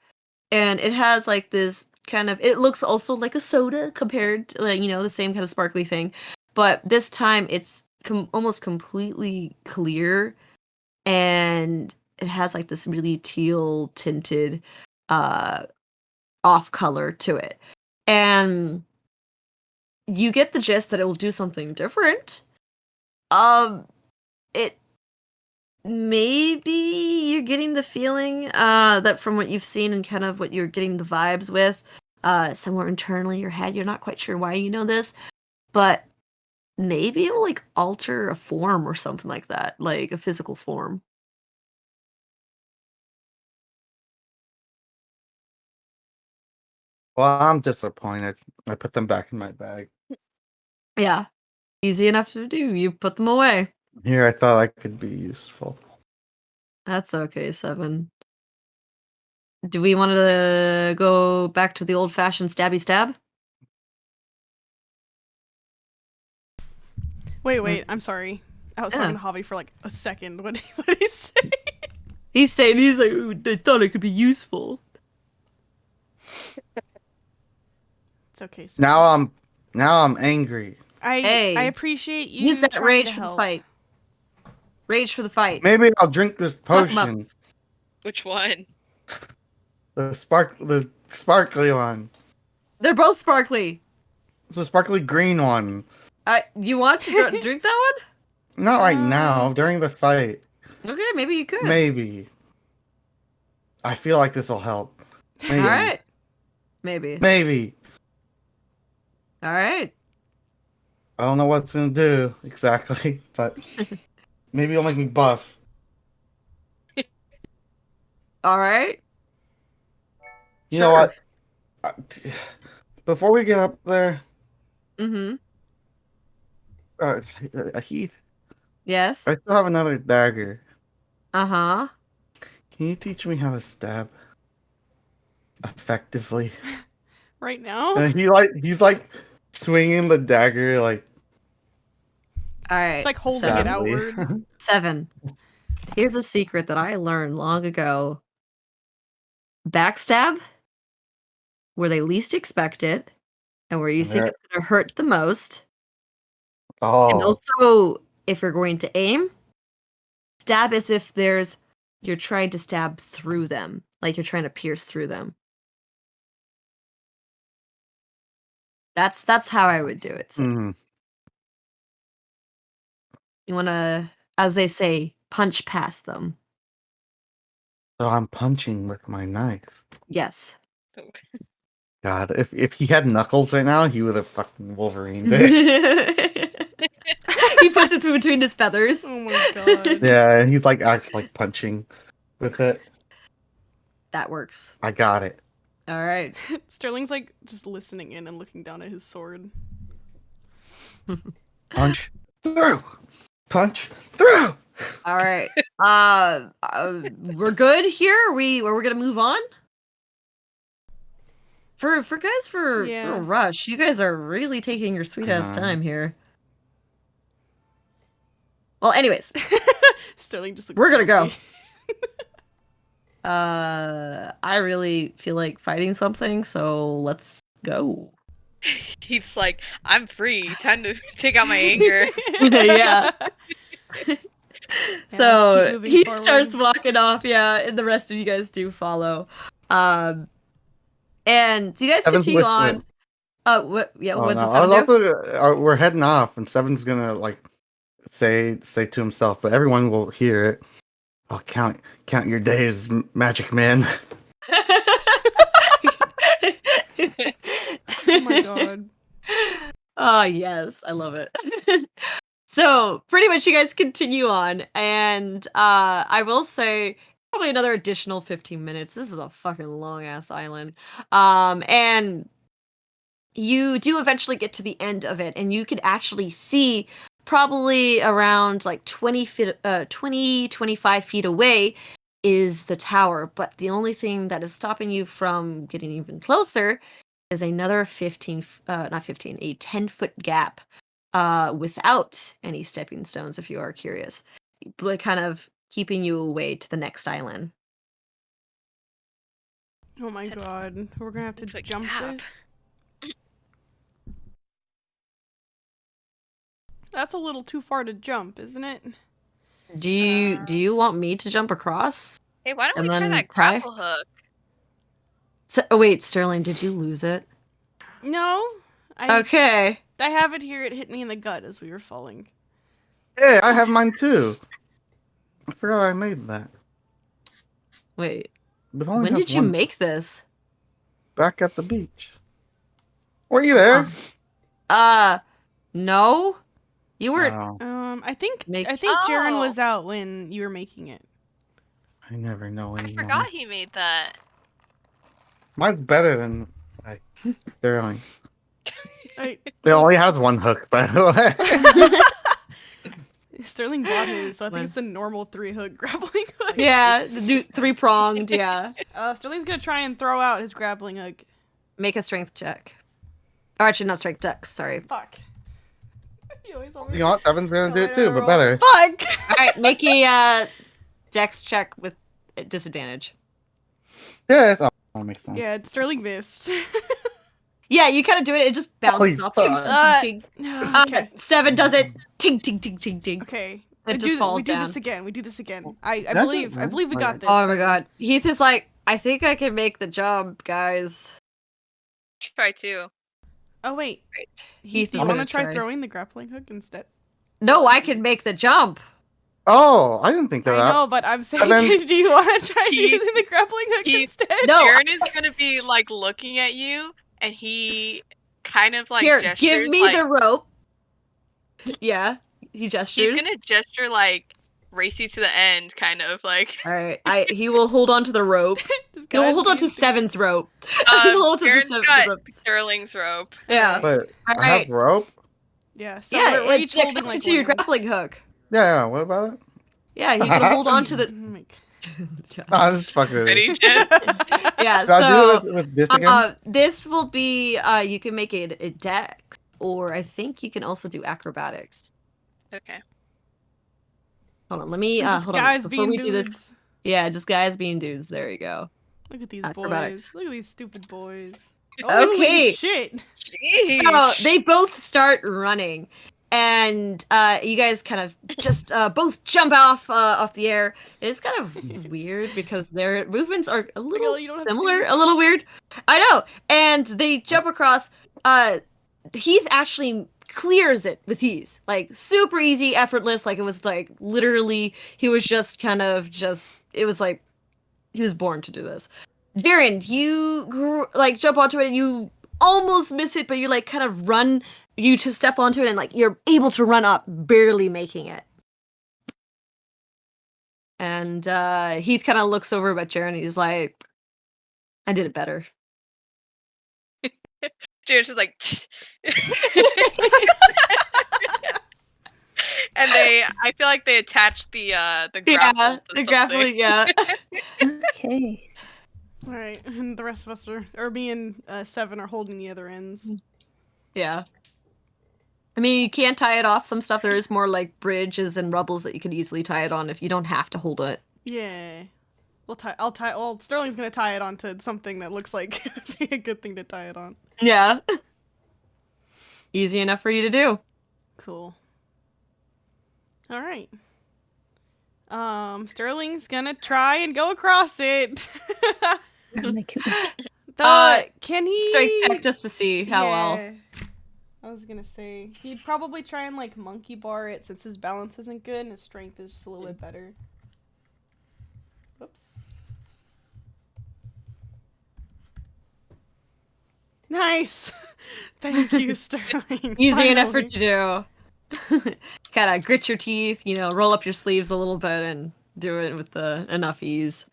and it has like this kind of it looks also like a soda compared to like, the same kind of sparkly thing. But this time it's almost completely clear and it has like this really teal tinted off color to it. And you get the gist that it will do something different. It maybe you're getting the feeling that from what you've seen and kind of what you're getting the vibes with, somewhere internally in your head, you're not quite sure why you know this, but maybe it will like alter a form or something like that, like a physical form. Well, I'm disappointed. I put them back in my bag. Yeah, easy enough to do. You put them away. Here, I thought I could be useful. That's okay, 7. Do we want to go back to the old-fashioned stabby stab? Wait, I'm sorry. I was Yeah. talking to Javi for like a second. What did he say? He's like, "Ooh, they thought it could be useful." It's okay. Sid. Now I'm angry. I appreciate you. Use that trying rage to for the help. fight. Rage for the fight. Maybe I'll drink this Fuck 'em up. potion. Which one? The sparkly one. They're both sparkly. The sparkly green one. You want to drink that Not right now, during the fight. one? Okay, maybe you could. Maybe. I feel like this will help. Maybe. All right. Maybe. Maybe. All right. I don't know what it's gonna do exactly, but maybe it'll make me buff. All right. You know what? Before we get up there, Mm-hmm. Heath, Yes. I still have another dagger. Uh-huh. Can you teach me how to stab effectively? Right now? And he's like swinging the dagger like All right. It's like holding it sadly. outward. 7. Here's a secret that I learned long ago. Backstab, where they least expect it, and where you think There- it's going to hurt the most, And Oh. also, if you're going to aim, stab as if you're trying to stab through them, like you're trying to pierce through them. That's how I would do it. So Mm. you want to, as they say, punch past them. So I'm punching with my knife. Yes. God, if he had knuckles right now, he would have fucking Wolverined it. He puts it between his feathers. Oh my god. Yeah, and he's like actually like punching with it. That works. I got it. All right. Sterling's like just listening in and looking down at his sword. Punch through. Punch through. All right. We're good here. We're gonna move on. For Yeah. a rush, you guys are really taking your sweet ass time here. Well, anyways, Sterling just looks we're gonna guilty. I really feel like fighting something, so let's go. He's like, I'm free. Time to take out my anger. Yeah. let's So keep moving he forward. starts walking off, yeah, and the rest of you guys do follow. And do you guys Seven's continue with- on? What? Yeah, Oh, what no. does I was Seven do? also we're heading off, and Seven's gonna like say to himself, but everyone will hear it. Oh, count your days, magic man. Oh my god. Oh yes, I love it. So pretty much you guys continue on, and I will say probably another additional 15 minutes. This is a fucking long ass island. And you do eventually get to the end of it, and you could actually see probably around like 25 feet away is the tower. But the only thing that is stopping you from getting even closer is another a 10-foot gap without any stepping stones, if you are curious, but kind of keeping you away to the next island. Oh my god. We're gonna have to It's a jump gap. this. That's a little too far to jump, isn't it? Do you want me to jump across? Hey, why don't And we try then that Kai? grapple hook? So, oh wait, Sterling, did you lose it? No. I Okay. have it here. It hit me in the gut as we were falling. Hey, I have mine too. I forgot I made that. Wait. But it only When has did you one make this? back at the beach. Were you there? No. You were. Oh, I think Make- Jaren Oh. was out when you were making it. I never know I anymore. forgot he made that. Mine's better than like Sterling. I, It only has one hook, by the way. Sterling bought his, so I think When- it's the normal 3-hook grappling hook. Yeah, the new 3-pronged. Yeah. Sterling's gonna try and throw out his grappling hook. Make a strength check. Or actually, not strength check. Sorry. Fuck. You always You know what? Seven's gonna do it too, but better. Fuck! All right, make a dex check with disadvantage. Yes. Oh, that makes sense. Yeah, Sterling missed. Yeah, you kind of do it. It just bounces Holy off. fuck. Ting, ting, ting. Okay. 7 does it. Ting, ting, ting, ting, ting. Okay. It just falls we do down. this again. We do this again. I That's believe it, we man. got this. Oh my god. Heath is like, I think I can make the jump, guys. Try to. Oh wait. Heath Do is you want gonna to try try. throwing the grappling hook instead? No, I can make the jump. Oh, I didn't think of I that. know, but I'm saying, then- do you want to try Heath- using the grappling hook Heath- instead? No. Jaren is gonna be like looking at you, and he kind of like Here, gestures. give me like, the rope. Yeah, he gestures. He's gonna gesture like race you to the end, kind of like. All right, he will hold on to the rope. Just He'll guys hold on being to Seven's stupid. rope. He'll hold to Jaren's the got rope. Sterling's rope. Yeah. But All I have right. rope. Yeah, so Yeah, we're it's each holding connected like to your one end. grappling hook. Yeah. What about it? Yeah, he's gonna hold on to Oh the. my Nah, this is fucking Ready, it. Jen? God. Yeah, Do I do so it with this again? this will be you can make it a dex, or I think you can also do acrobatics. Okay. Hold on, let me Just hold on guys before being we do this. dudes. Yeah, just guys being dudes. There you go. Look at these Acrobatics. boys. Look at these stupid boys. Okay. Holy shit. So they both start running, and you guys kind of just both jump off the air. It's kind of weird because their movements are a little you don't have to similar, do a little weird. I know, and they jump across. Heath actually clears it with ease, like super easy, effortless. Like it was like literally, he was just kind of just. It was like he was born to do this. Jaren, you like jump onto it and you almost miss it, but you like kind of run. You to step onto it and like you're able to run up, barely making it. And Heath kind of looks over at Jaren and he's like, "I did it better." Jared's just like, and I feel like they attached the grapple to the something. grappling, yeah. Okay. All right, and the rest of us or me and Seven are holding the other ends. Yeah. I mean, you can tie it off. Some stuff there is more like bridges and rubbles that you could easily tie it on if you don't have to hold it. Yeah. I'll tie. Well, Sterling's gonna tie it onto something that looks like it'd be a good thing to tie it on. Yeah. Easy enough for you to do. Cool. All right. Sterling's gonna try and go across it. Oh my goodness. Can he Strength check just to see how well. Yeah. I was gonna say he'd probably try and like monkey bar it since his balance isn't good and his strength is just a little bit better. Whoops. Nice. Thank you, Sterling. Easy enough Finally. to do. Gotta grit your teeth, roll up your sleeves a little bit and do it with enough ease.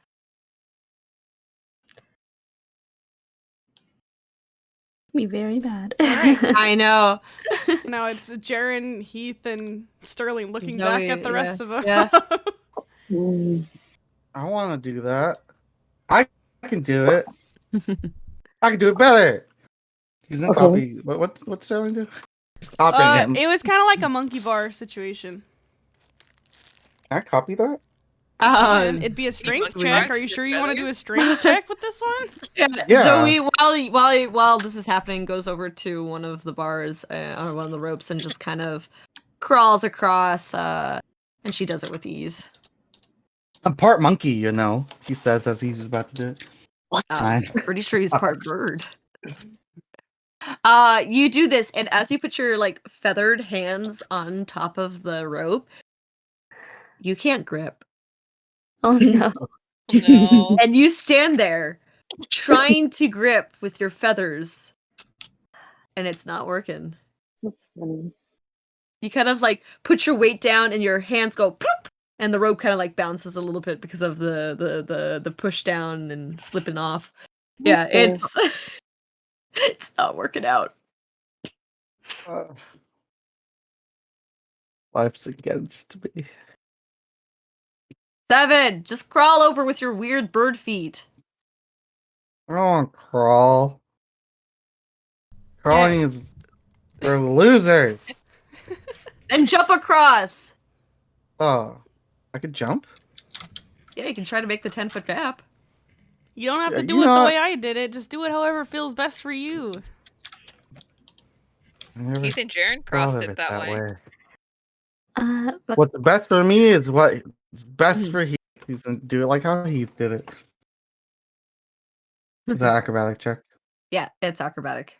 Be very bad. I know. So now it's Jaren, Heath, and Sterling looking Zoe, back at the yeah, rest of them. yeah. I want to do that. I can do it. I can do it better. He's in Okay. copy. What's Sterling do? He's copying him. It was kind of like a monkey bar situation. Can I copy that? And it'd be a strength monkey check. bars Are you get sure you want to better? do a strength check with this one? Yeah. Zoe, while this is happening, goes over to one of the bars or one of the ropes and just kind of crawls across, and she does it with ease. I'm part monkey, he says as he's about to do it. What? I'm pretty sure he's part bird. You do this, and as you put your like feathered hands on top of the rope, you can't grip. Oh no. No. And you stand there trying to grip with your feathers, and it's not working. That's funny. You kind of like put your weight down, and your hands go ploop, and the rope kind of like bounces a little bit because of the push down and slipping off. Yeah, Okay. it's not working out. Life's against me. 7, just crawl over with your weird bird feet. I don't want to crawl. Crawling is for losers. And jump across. Oh, I could jump? Yeah, you can try to make the 10-foot gap. You don't have to Yeah, do you it know- the way I did it. Just do it however feels best for you. I never Heath and Jaren thought crossed of it that way. But What's best for me is what's best Mhm. for Heath. He's gonna do it like how Heath did it. Is that acrobatic check? Yeah, it's acrobatic.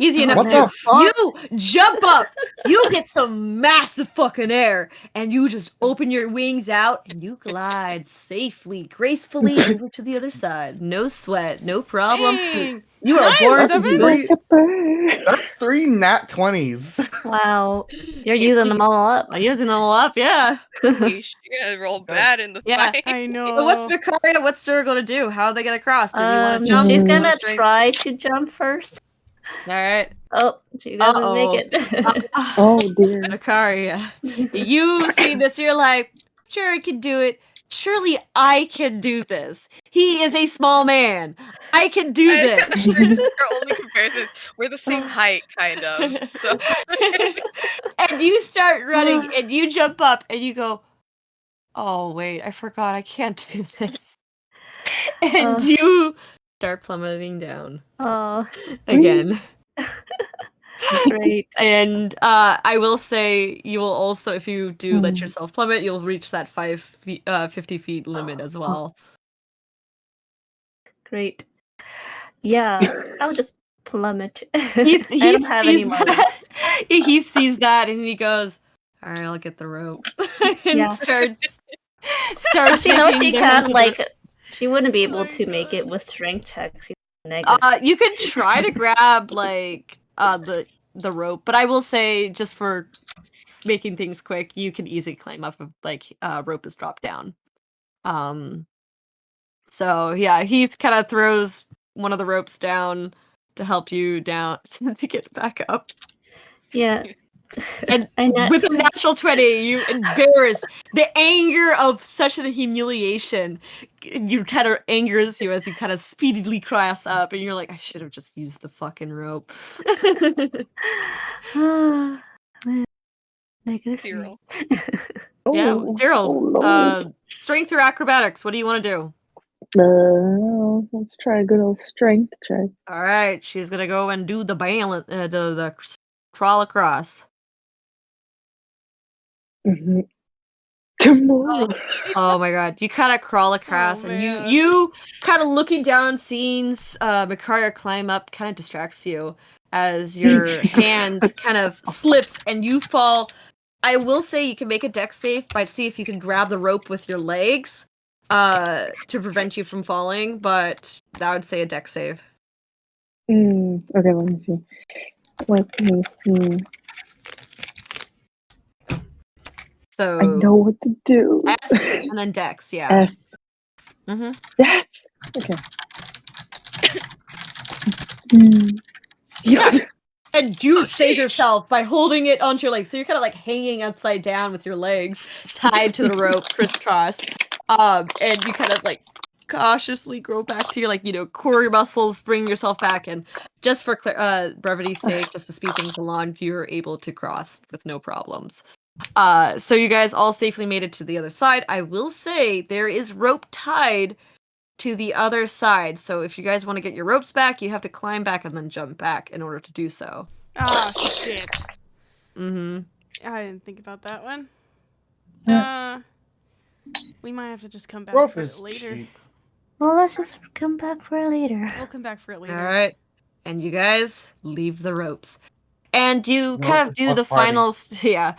Easy Oh, enough What to man. the do. fuck? You jump up, you get some massive fucking air, and you just open your wings out and you glide safely, gracefully over to the other side. No sweat, no problem. Dang. You are Nice, born to Seven. do this. Like a bird. That's 3 nat 20s. wow, you're using them all up. I'm using them all up, yeah. She rolled bad in the Yeah. fight. I know. So what's Vicaria? What's Sir gonna do? How are they gonna cross? Does he want to jump? She's Does he wanna gonna strength? try to jump first. All right. Oh, she doesn't Uh-oh. make it. Oh dear. Vicaria, you see this, you're like, sure, I can do it. Surely I can do this. He is a small man. I can do this. Our only comparison is we're the same height, kind of. So And you start running and you jump up and you go, oh, wait, I forgot I can't do this. And Uh. you start plummeting down Oh, again. Great. And I will say you will also, if you do let Mm. yourself plummet, you'll reach that 50 feet limit as well. Great. Yeah, I'll just plummet. He I don't have any sees more. that. He sees that and he goes, "All right, I'll get the rope," and Yeah. starts Actually, no, heading she down can't. to the. Like, she wouldn't be able my to make it God. with strength checks. She's negative. You can try to grab like the rope, but I will say just for making things quick, you can easily climb up if like rope is dropped down. Um, so yeah, Heath kind of throws one of the ropes down to help you down to get back up. Yeah. And I know. with a natural 20, you embarrassed. The anger of such a humiliation, you kind of angers you as you kind of speedily cross up, and you're like, I should have just used the fucking rope. Man, negative 3. Zero. Yeah, Oh, Cyril, oh Lord. strength or acrobatics? What do you want to do? Let's try a good old strength check. All right, she's gonna go and do the balance, the crawl across. Mm-hmm. Tomorrow. Oh my god, you kind of crawl across, and man. you kind of looking down, seeing Makaria climb up, kind of distracts you as your hand kind of slips and you fall. I will say you can make a dex save by see if you can grab the rope with your legs, to prevent you from falling. But that would say a dex save. Okay, let me see. Let me see. I So know what to do. S and then dex, yeah. S. Mm-hmm. Yes. Okay. Mm. Yeah. And you save yourself by holding it onto your legs. So you're kind of like hanging upside down with your legs tied to the rope, crisscross. And you kind of like cautiously grow back to your core muscles, bring yourself back, and just for brevity's sake, just to speed things along, you're able to cross with no problems. So you guys all safely made it to the other side. I will say there is rope tied to the other side. So if you guys want to get your ropes back, you have to climb back and then jump back in order to do so. Ah, shit. Mm-hmm. I didn't think about that one. Yeah. We might have to just come back Rope for it is later. cheap. Well, let's just come back for it later. We'll come back for it All later. right. And you guys leave the ropes. And you Nope, kind of it's do block the party. finals. Yeah.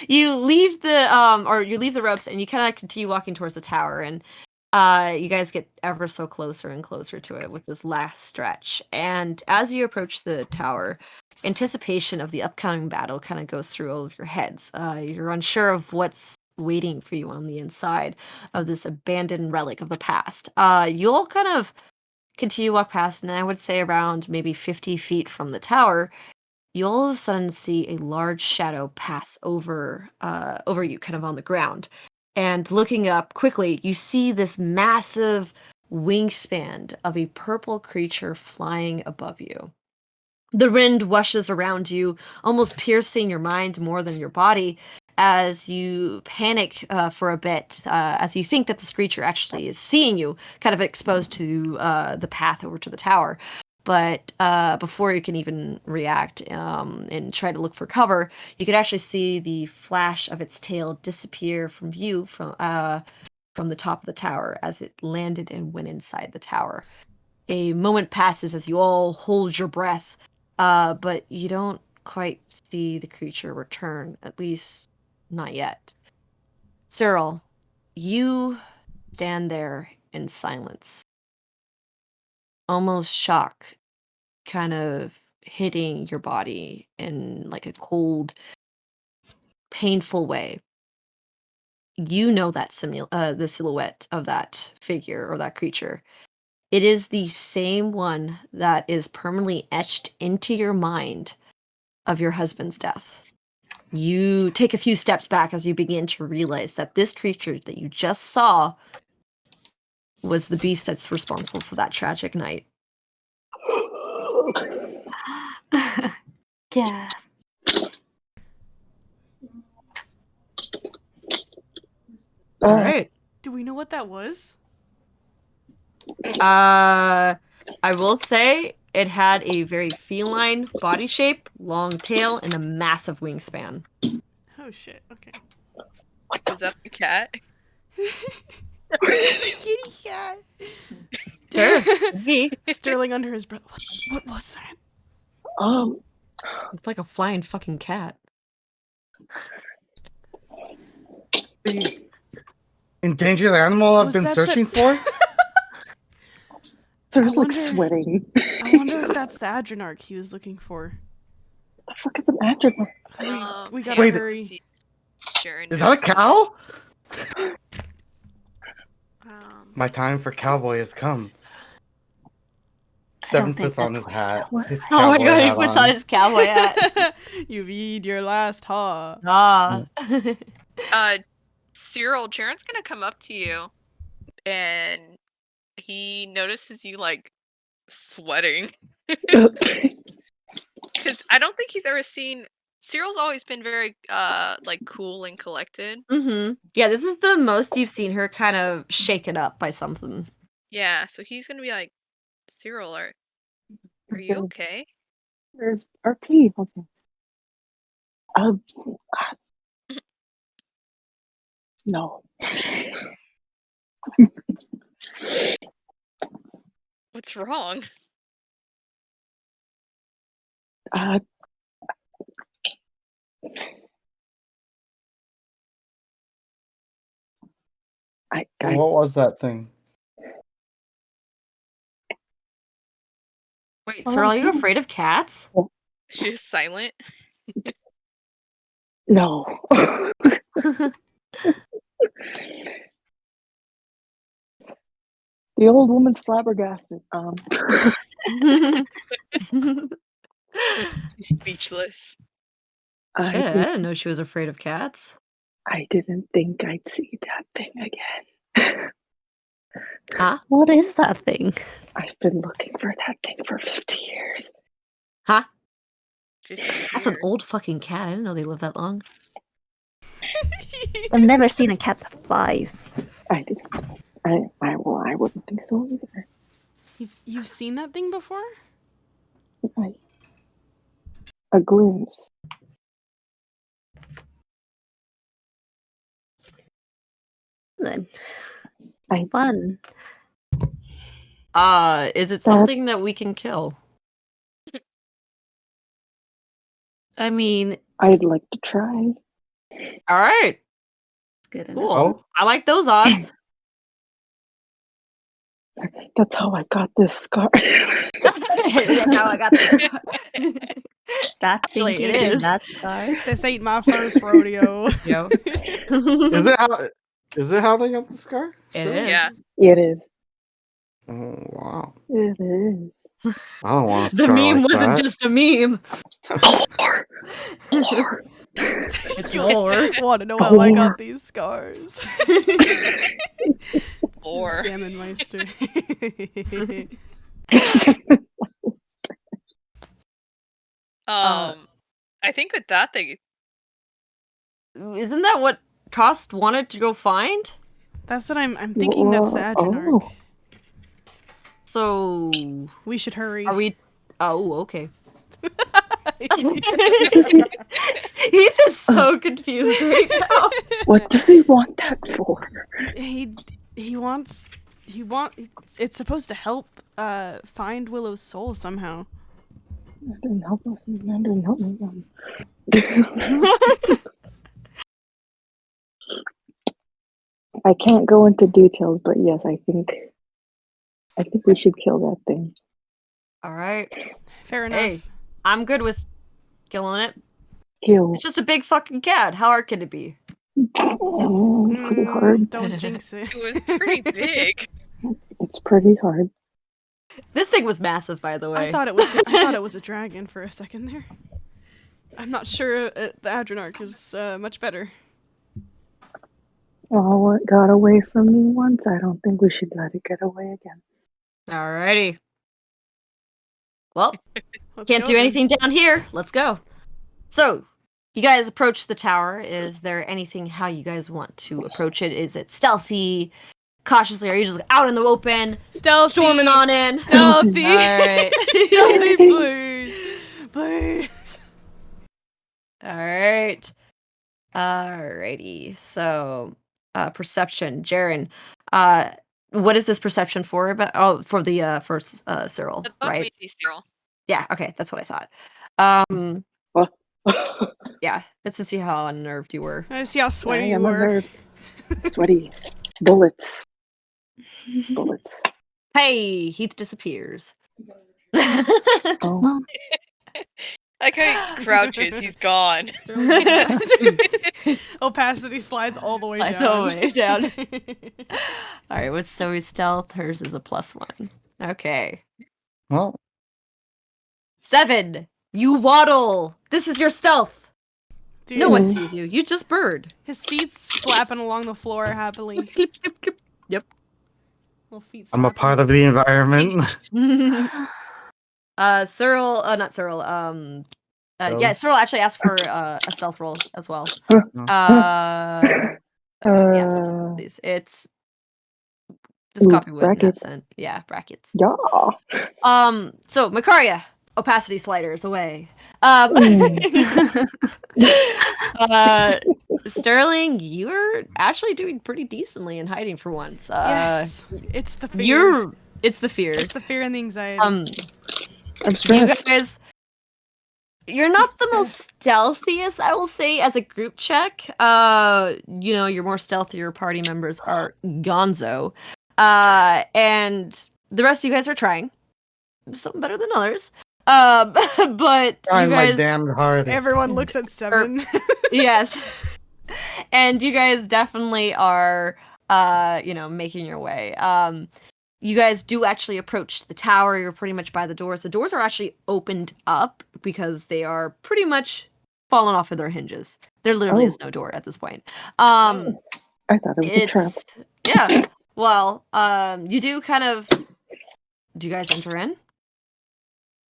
You leave the you leave the ropes and you kind of continue walking towards the tower, and you guys get ever so closer and closer to it with this last stretch. And as you approach the tower, anticipation of the upcoming battle kind of goes through all of your heads. You're unsure of what's waiting for you on the inside of this abandoned relic of the past. You'll kind of continue to walk past, and I would say around maybe 50 feet from the tower, you'll all of a sudden see a large shadow pass over you, kind of on the ground. And looking up quickly, you see this massive wingspan of a purple creature flying above you. The wind whushes around you, almost piercing your mind more than your body, as you panic for a bit, as you think that this creature actually is seeing you, kind of exposed to the path over to the tower. But before you can even react and try to look for cover, you could actually see the flash of its tail disappear from view from the top of the tower as it landed and went inside the tower. A moment passes as you all hold your breath, but you don't quite see the creature return, at least not yet. Cyril, you stand there in silence, almost shock kind of hitting your body in like a cold, painful way. You know that the silhouette of that figure or that creature. It is the same one that is permanently etched into your mind of your husband's death. You take a few steps back as you begin to realize that this creature that you just saw was the beast that's responsible for that tragic night. Yes. All right. Do we know what that was? I will say It had a very feline body shape, long tail, and a massive wingspan. Oh shit. Okay. Was that the cat? Kitty cat. Sure, could be. Sterling under his breath. What was that? It's like a flying fucking cat. The endangered animal I've Was been that searching for? There's like wonder- sweating. I wonder if that's the Adrenarch he was looking for. The fuck is an adrenal? We gotta Wait, hurry. See- Sharon Is that a knows. cow? Um, My time for cowboy has come. I Seven don't think puts on that's his what hat. that was. His Oh my cowboy god, he hat puts on his cowboy hat. You've eaten your last ha. Ah. Cyril, Sharon's gonna come up to you, and he notices you like sweating because I don't think he's ever seen. Cyril's always been very like cool and collected. Mm-hmm. Yeah, this is the most you've seen her kind of shaken up by something. Yeah, so he's gonna be like, Cyril, are you okay? There's RP. Okay. Um, no. What's wrong? Uh, I What was that thing? Wait, Oh, Cyril, are I you see. afraid of cats? She's silent. no. The old woman's flabbergasted. She's speechless. Shit, I didn't know she was afraid of cats. I didn't think I'd see that thing again. Huh? What is that thing? I've been looking for that thing for 50 years. Huh? 50 That's an years. old fucking cat. I didn't know they lived that long. I've never seen a cat that flies. I didn't. I wouldn't think so either. You've seen that thing before? A glimpse. Then I- fun. Is it something that we can kill? I mean, I'd like to try. All right, it's good enough. cool. Oh, I like those odds. That's how I got this scar. That's how I got this. That Actually, thing it gave you is. that scar. This ain't my first rodeo. Yo. is it how they got the scar? It Still? is. Yeah. It is. Oh wow. It is. I don't want a The scar meme like wasn't that. just a meme. It's more. Want to know how I got these scars? Or Salmon Meister. I think with that they Isn't that what Kost wanted to go find? That's what I'm thinking. That's the Adrenarch. Oh. So We should hurry. are we? Oh, okay. Does he- Heath is so confused right now. what does he want that for? he wants it's supposed to help find Willow's soul somehow. That didn't help us. That didn't help me. I can't go into details, but yes, I think we should kill that thing. All right. Fair enough. Hey, I'm good with killing it. Kill. It's just a big fucking cat. How hard can it be? Pretty hard. Don't jinx it. it was pretty big. It's pretty hard. This thing was massive, by the way. I thought it was a dragon for a second there. I'm not sure the Adrenarch is much better. Oh, it got away from me once. I don't think we should let it get away again. Alrighty. Well, Let's can't go do then. anything down here. Let's go. So, you guys approach the tower. Is there anything how you guys want to approach it? Is it stealthy? cautiously? Are you just out in the open, Stealthy. storming on in? Stealthy. All right. Stealthy, please. Please. All right. Alrighty. So, perception, Jaren. What is this perception for? About for the Cyril, That's supposed to right? be Cyril. Yeah. Okay, that's what I thought. What? Yeah, it's to see how unnerved you were. I see how I sweaty you am a were. nerd. Sweaty. Bullets. Bullets. Hey, Heath disappears. Oh. Well, Like how he crouches, he's gone. Opacity slides all the way Slides down. all the way down. All right, what's Zoe's stealth? Hers is a +1. Okay. Well, 7. You waddle. This is your stealth. Dude, No one sees you. You just bird. his feet slapping along the floor happily. Clip, clip, clip. Yep. Little feet I'm a slapping part of his- the environment. Cyril, not Cyril. Yeah, Cyril actually asked for a stealth roll as well. Yes, please. It's just Ooh, copy what Nat brackets. sent. Yeah, brackets. Yeah. So Makaria, opacity sliders away. Sterling, you're actually doing pretty decently in hiding for once. Yes, it's the fear. It's the fear. It's the fear and the anxiety. I'm You stressed. guys, you're not the most stealthiest, I will say, as a group check. Your more stealthier party members are Gonzo. And the rest of you guys are trying. Some better than others. But Trying you my guys, damned hardest. Everyone looks at 7. yes. And you guys definitely are, making your way. You guys do actually approach the tower. You're pretty much by the doors. The doors are actually opened up because they are pretty much fallen off of their hinges. There literally is no door at this point. I thought it was a trap. Yeah. Well, you do kind of. Do you guys enter in?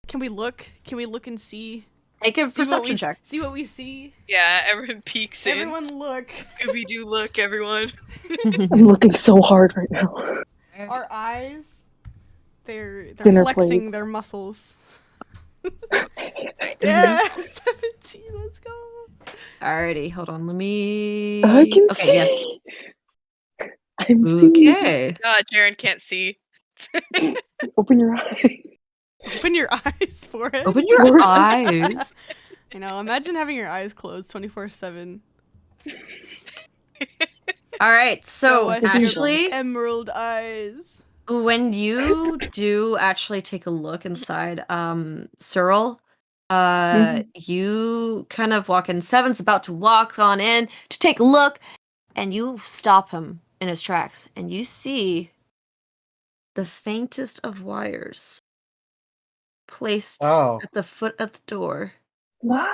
Can we look? Can we look and see? Make a See what perception we- check. See what we see. Yeah, everyone peeks in. Everyone look. We do look, everyone. I'm looking so hard right now. Our eyes. They're Dinner flexing plates. their muscles. Mhm. Yeah, 17. Let's go. Alrighty, hold on. Let me. I can Okay, yeah. see. I'm seeing. Okay. Jaren can't see. Open your eyes. Open your eyes for it. Open your eyes. You know, imagine having your eyes closed 24/7. All right. So I see your actually, emerald eyes. when you do actually take a look inside, Cyril, you kind of walk in. Seven's about to walk on in to take a look, and you stop him in his tracks, and you see the faintest of wires placed Oh. at the foot of the door. What?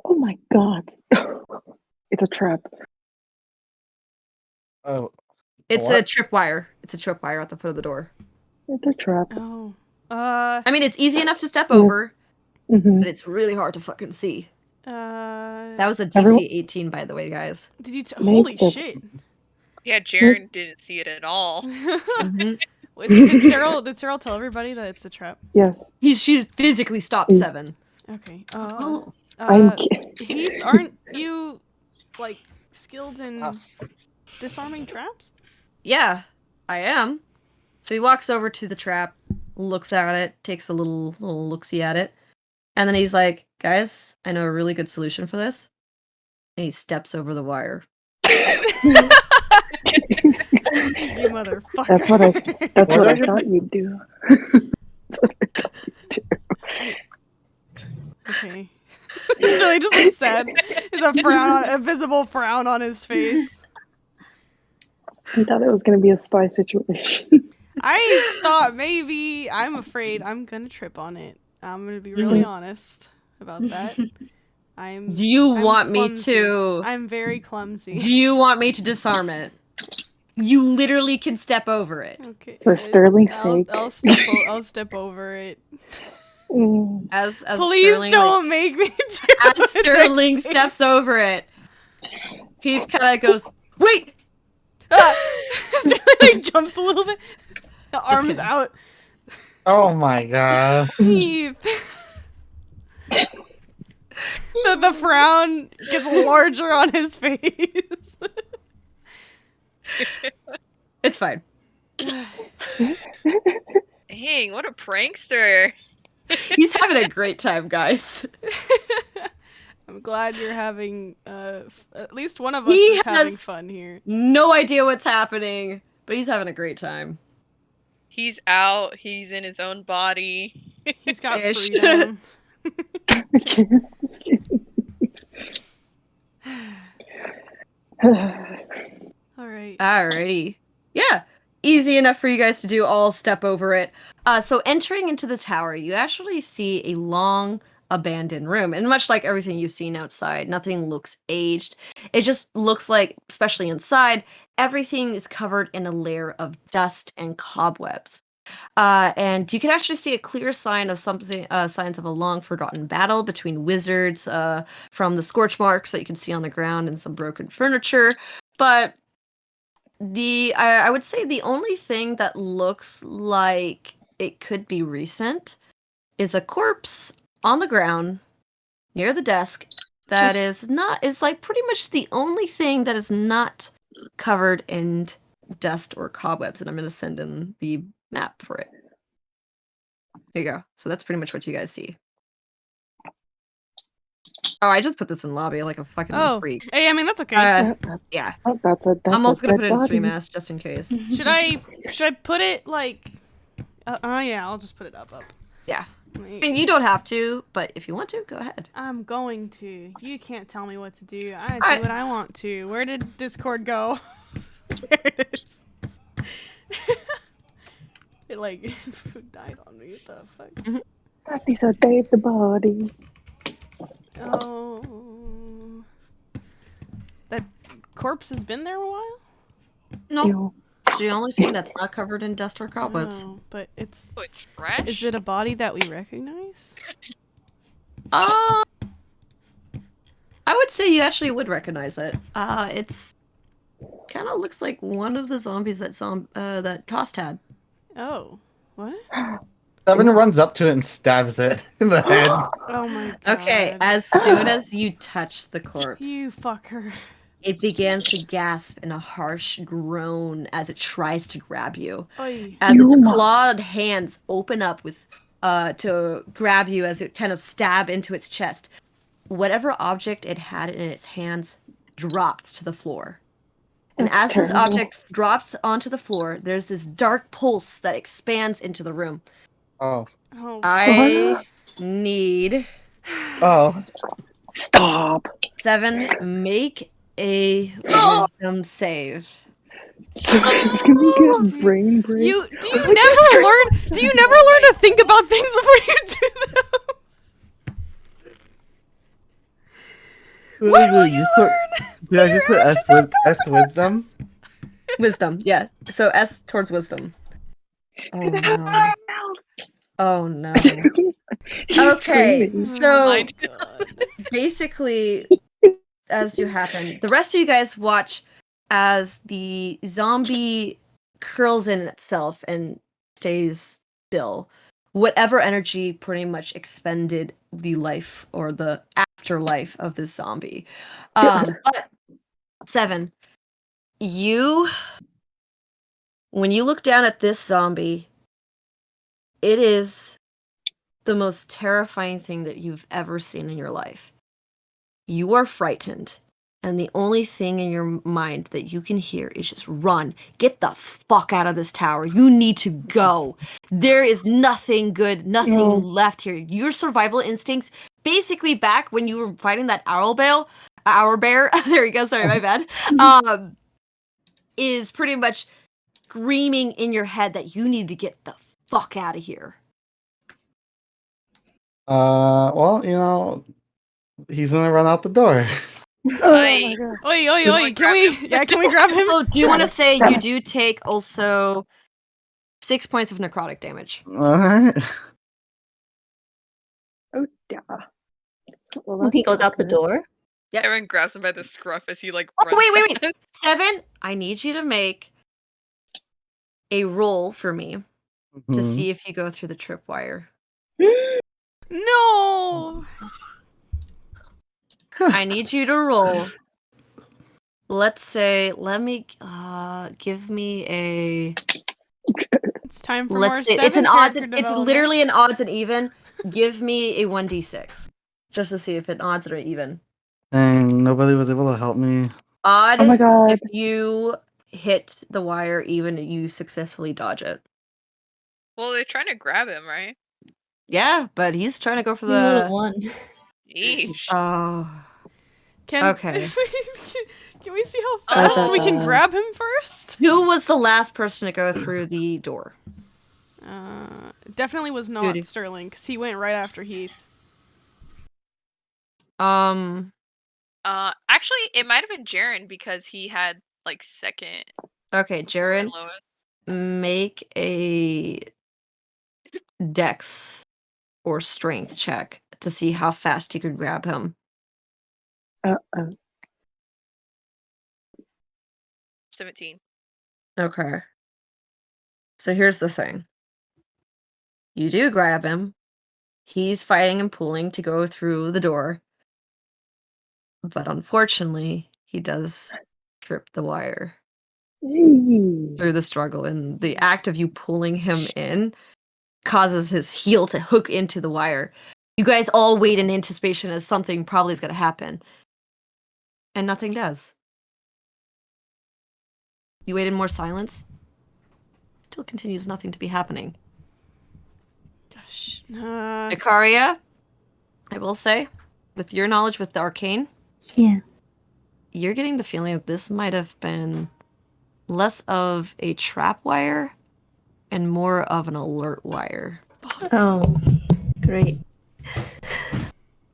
Oh my god. It's a trap. Oh, It's a what? tripwire. It's a tripwire at the foot of the door. It's a trap. Oh. I mean, it's easy enough to step over, Mm-hmm. but it's really hard to fucking see. That was a DC Everyone- 18, by the way, guys. Did you? Make Holy the- shit! Yeah, Jaren didn't see it at all. Mhm. Did Cyril tell everybody that it's a trap? Yes. She's physically stopped Mm. 7. Okay. I'm kidding. Heath, aren't you like skilled in Ah. disarming traps? Yeah, I am. So he walks over to the trap, looks at it, takes a little look-see at it, and then he's like, "Guys, I know a really good solution for this." And he steps over the wire. You motherfucker. That's what That's What what I are you- thought you'd do. That's what I thought you'd do. Okay. He's really just like sad. There's a visible frown on his face. I thought it was gonna be a spy situation. I thought maybe. I'm afraid I'm gonna trip on it. I'm gonna be really honest about that. I'm. Do you I'm want me clumsy. to? I'm very clumsy. Do you want me to disarm it? You literally can step over it. Okay. For Sterling's I'll, sake. I'll step over it. Mm. As Please Sterling, don't make me do As it. Sterling steps over it, Heath kind of goes, "Wait, Sterling like jumps a little bit. The arms kidding. out. Oh my god. Heath. The frown gets larger on his face. It's fine. Dang, what a prankster. He's having a great time, guys. I'm glad you're having. At least one of us He is having has- fun here. No idea what's happening, but he's having a great time. He's out. He's in his own body. He's got Ish. freedom. All right. Alrighty. Yeah. Easy enough for you guys to do. I'll step over it. So entering into the tower, you actually see a long abandoned room. And much like everything you've seen outside, nothing looks aged. It just looks like, especially inside, everything is covered in a layer of dust and cobwebs. And you can actually see a clear sign of something, signs of a long forgotten battle between wizards, from the scorch marks that you can see on the ground and some broken furniture. But I would say the only thing that looks like it could be recent is a corpse on the ground near the desk that is like pretty much the only thing that is not covered in dust or cobwebs. And I'm going to send in the map for it. There you go. So that's pretty much what you guys see. Oh, I just put this in lobby like a fucking freak. Hey, I mean that's okay. Yeah. Oh, that's I'm also gonna put it in body. stream ass just in case. Should I put it like? Yeah, I'll just put it up. Yeah. I mean, you don't have to, but if you want to, go ahead. I'm going to. You can't tell me what to do. I do Alright. what I want to. Where did Discord go? There it is. It like died on me. What the fuck? Happy so Dave the body. Oh, that corpse has been there a while. No, Ew. it's the only thing that's not covered in dust or cobwebs. Oh, but it's. Oh, it's fresh. Is it a body that we recognize? I would say you actually would recognize it. It's kind of looks like one of the zombies that Kost had. Oh, what? Seven runs up to it and stabs it in the head. Oh my god. Okay, as soon as you touch the corpse, You fucker. it begins to gasp in a harsh groan as it tries to grab you. Oy. As its Yuma. clawed hands open up with to grab you as it kind of stab into its chest. Whatever object it had in its hands drops to the floor. And That's as this terrible. object drops onto the floor, there's this dark pulse that expands into the room. Oh. Oh. I need Oh. Stop. 7 make a wisdom save. It's gonna get brain break. Do you never learn to think about things before you do them? What will you learn? Did I just put S wisdom? Wisdom, yeah. So S towards wisdom. Oh no. Oh no. He's Okay, screaming. so my God. basically, as you happen, the rest of you guys watch as the zombie curls in itself and stays still. Whatever energy pretty much expended the life or the afterlife of this zombie. But 7, when you look down at this zombie, it is the most terrifying thing that you've ever seen in your life. You are frightened, and the only thing in your mind that you can hear is just run. Get the fuck out of this tower. You need to go. There is nothing good, nothing left here. Your survival instincts, basically back when you were fighting that owl bear, there you go, sorry, my bad, is pretty much screaming in your head that you need to get the fuck out of here. Well, he's gonna run out the door. Oh Oi. my god. Oi, oi, Can oi! we Can we? Yeah, can we grab him? So, do you want to say you do take also 6 points of necrotic damage? Alright. Oh yeah. Well, When he that's goes out the good. door. Yep. Everyone grabs him by the scruff as he like Oh, runs. wait. past. 7, I need you to make a roll for me to Mhm. see if you go through the tripwire. No. I need you to roll. Let's say, give me a. It's time for more Let's say it's seven an odds. character It's development. literally an odds and even. Give me a 1d6, just to see if it odds or even. Dang, nobody was able to help me. Odd Oh my god. if you hit the wire, even you successfully dodge it. Well, they're trying to grab him, right? Yeah, but he's trying to go for Little the. one. Yeesh. Oh, Can okay. can we see how fast we can grab him first? Who was the last person to go through the door? Definitely was not Judy. Sterling because he went right after Heath. Actually, it might have been Jaren because he had like second. Okay, Jaren, lowest. make a dex or strength check to see how fast you could grab him. 17. Okay. So here's the thing. You do grab him. He's fighting and pulling to go through the door. But unfortunately, he does trip the wire through the struggle. And the act of you pulling him in causes his heel to hook into the wire. You guys all wait in anticipation as something probably is going to happen. And nothing does. You wait in more silence. Still continues nothing to be happening. Gosh. Ikaria, I will say, with your knowledge with the arcane, Yeah. you're getting the feeling that this might have been less of a trap wire and more of an alert wire. Oh, great.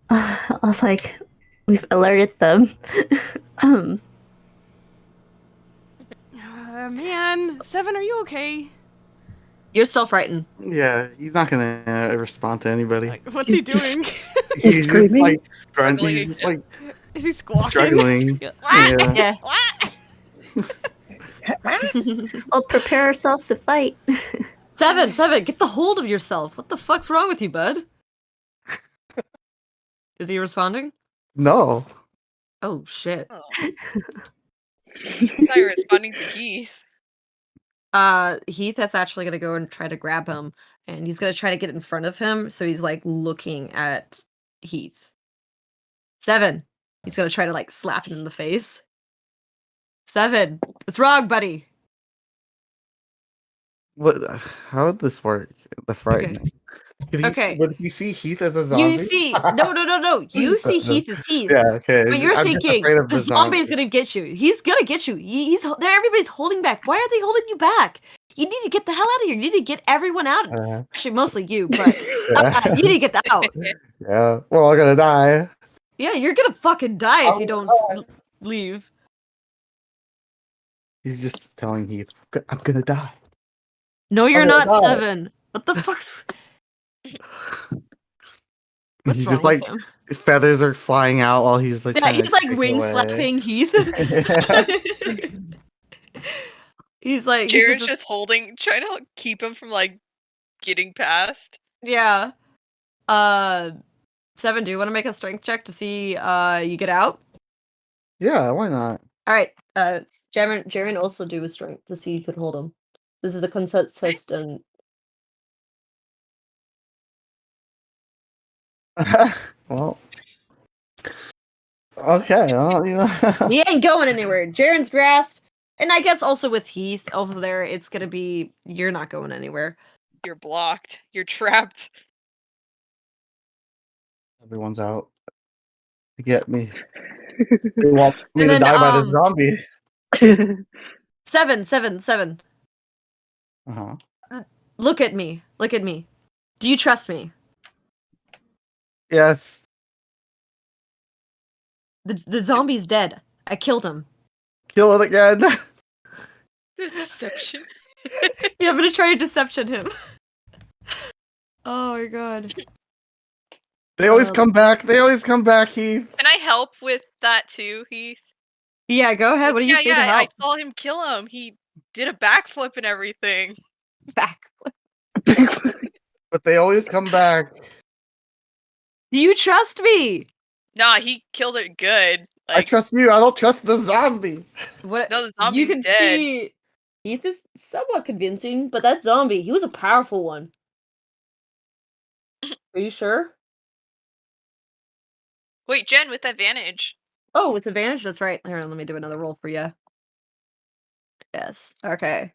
I was like, we've alerted them. Man, 7, are you okay? You're still frightened. Yeah, he's not gonna respond to anybody. Like, what's he doing? He's He's just screaming? like Struggling he's just like Is he squawking? struggling. Yeah. Yeah. We'll prepare ourselves to fight. 7, get the hold of yourself. What the fuck's wrong with you, bud? Is he responding? No. Oh, shit. Oh. He's not responding to Heath. Heath is actually gonna go and try to grab him, and he's gonna try to get in front of him, so he's like looking at Heath. 7, he's gonna try to like slap him in the face. 7, what's wrong, buddy? What? How would this work? The frightening. Okay. Would he see Heath as a zombie? You see, no. You see Heath as Heath. Yeah, okay. But you're I'm just thinking afraid of the the zombie's gonna get you. He's gonna get you. He's everybody's holding back. Why are they holding you back? You need to get the hell out of here. You need to get everyone out. Actually, mostly you, but Yeah. you need to get out. Yeah. We're all gonna die. Yeah, you're gonna fucking die if you don't leave. He's just telling Heath, I'm gonna die. No, you're gonna not die. 7. What the fuck's? What's He's wrong just with like him? feathers are flying out while he's like. Yeah, trying to he's like kick wing away. slapping Heath. He's like Jaren's just holding, trying to keep him from like getting past. yeah. 7, do you want to make a strength check to see you get out? Yeah, why not? All right. Jaren also do a strength to see you could hold him. This is a consent and Well, okay. Well, you know. he ain't going anywhere. Jaren's grasp, and I guess also with Heath over there, it's gonna be you're not going anywhere. You're blocked. You're trapped. Everyone's out to get me. They want me And to then, die by the zombie. 7. Uh-huh. Look at me. Do you trust me? Yes. The zombie's dead. I killed him. Kill it again. Deception. Yeah, I'm gonna try to deception him. Oh my god. They always come back. They always come back, Heath. Can I help with that too, Heath? Yeah, go ahead. What do you say to I help? saw him kill him. He did a backflip and everything. Back. But they always come back. Do you trust me? Nah, he killed it good. I trust you. I don't trust the zombie. What? No, the You zombie's can dead. see Heath is somewhat convincing, but that zombie, he was a powerful one. Are you sure? Wait, Jen, with advantage. Oh, with advantage, that's right. Here, let me do another roll for you. Yes. Okay.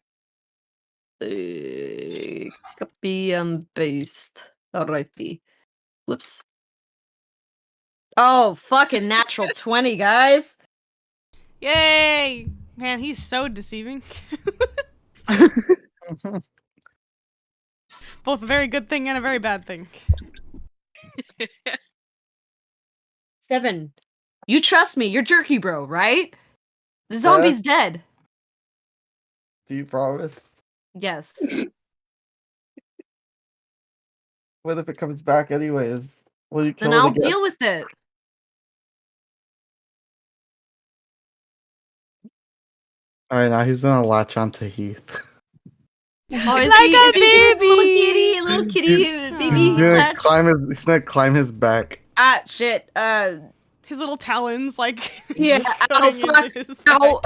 Copy and paste. Alrighty. Whoops. Oh, fucking natural 20, guys. Yay! Man, he's so deceiving. Both a very good thing and a very bad thing. 7. You trust me. You're jerky, bro, right? The zombie's dead. Do you promise? Yes. What if it comes back anyways? Will you Then kill it I'll again? deal with it. Alright, now he's gonna latch onto Heath. Oh, is Like he, a is he baby! little kitty, baby He's gonna latch? he's gonna climb his back. Ah, shit. His little talons, like, Yeah. Ow, going fuck. into his back. Ow.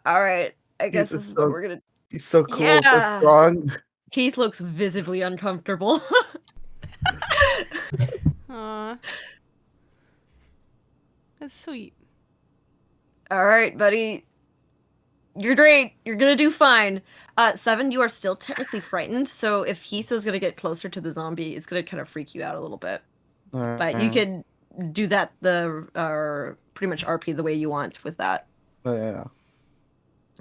All right. I guess Heath this is is what so we're gonna. he's so cool, so Yeah. strong. Keith looks visibly uncomfortable. Aw. That's sweet. All right, buddy. You're great. You're gonna do fine. 7, you are still technically frightened, so if Heath is gonna get closer to the zombie, it's gonna kind of freak you out a little bit. But you can do that pretty much RP the way you want with that. Yeah.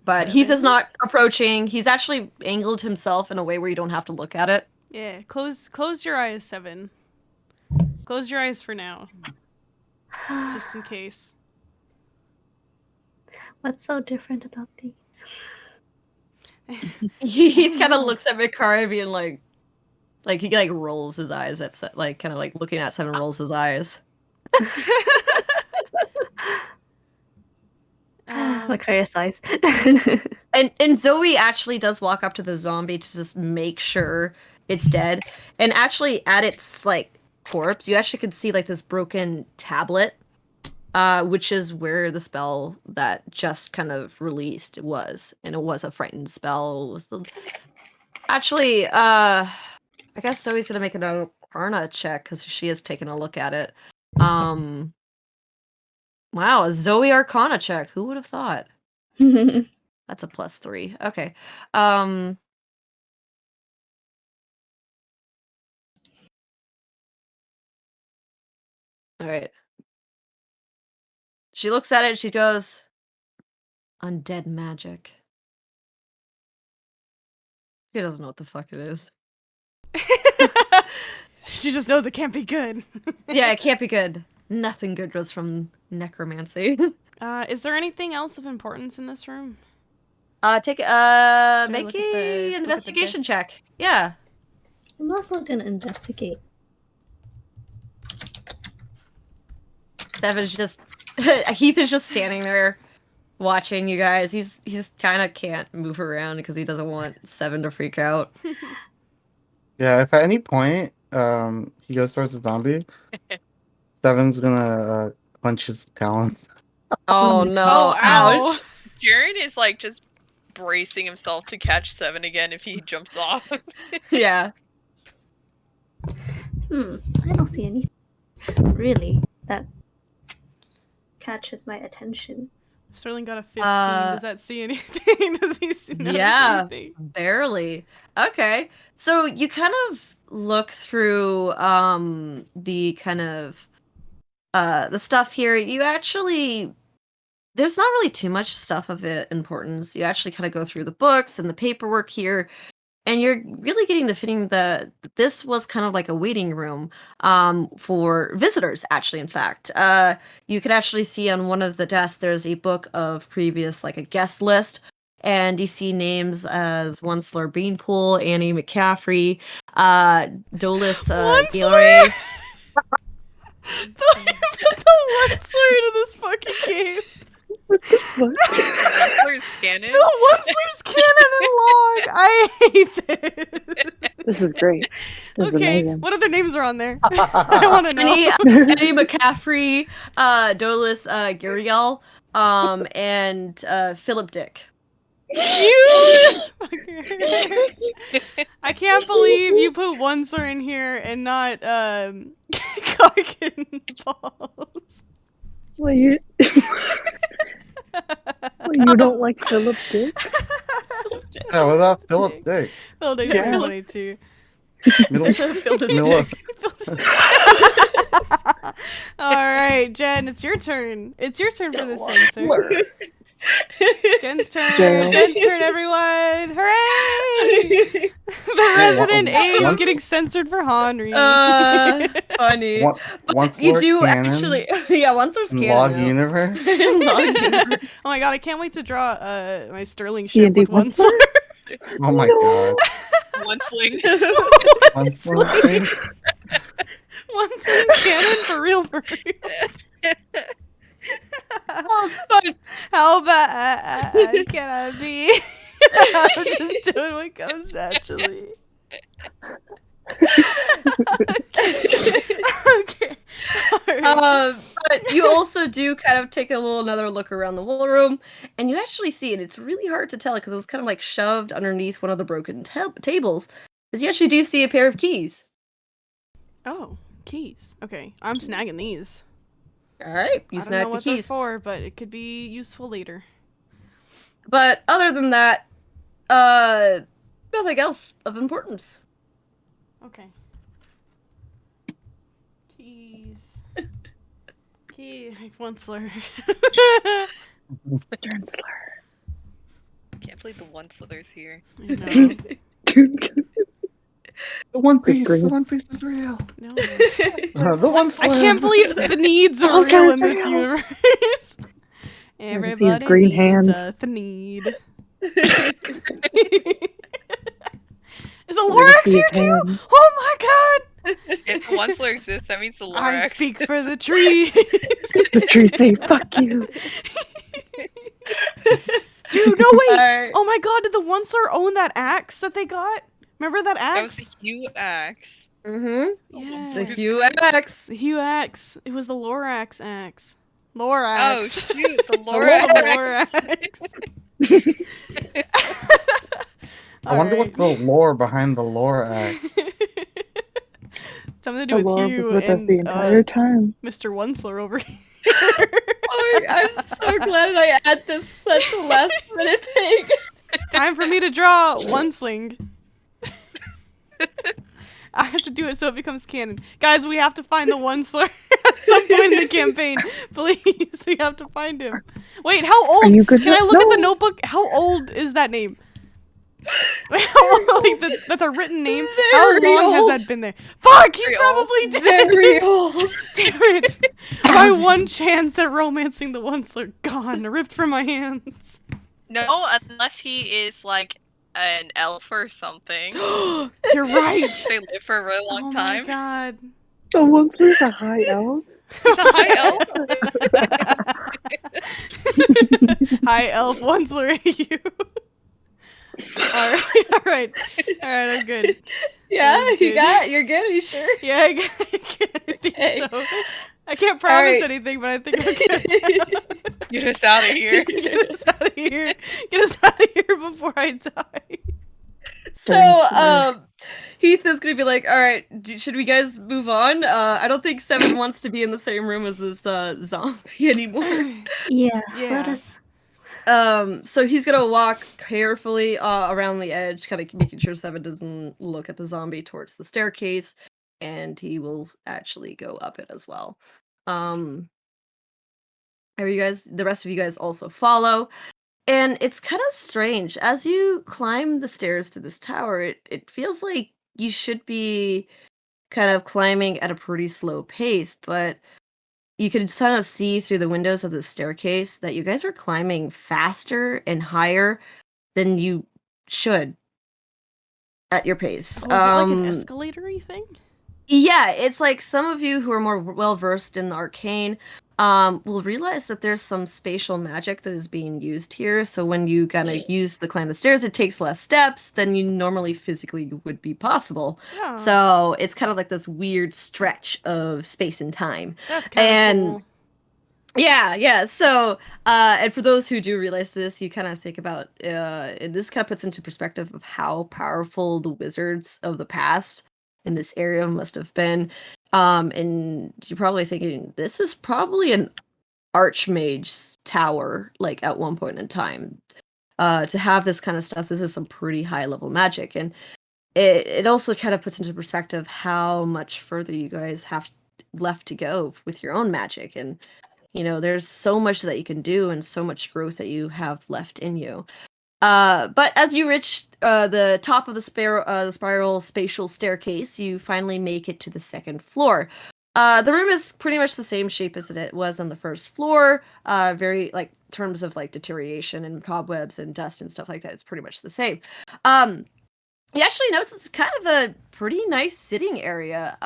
But 7. Heath is not approaching. He's actually angled himself in a way where you don't have to look at it. Yeah, close your eyes, 7. Close your eyes for now, just in case. What's so different about these? He kind of looks at Mikari being like he like rolls his eyes at like kind of like looking at 7 rolls his eyes. Macarius size. And Zoe actually does walk up to the zombie to just make sure it's dead. And actually at its like corpse, you actually can see like this broken tablet, which is where the spell that just kind of released was. And it was a frightened spell. It was actually, I guess Zoe's gonna make an Arcana check because she has taken a look at it. Wow, a Zoe Arcana check. Who would have thought? That's a +3. Okay. All right. She looks at it, she goes, undead magic. She doesn't know what the fuck it is. She just knows it can't be good. Yeah, it can't be good. Nothing good goes from necromancy. Is there anything else of importance in this room? Make look at the- a look at the investigation desk. check. Yeah. I'm also gonna investigate. 7's just Heath is just standing there watching you guys. He's kind of can't move around because he doesn't want 7 to freak out. Yeah, if at any point he goes towards the zombie, 7's gonna clench his talons. Oh no. Oh, ow. Ouch. Jaren is like just bracing himself to catch 7 again if he jumps off. Yeah. I don't see anything really that catches my attention. Sterling got a 15. Does that see anything? Does he notice anything? Barely. Okay. So you kind of look through the kind of the stuff here. You actually there's not really too much stuff of importance. You actually kind of go through the books and the paperwork here, and you're really getting the feeling that this was kind of like a waiting room for visitors, actually, in fact. You could actually see on one of the desks, there's a book of previous, like a guest list, and you see names as Onceler Beanpool, Annie McCaffrey, Dolus, One Gilray. The one slur into this fucking game. What the fuck? Where's Cannon? The one slur's canon and log. I hate this. This is great. This is Okay, amazing. what other names are on there? I want to know. Eddie McCaffrey, Dolus, Guriel, and Philip Dick. You. I can't believe you put one slur in here and not cock and balls. Well, you. You don't like Philip Dick? Yeah, without Philip Dick. Phil Dick Yeah. is funny too. Miller. All right, Jen, it's your turn. It's your turn for this answer. Jen's turn. Jail. Jen's turn, everyone! Hooray! The resident A is getting censored for Henry. Funny. Once You Lord do Cannon actually. Yeah, once there's in canon. Log now. Universe. Log universe. Oh my god, I can't wait to draw my Sterling ship D&D with one one slur. Oh my god. One sling. One Lord Cannon. One sling cannon for real, for real. Oh, fun. How bad can I be? I'm just doing what comes naturally. Okay. Alright. But you also do kind of take another look around the whole room, and you actually see it. It's really hard to tell because it was kind of like shoved underneath one of the broken tables. Is you actually do see a pair of keys. Oh, keys. Okay, I'm snagging these. All right, you I don't know snag the what they're keys. for, but it could be useful later. But other than that, nothing else of importance. Okay. Keys. Key. One slur. Stern slur. Can't believe the one slither's here. I know. The One Piece. Green. The One Piece is real. No. The one I slab. can't believe the needs are Oh, real in sorry, this sorry. universe. see his Everybody green needs hands. a need. Is the Let me Lorax see here his too? hands. Oh my god! If the one slur exists, that means the Lorax. I speak for the tree. The tree say, fuck you. Dude, no wait! Alright. Oh my god, did the one slur own that axe that they got? Remember that That was axe? the Hue axe. Mm-hmm. Yeah. The Hue X. The Hue axe. It was the Lorax axe. Oh Lorax. shoot, the The Lorax. Lorax. I wonder what the lore behind the lore act. Something to do The with Lord Hugh was with us and the entire time. Mr. Onceler over here. Oh, I'm so glad I add this such a last minute thing. Time for me to draw one sling. I have to do it so it becomes canon. Guys, we have to find the one slur at some point in the campaign. Please, we have to find him. Wait, how Are old? you good? Can I look at the No. notebook? How old is that name? Like that's a written name. How Very long has old. that been there? Fuck, he's Very probably dead. Very old. Damn it! My one chance at romancing the one slur gone, ripped from my hands. No, unless he is like an elf or something. You're right. They live for a really long Oh time. my god. The one slur's a high elf. He's a high elf. Hi, elf. One slur at you. Alright, alright. Alright, I'm good. Yeah, That's you good. you're good, are you sure? Yeah, I think Okay. so. I can't promise Alright. anything, but I think I'm good. Get us out of here. Get us out of here. Get us out of here before I die. So, Heath is gonna be like, all right, should we guys move on? I don't think Seven wants to be in the same room as this zombie anymore. Yeah, Yeah. let us. So he's gonna walk carefully around the edge, kind of making sure Seven doesn't look at the zombie towards the staircase, and he will actually go up it as well. The rest of you guys also follow. And it's kind of strange. As you climb the stairs to this tower, it feels like you should be kind of climbing at a pretty slow pace, but you can kind of see through the windows of the staircase that you guys are climbing faster and higher than you should. at your pace. Oh, is it like an escalatory thing? Yeah, it's like some of you who are more well versed in the arcane will realize that there's some spatial magic that is being used here. So when you kind of use the climb the stairs, it takes less steps than you normally physically would be possible. Yeah. So it's kind of like this weird stretch of space and time. That's kind of And cool. yeah. So, and for those who do realize this, you kind of think about this kind of puts into perspective of how powerful the wizards of the past in this area must have been. And you're probably thinking this is probably an archmage's tower, like at one point in time. To have this kind of stuff, this is some pretty high level magic, and it also kind of puts into perspective how much further you guys have left to go with your own magic. And there's so much that you can do and so much growth that you have left in you. But as you reach the top of the spiral spatial staircase, you finally make it to the second floor. The room is pretty much the same shape as it was on the first floor. Very like terms of like deterioration and cobwebs and dust and stuff like that. It's pretty much the same. You actually notice it's kind of a pretty nice sitting area.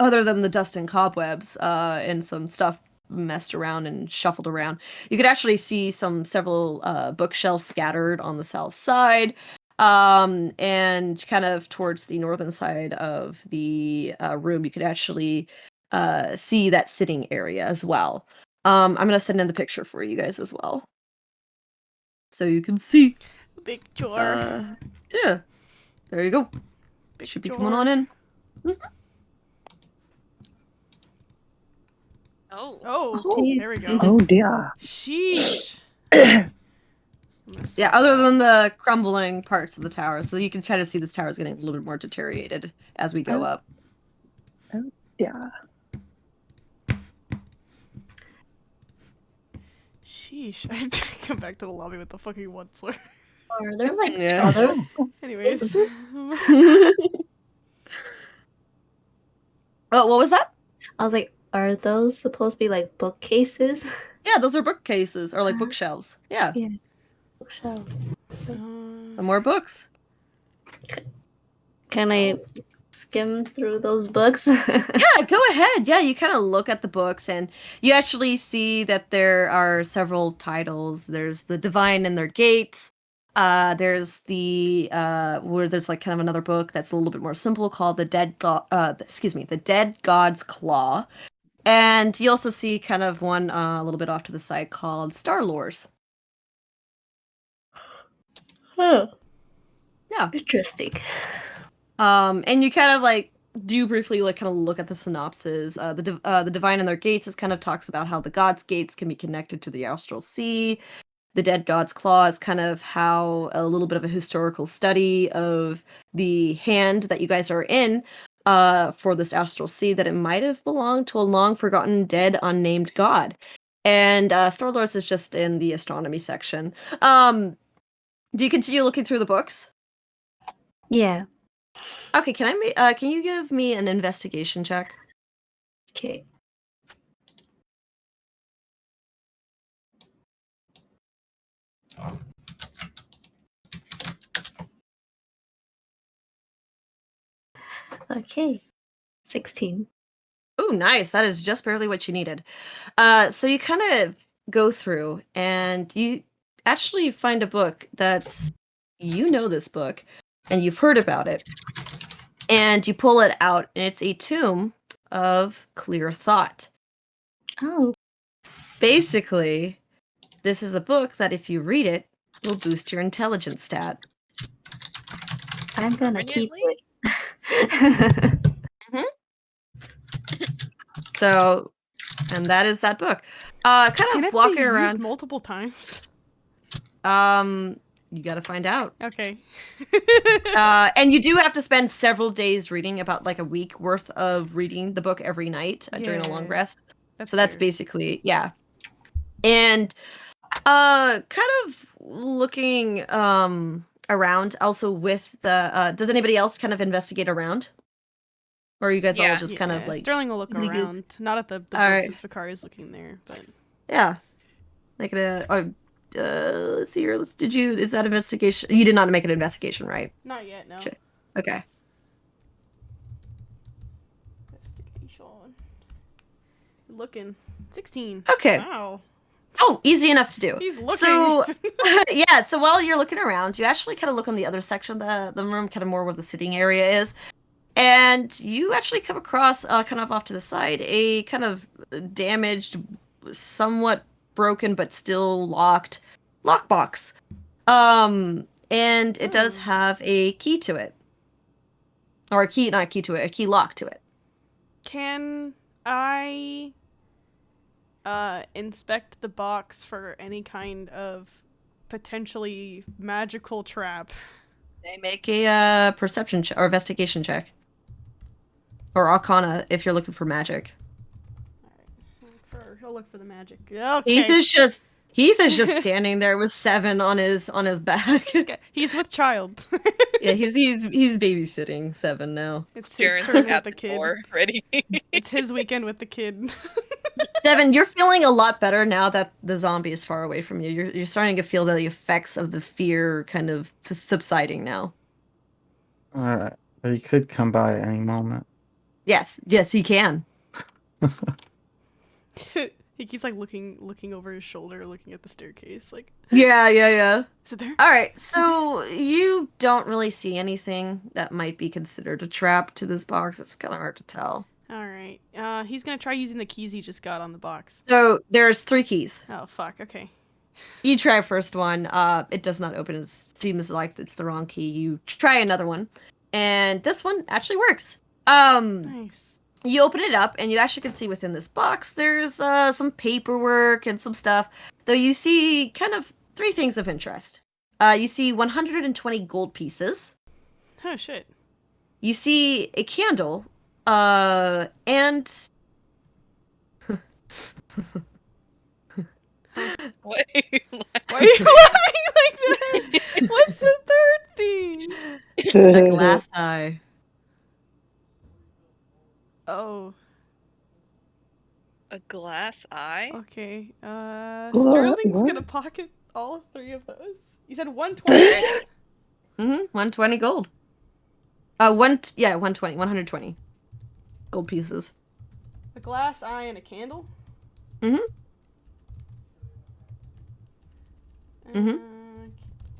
Other than the dust and cobwebs and some stuff messed around and shuffled around, you could actually see several bookshelves scattered on the south side, and kind of towards the northern side of the room you could actually see that sitting area as well. I'm gonna send in the picture for you guys as well so you can see. Big drawer. Yeah, there you go. Big Should be drawer. coming on in. Oh. Oh, there we go. Oh dear. Sheesh. Yeah, other than the crumbling parts of the tower. So you can try to see this tower is getting a little bit more deteriorated as we go up. Yeah. Sheesh. I have to come back to the lobby with the fucking one sword. Are there like Yeah. other? Anyways. Oh, what was that? I was like, are those supposed to be like bookcases? Yeah, those are bookcases or like bookshelves. Yeah, Yeah, bookshelves. some more books. Can I skim through those books? Yeah, go ahead. Yeah, you kind of look at the books and you actually see that there are several titles. There's the Divine and Their Gates. There's the where there's like kind of another book that's a little bit more simple called the the Dead God's Claw. And you also see kind of one a little bit off to the side called Star Lores. Oh, Yeah. interesting. And you kind of like do briefly like kind of look at the synopsis. The Divine and Their Gates is kind of talks about how the God's Gates can be connected to the Astral Sea. The Dead God's Claw is kind of how a little bit of a historical study of the hand that you guys are in for this Astral Sea, that it might have belonged to a long forgotten dead unnamed god. And Star Lords is just in the astronomy section. Do you continue looking through the books? Yeah. Okay, can you give me an investigation check? Okay. Okay. 16. Oh, nice. That is just barely what you needed. So you kind of go through and you actually find a book that's, this book and you've heard about it. And you pull it out and it's a Tomb of Clear Thought. Oh. Basically, this is a book that if you read it, will boost your intelligence stat. I'm gonna keep Brilliantly. it. So, and that is that book. Kind Can of it walking be used around. multiple times? You gotta find out. Okay. And you do have to spend several days reading, about like a week worth of reading the book every night during a long Yeah, rest. That's So that's fair. basically, yeah. And kind of looking around also with the does anybody else kind of investigate around? Or are you guys all Yeah. just kind of like Sterling will look really good? around. Not at the All book right. since Bakari is looking there, but Yeah. Like a let's see here. Is that investigation? You did not make an investigation, right? Not yet, no. Sure. Okay. Investigation. Looking. 16. Okay. Wow. Oh, easy enough to do. He's looking. So, yeah, so while you're looking around, you actually kind of look on the other section of the room, kind of more where the sitting area is. And you actually come across, kind of off to the side, a kind of damaged, somewhat broken, but still locked lockbox. And it does have a key to it. Or not a key to it, a key lock to it. Can I inspect the box for any kind of potentially magical trap? They make a perception or investigation check. Or Arcana if you're looking for magic. Alright. He'll look for the magic. Okay. Heath is just standing there with 7 on his back. He's with child. Yeah, he's babysitting 7 now. It's his Jaren's turn with at the the kid. door, ready. It's his weekend with the kid. 7, you're feeling a lot better now that the zombie is far away from you. You're starting to feel the effects of the fear kind of subsiding now. Alright. But he could come by at any moment. Yes, he can. He keeps like looking over his shoulder, looking at the staircase, like, Yeah. is it there? All right, so you don't really see anything that might be considered a trap to this box. It's kind of hard to tell. All right. He's gonna try using the keys he just got on the box. So there's 3 keys. Oh fuck. Okay. You try first one. It does not open. It seems like it's the wrong key. You try another one, and this one actually works. Nice. You open it up, and you actually can see within this box there's some paperwork and some stuff. Though you see kind of 3 things of interest. You see 120 gold pieces. Oh shit. You see a candle, and What? Why are you laughing like that? What's the third thing? a glass eye. Oh. A glass eye? Okay. What? Sterling's What? gonna pocket all 3 of those. You said 120. 120 gold. 120 gold pieces. A glass eye and a candle. Mhm. Uh,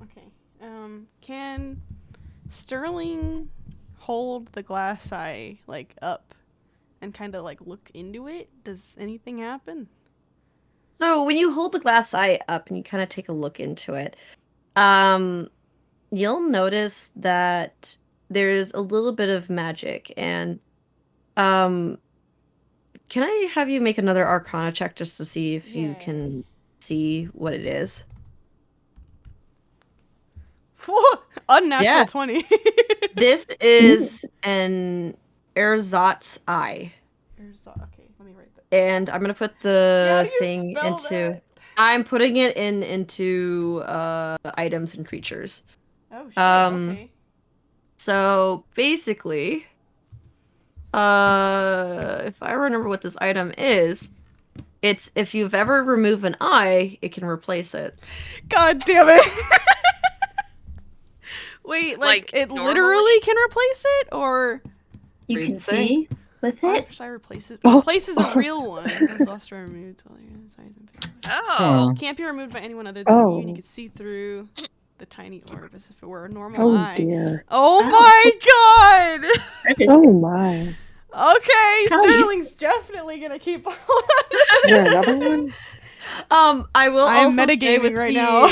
Okay. Can Sterling hold the glass eye like up and kind of like look into it? Does anything happen? So when you hold the glass eye up and you kind of take a look into it, you'll notice that there's a little bit of magic. And can I have you make another Arcana check just to see if you Yeah. can see what it is? Unnatural Yeah. 20. This is an ersatz eye. Okay, let me write that. And I'm gonna put How the do you thing spell into. that? I'm putting it into items and creatures. Oh shit. Um, Okay. So basically, if I remember what this item is, it's if you've ever removed an eye, it can replace it. God damn it. Wait, Like, it normally? literally can replace it, or You Read can the thing. see with why it. should I replace it? Oh. Replaces a real one. It was lost or removed. Oh. Can't be removed by anyone other than you, and you Oh. can see through the tiny orb as if it were a normal Oh eye. dear. Oh Ow. my god! Oh my. Okay, How you- Sterling's definitely gonna keep on. Is there another one? I will I am also say metagaming with right the- now.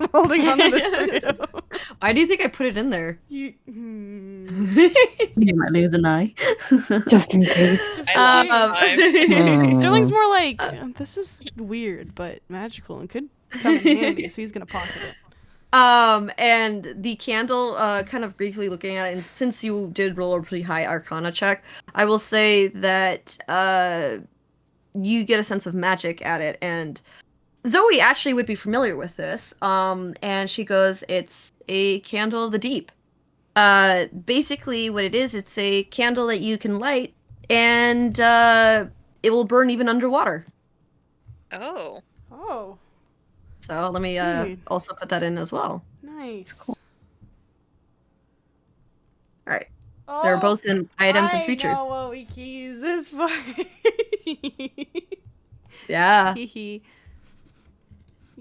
I'm holding on to this video. Why do you think I put it in there? You, You might lose an eye. Just in case. I lost time. Sterling's more like, this is weird, but magical and could come in handy, so he's gonna pocket it. And the candle, kind of briefly looking at it, and since you did roll a pretty high Arcana check, I will say that, you get a sense of magic at it, and Zoe actually would be familiar with this, and she goes, it's a candle of the deep. Basically what it is, it's a candle that you can light, and, it will burn even underwater. Oh. Oh. So let me Dude. also put that in as well. Nice. cool. All right. Oh, They're both in items and I creatures. know what we can use this for. Yeah. Hee.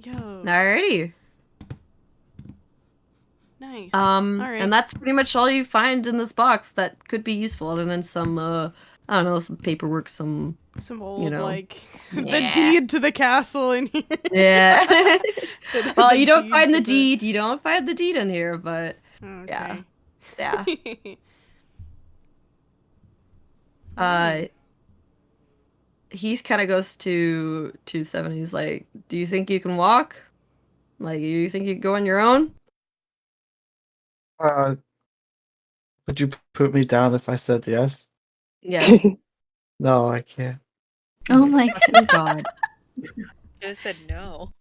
Yo. Alrighty. Nice. All right. And that's pretty much all you find in this box that could be useful, other than some I don't know, some paperwork, some Some old know. like the Yeah. deed to the castle in here. yeah. Well, The you don't deed find to the deed. You don't find the deed in here, but Okay. yeah. Alright. Heath kind of goes to 7. He's like, "Do you think you can walk? Like, you think you can go on your own?" Would you put me down if I said yes? Yes. No, I can't. Oh my god. Oh God. Just said no.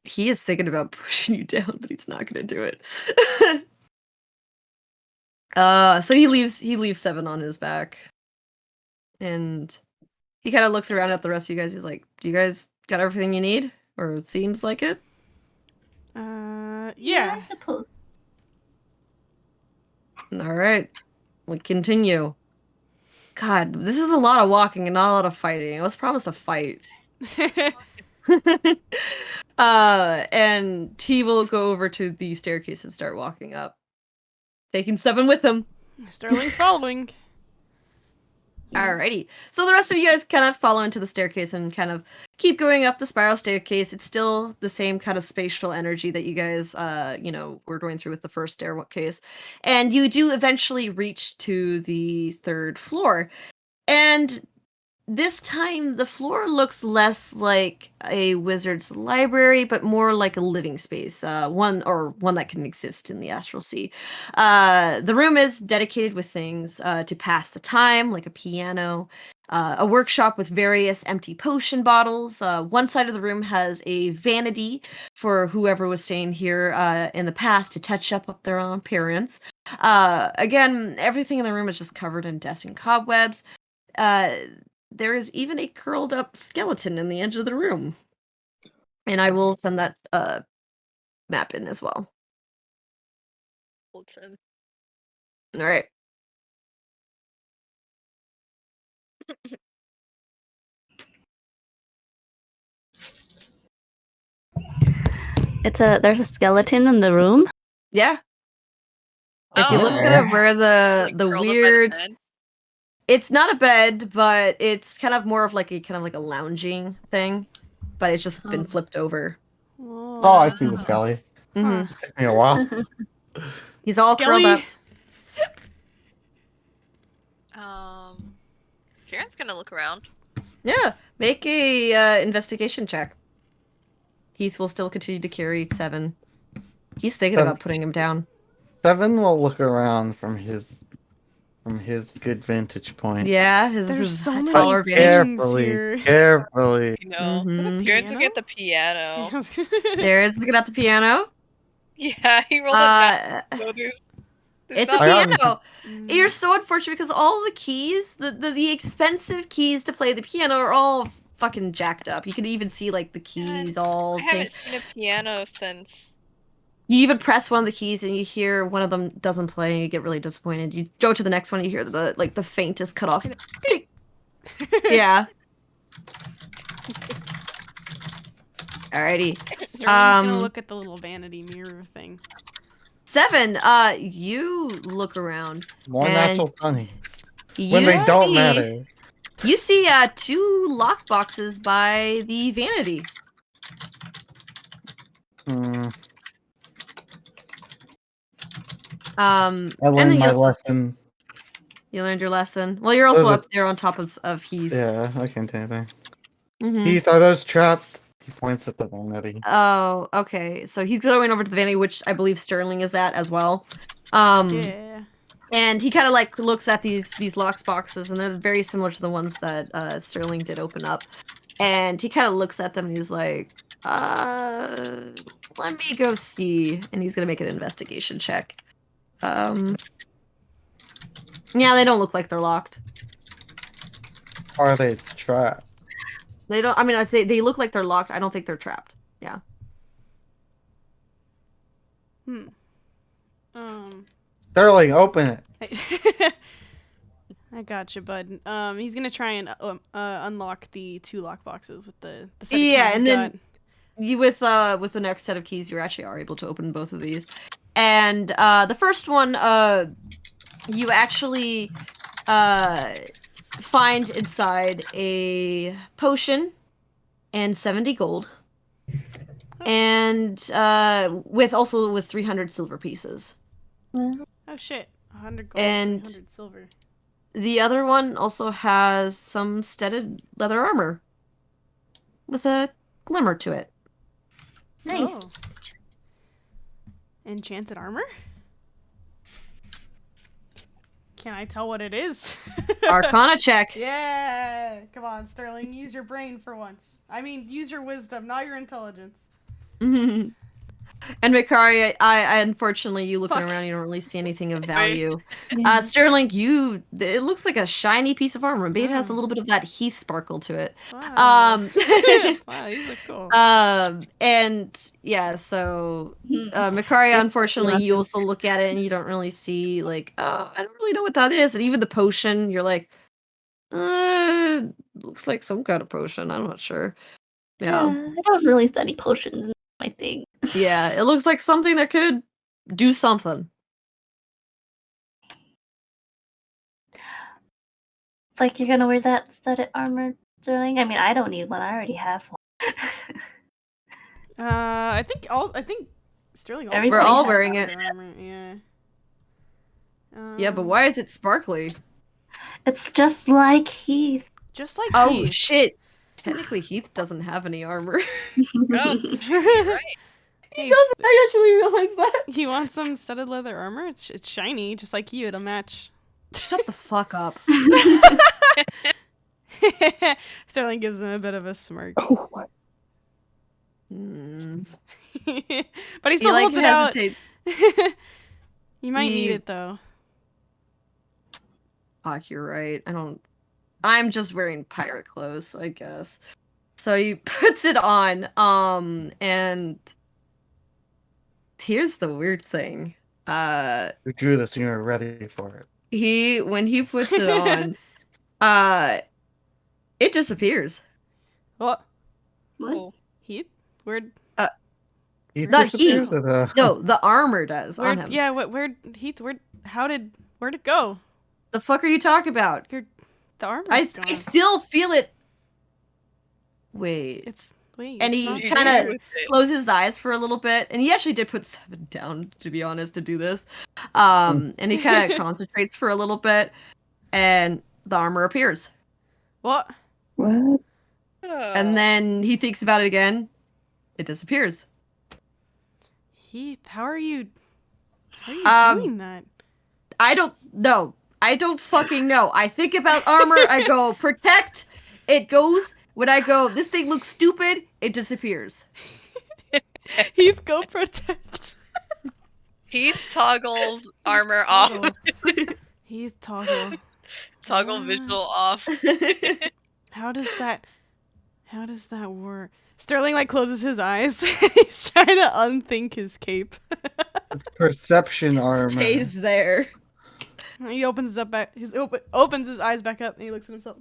He is thinking about pushing you down, but he's not gonna do it. So he leaves 7 on his back. And he kind of looks around at the rest of you guys. He's like, "Do you guys got everything you need? Or it seems like it?" I Yeah. suppose. All right. We continue. God, this is a lot of walking and not a lot of fighting. I was promised a fight. And he will go over to the staircase and start walking up, taking 7 with him. Sterling's following. Yeah. Alrighty. So the rest of you guys kind of follow into the staircase and kind of keep going up the spiral staircase. It's still the same kind of spatial energy that you guys, were going through with the first staircase. And you do eventually reach to the 3rd floor. And this time, the floor looks less like a wizard's library, but more like a living space, one that can exist in the astral sea. The room is dedicated with things to pass the time, like a piano, a workshop with various empty potion bottles. One side of the room has a vanity for whoever was staying here in the past to touch up their own appearance. Again, everything in the room is just covered in dust and cobwebs. There is even a curled up skeleton in the edge of the room. And I will send that map in as well. Bolton. All right. There's a skeleton in the room. Yeah. If Oh, you look kind of where like the curled up by the weird bed? it's not a bed, but it's kind of more of like a lounging thing. But it's just been Oh. flipped over. Whoa. Oh, I see the Skelly. Hmm Huh. Took me a while. He's all curled Skelly. up. Sharon's gonna look around. Yeah. Make a investigation check. Heath will still continue to carry 7. He's thinking 7. about putting him down. 7 will look around from his good vantage point. Yeah, There's his so many taller things vantage. here. Carefully. You know. Mhm. Sharon's looking Piano? at the piano. There's looking at the piano. Yeah, he rolled it back. Uh, So there's it's a not- I obviously- piano. Mm. You're so unfortunate because all the keys, the expensive keys to play the piano are all fucking jacked up. You can even see like the keys all. I haven't seen a piano since. You even press one of the keys and you hear one of them doesn't play and you get really disappointed. You go to the next one, you hear the faintest cut off. Tick. Yeah. Alrighty. Sterling's gonna Um, look at the little vanity mirror thing. 7, you look around. More And natural funny. You When they don't see- matter. You see 2 lock boxes by the vanity. Hmm. I I learned my lesson. You learned your lesson. Well, you're also Those are- up there on top of Heath. Yeah, I can't do anything. Mhm. Heath, are those trapped? He points at the vanity. Oh, okay. So he's going over to the vanity, which I believe Sterling is at as well. Yeah. And he kind of like looks at these locks boxes, and they're very similar to the ones that Sterling did open up. And he kind of looks at them, and he's like, let me go see." And he's gonna make an investigation check. Yeah, they don't look like they're locked. Are they trapped? They don't. I mean, I say they look like they're locked. I don't think they're trapped. Yeah. Sterling, open it. I got you, bud. He's gonna try and unlock the 2 lock boxes with the set of Yeah, keys and he's then got. you with the next set of keys, you actually are able to open both of these. And the first one, you actually find inside a potion and 70 gold, and with 300 silver pieces. Well, Oh shit! 100 gold, And 300 silver. the other one also has some studded leather armor with a glimmer to it. nice. Oh. Enchanted armor? Can I tell what it is? Arcana check. Yeah! Come on, Sterling, use your brain for once. I mean, use your wisdom, not your intelligence. And Mikari, I unfortunately, you looking Fuck. around, you don't really see anything of value. Yeah. Sterling, it looks like a shiny piece of armor. Maybe it has a Oh. little bit of that Heath sparkle to it. Wow. Wow, these look cool. And yeah, so Mhm. Mikari, There's unfortunately, nothing you left. also look at it and you don't really see like, oh, I don't really know what that is. And even the potion, you're like, looks like some kind of potion. I'm not sure. Yeah, Yeah. I don't really study potions, I think. Yeah, it looks like something that could do something. It's like you're gonna wear that studded armor, Sterling. I mean, I don't need one. I already have one. I think Sterling also Everybody We're all has wearing that it. armor, yeah. Yeah, but why is it sparkly? It's just like Heath. Just like Oh Heath. shit. Technically Heath doesn't have any armor. Oh, you're right. He Hey, doesn't. I actually realized that. you want some studded leather armor? It's shiny, just like you. It'll match. Shut the fuck up. Sterling gives him a bit of a smirk. Oh, what? Hmm. But he still like holds it out. hesitates. You might need He- it though. Fuck, you're right. I'm just wearing pirate clothes, I guess. So he puts it on, and here's the weird thing. We drew this and you were ready for it. When he puts it on, it disappears. What? What? Oh. Heath? Where'd He Not disappears Heath. at the- No, the armor does on him. yeah, where'd Heath, where'd it go? The fuck are you talking about? The armor's I gone. still feel it. Wait. And it's he not kinda- there. With it. Close his eyes for a little bit, and he actually did put 7 down, to be honest, to do this. And he kind of concentrates for a little bit, and the armor appears. What? What? Oh. And then he thinks about it again. It disappears. Heath, how are you Um, doing that? I don't know. I don't fucking know. I think about armor. I go protect. It goes. When I go, this thing looks stupid. It disappears. Heath, go protect. Heath toggles armor off. Heath, toggle. Toggle visual off. How does that work? Sterling like closes his eyys. He's trying to unthink his cape. Perception armor. Stays there. He opens opens his eyes back up and he looks at himself.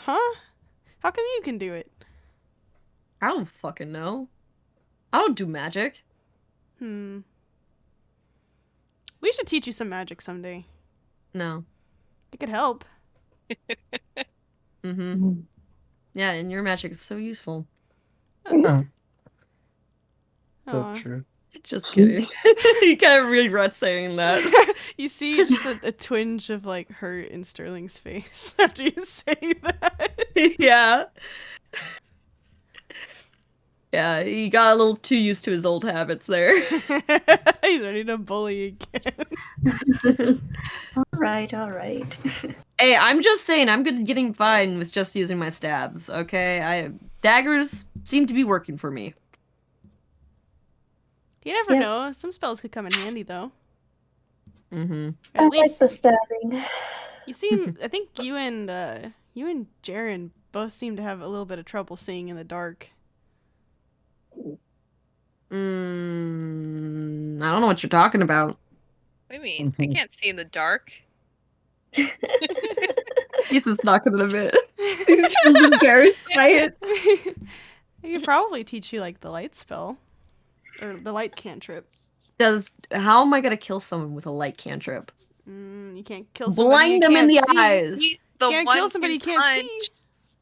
Huh? How come you can do it? I don't fucking know. I don't do magic. We should teach you some magic someday. No. It could help. Mm-hmm. Yeah, and your magic is so useful. Oh. So Aw. true. Just kidding. He kind of regrets saying that. You see just a twinge of like hurt in Sterling's face after you say that. Yeah. Yeah, he got a little too used to his old habits there. He's ready to bully again. all right. Hey, I'm just saying, I'm getting fine with just using my stabs, okay? Daggers seem to be working for me. You never Yeah. know. Some spells could come in handy though. Mm-hmm. At I least like the stabbing. you seem. I think you and Jaren both seem to have a little bit of trouble seeing in the dark. I don't know what you're talking about. What do you mean? I can't see in the dark. Ethan's not gonna admit. He's feeling very quiet. I could probably teach you like the light spell. Or the light cantrip. How am I gonna kill someone with a light cantrip? You can't kill somebody Blind you them in can't the see. eyes. The Can't one kill somebody you can't punch. see.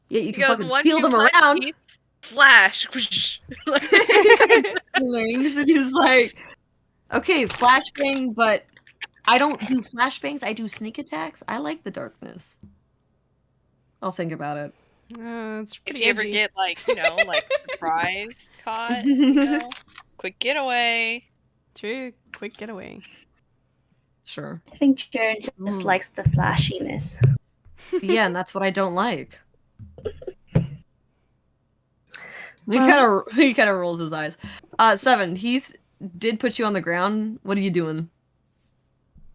Yeah, you can Because fucking once feel you them punch around. Heath, flash. Feelings, and he's like, okay, flashbang, but I don't do flashbangs. I do sneak attacks. I like the darkness. I'll think about it. It's If pretty you ever edgy. get like surprised caught, quick getaway. True. Quick getaway. Sure. I think Jaren just likes the flashiness. Yeah, and that's what I don't like. He Well- kind of rolls his eyes. 7. Heath did put you on the ground. What are you doing?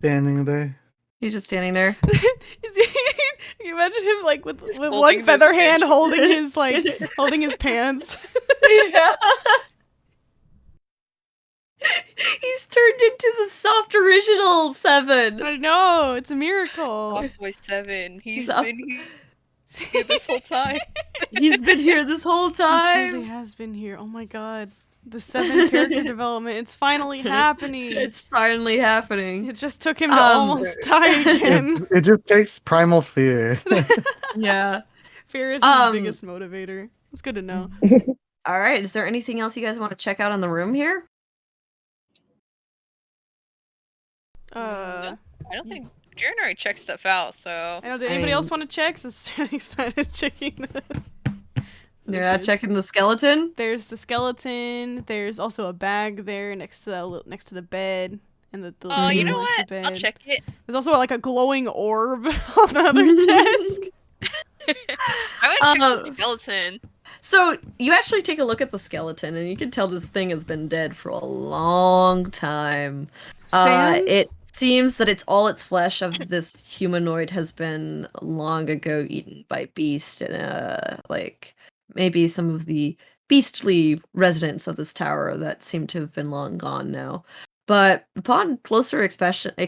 Standing there. He's just standing there. Can you imagine him like with holding one the feather hand fish. holding his holding his pants? Yeah. He's turned into the soft original 7. I know, it's a miracle. Soft Boy 7. He's Soft- been here this whole time. He's been here this whole He truly time. has been here. Oh my god. The 7 character development. It's finally happening. It's finally happening. It just took him to almost die again. It just takes primal fear. Yeah. Fear is his biggest motivator. It's good to know. All right. Is there anything else you guys want to check out in the room here? I I don't think Jaren already checked stuff out, so know. Did anybody else want to check? So Sterling started checking the. You're not checking the skeleton? There's the skeleton. There's also a bag there next to the bed, and the oh, you know table next to what? the I'll bed. check it. There's also like a glowing orb on the other desk. I want to check the skeleton. So you actually take a look at the skeleton, and you can tell this thing has been dead for a long time. Sans? It seems that its flesh of this humanoid has been long ago eaten by beast, and like maybe some of the beastly residents of this tower that seem to have been long gone now. But upon closer inspection, you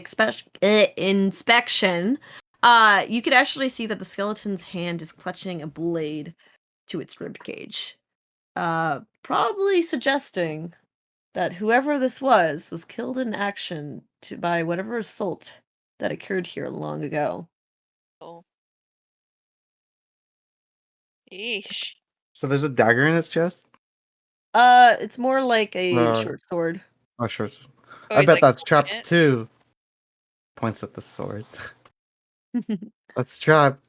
could actually see that the skeleton's hand is clutching a blade to its ribcage, probably suggesting that whoever this was killed in action by whatever assault that occurred here long ago. Oh. Eesh. So there's a dagger in his chest? It's more like a Uh, short sword. Oh, sure. Oh, I he's, bet like, that's holding trapped it. too. Points at the sword. That's trapped.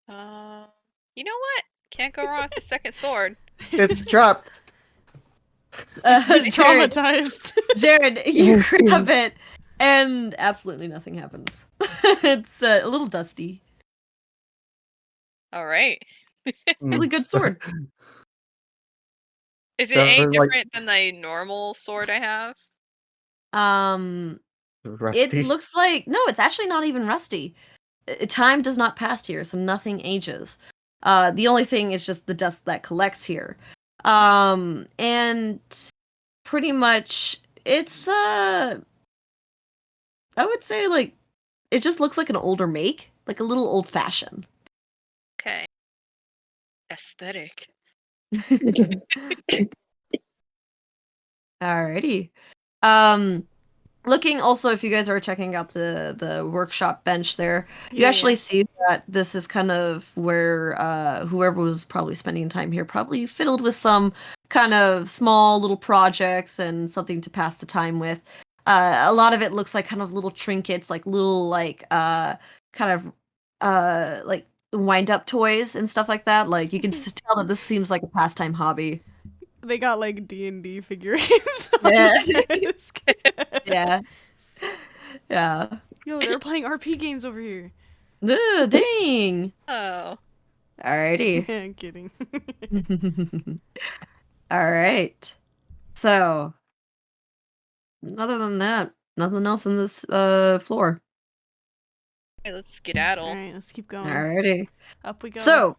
You know what? Can't go wrong with the second sword. It's trapped. He's Jared, traumatized. Jared, you grab it, and absolutely nothing happens. It's a little dusty. All right. Really good sword. Is it So, any like- different than the normal sword I have? Rusty. It looks like no, it's actually not even rusty. Time does not pass here, so nothing ages. The only thing is just the dust that collects here. And pretty much it's I would say like it just looks like an older make, like a little old fashioned. Okay. Aesthetic. Alrighty. Looking also, if you guys are checking out the workshop bench there, you actually see that this is kind of where whoever was probably spending time here probably fiddled with some kind of small little projects and something to pass the time with. A lot of it looks like kind of little trinkets, like little like like wind up toys and stuff like that. Like you can just tell that this seems like a pastime hobby. They got like D&D figurines. Yeah. On the desk. Yeah. Yeah. Yo, they're playing RP games over here. Ugh, dang. Oh. Alrighty. I'm kidding. All right. So, other than that, nothing else on this floor. Okay, let's skedaddle. All right, let's keep going. Alrighty. Up we go. So,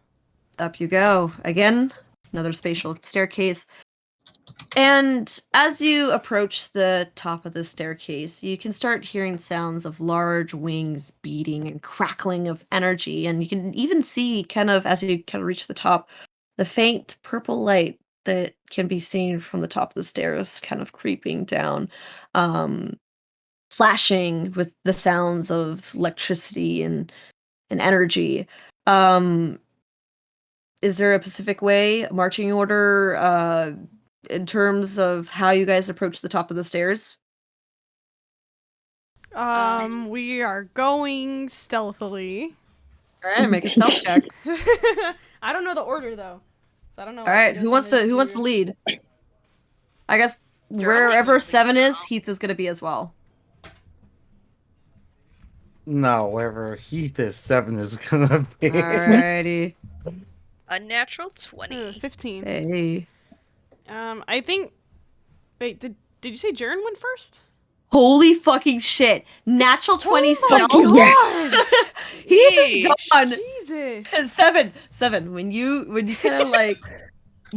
up you go. Again, another spatial staircase. And as you approach the top of the staircase, you can start hearing sounds of large wings beating and crackling of energy. And you can even see, kind of, as you kind of reach the top, the faint purple light that can be seen from the top of the stairs kind of creeping down, flashing with the sounds of electricity and energy. Um, is there a specific way, marching order, in terms of how you guys approach the top of the stairs? We are going stealthily. All right, make a stealth check. I don't know the order though. So I don't know. All what right, you who guys wants wanna to do. lead? I guess Sterling wherever will lead 7 is, now. Heath is going to be as well. No, wherever Heath is, 7 is gonna be. Alrighty. A natural 20. 15. Hey. I think. Wait, did you say Jaren went first? Holy fucking shit. Natural 20 Oh my stealth. god! Heath is gone. Jesus. 7. When you kind of like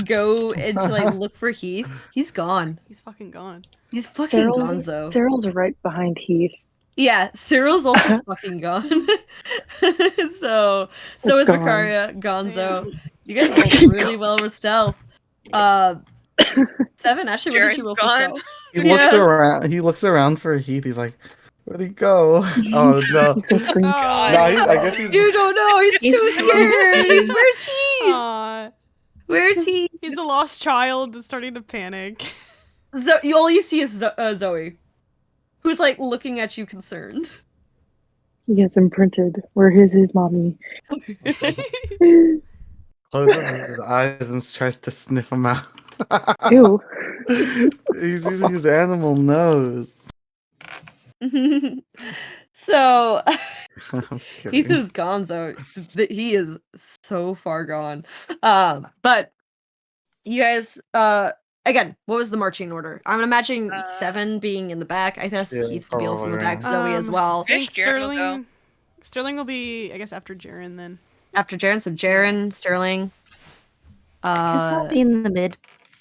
go into like look for Heath, he's gone. He's fucking gone. He's fucking gonzo. Cyril's right behind Heath. Yeah, Cyril's also fucking gone. so is Gone. Makaria, Gonzo. Damn. You guys rolled really well with stealth. 7, actually, what did you Jaren's roll for gone. stealth? He looks Yeah. around. He looks around for Heath. He's like, "Where'd he go?" Oh no! He's gonna scream. No, I guess he's. You don't know. He's He's too scared. Where's he? Aw. Where's he? He's a lost child that's starting to panic. All you see is Zoe, who's like looking at you concerned. He has imprinted. Where is his mommy? Closes his eyes and tries to sniff him out. Ew. He's using his animal nose. So I'm just Heath kidding. is gonzo. He is so far gone. But you guys, again, what was the marching order? I'm imagining 7 being in the back. I guess Yeah, Heath would be also in the back. probably, Zoe as well. I think Fish Jaren will go. Sterling will be, I guess, after Jaren then. After Jaren, so Jaren, Sterling. I'll be in the mid.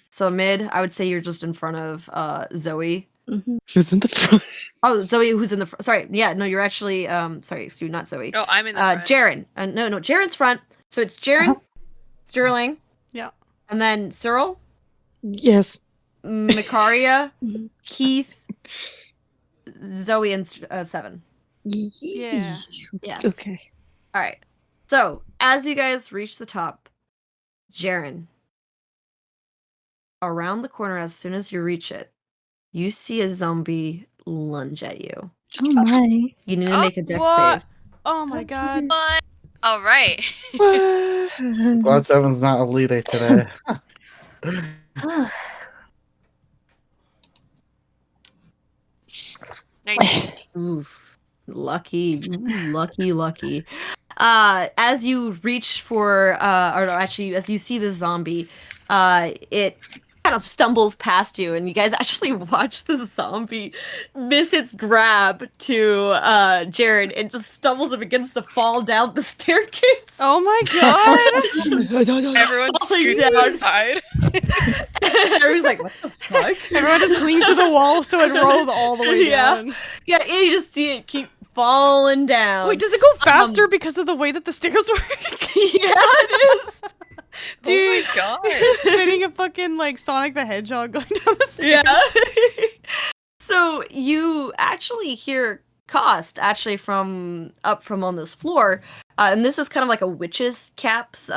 So mid, I would say you're just in front of Zoe. Hmm. Who's in the front? Oh, Zoe, who's in the front? Sorry, yeah, no, you're actually sorry, excuse me, not Zoe. Oh, I'm in the front. Jaren. No, Jaren's front. So it's Jaren, Sterling, Yeah. and then Cyril, Yes. Makaria, Mhm. Keith, Zoe, and 7. Yeah. Yes. Okay. All right. So as you guys reach the top, Jaren, around the corner, as soon as you reach it, you see a zombie lunge at you. Oh my. You need to Oh, make a dex what? save. Oh my god. What? All right. Glad 7's not a leader today. Ah, 19. Oof. Lucky. Lucky. As you reach for or no, actually as you see the zombie, it kind of stumbles past you, and you guys actually watch the zombie miss its grab to Jared and just stumbles and begins to fall down the staircase. Oh my god. Everyone's falling scooting down. inside. Everyone's like, what the fuck? Everyone just clings to the wall so it rolls all the way Yeah. down. Yeah, and you just see it keep falling down. Wait, does it go faster because of the way that the stairs work? Yeah, it is. Dude, Oh my god. you're spinning a fucking like Sonic the Hedgehog going down the stairs. Yeah. So you actually hear Kost actually from on this floor, and this is kind of like a witch's caps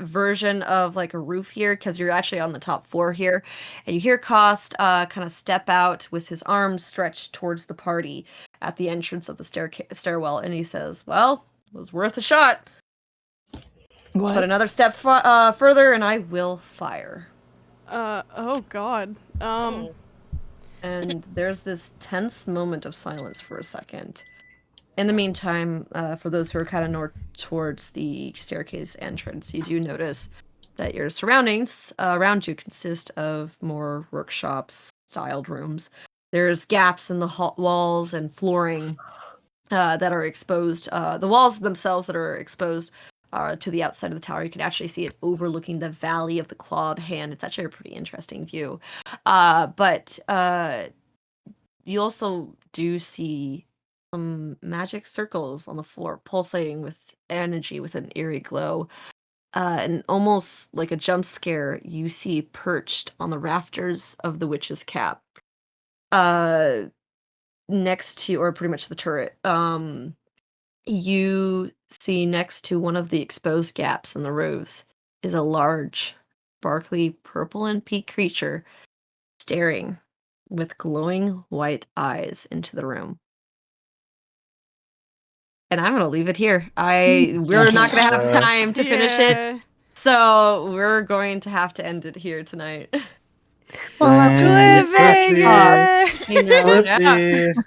version of like a roof here because you're actually on the top floor here, and you hear Kost kind of step out with his arms stretched towards the party at the entrance of the stairwell, and he says, "Well, it was worth a shot. Put What? another step further, and I will fire." Oh god. And there's this tense moment of silence for a second. In the meantime, for those who are kind of north towards the staircase entrance, you do notice that your surroundings around you consist of more workshops-styled rooms. There's gaps in the walls and flooring that are exposed. The walls themselves that are exposed to the outside of the tower. You can actually see it overlooking the valley of the clawed hand. It's actually a pretty interesting view. But you also do see some magic circles on the floor, pulsating with energy with an eerie glow. And almost like a jump scare, you see perched on the rafters of the witch's cap, next to, or pretty much the turret. You see next to one of the exposed gaps in the roofs is a large, sparkly purple and pink creature staring with glowing white eyes into the room. And I'm gonna leave it here. We're not gonna have time to finish it, so we're going to have to end it here tonight. Well, Cliffhanger! You know, yeah. Flippy.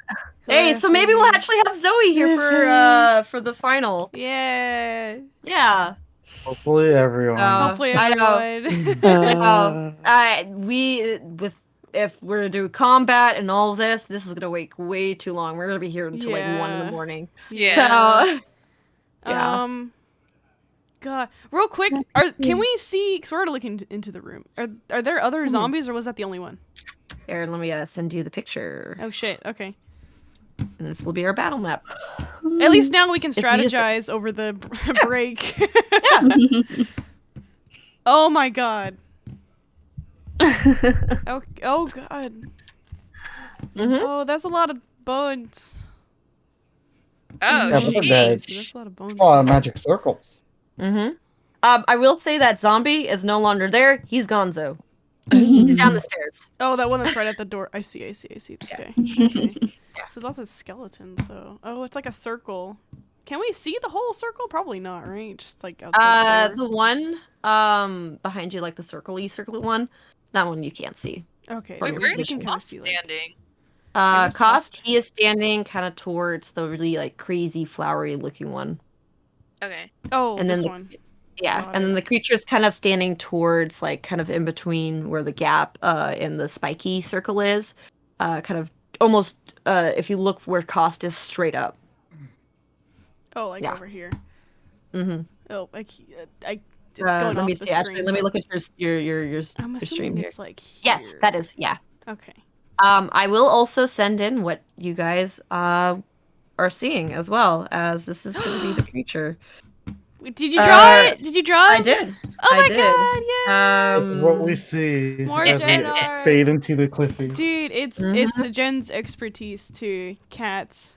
Hey, so maybe we'll actually have Zoe here for the final. Yeah. Yeah. Hopefully, everyone. Hopefully I know. everyone. If we're gonna do combat and all of this is gonna wait way too long. We're gonna be here until like 1 in the morning. Yeah. So yeah. God, real quick, can we see? Cause we're already looking into the room. Are there other zombies, or was that the only one? Aaron, let me send you the picture. Oh shit. Okay. And this will be our battle map. At least now we can If we use it. strategize over the break. Yeah. Oh my god. Oh god. Mhm. Oh, that's a lot of bones. Oh, Yeah, look at that. jeez. That's a lot of bones. Oh, magic circles. Mhm. I will say that zombie is no longer there. He's gonzo. He's down the stairs. Oh, that one that's right at the door. I see this guy. Okay. So lots of skeletons though. Oh, it's like a circle. Can we see the whole circle? Probably not, right? Just like outside the door. The one behind you, like the circle-y one, that one you can't see. Okay. Wait, we where's can Where's kind of Kost see like. standing? where's Kost, Kost? he is standing kind of towards the really like crazy flowery looking one. Okay. Oh, And then this the- one. Yeah, Got and then it. the creature's kind of standing towards like kind of in between where the gap in the spiky circle is. Kind of almost if you look where Kost is straight up. Oh, like Yeah. over here. Mm-hmm. Oh, it's going Let off me the see. Actually, screen, let me but look at your I'm stream assuming here. it's like here. Yes, that is. Yeah. Okay. I will also send in what you guys are seeing as well, as this is going to be the creature. Wait, did you draw it? Did you draw it? I did. Oh I my did. god! This is what we see More as Jen we art. fade into the cliffy. Dude, it's Jen's expertise too. Cats.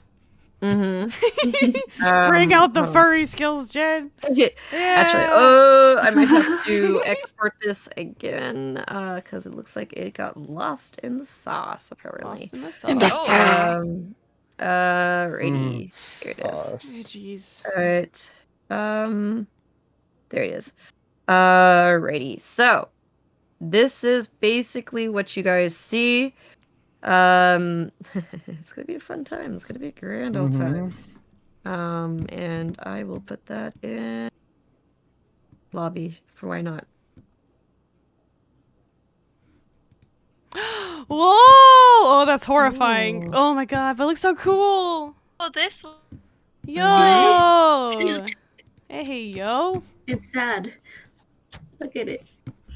Mm-hmm. Bring out the furry skills, Jen. Actually, Yeah. I might have to export this again, because it looks like it got lost in the sauce, apparently. Lost in the In the sauce. sauce. Righty. Here it is. Oh, jeez. Alright. There it is. Righty. So, this is basically what you guys see. It's gonna be a fun time. It's gonna be a grand old time. And I will put that in lobby for why not. Whoa! Oh, that's horrifying. Ooh. Oh my god, but it looks so cool. Oh, this one. Yo! Hey, yo. It's sad. Look at it.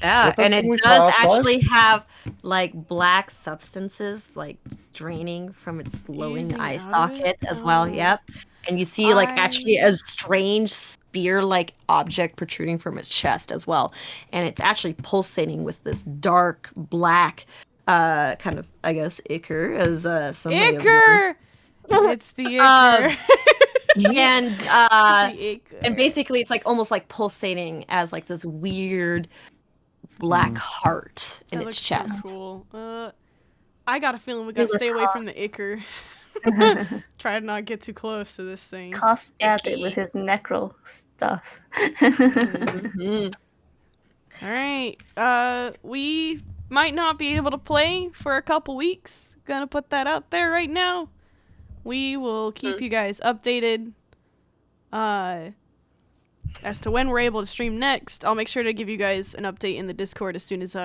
Yeah, What the and thing it we does saw outside? actually have like black substances like draining from its glowing Oozing eye out of socket it? as well. Oh. Yep. And you see like actually a strange spear-like object protruding from its chest as well. And it's actually pulsating with this dark black kind of, I guess, ichor as some may have learned. Ichor! It's the ichor. And The ichor. and basically it's like almost like pulsating as like this weird black heart in That its looks chest. so cool. I got a feeling we gotta was stay away from the Kost. ichor. Try to not get too close to this thing. Kost stabbed it with his necro stuff. Mhm. Alright. We might not be able to play for a couple weeks. Gonna put that out there right now. We will keep you guys updated as to when we're able to stream next. I'll make sure to give you guys an update in the Discord as soon as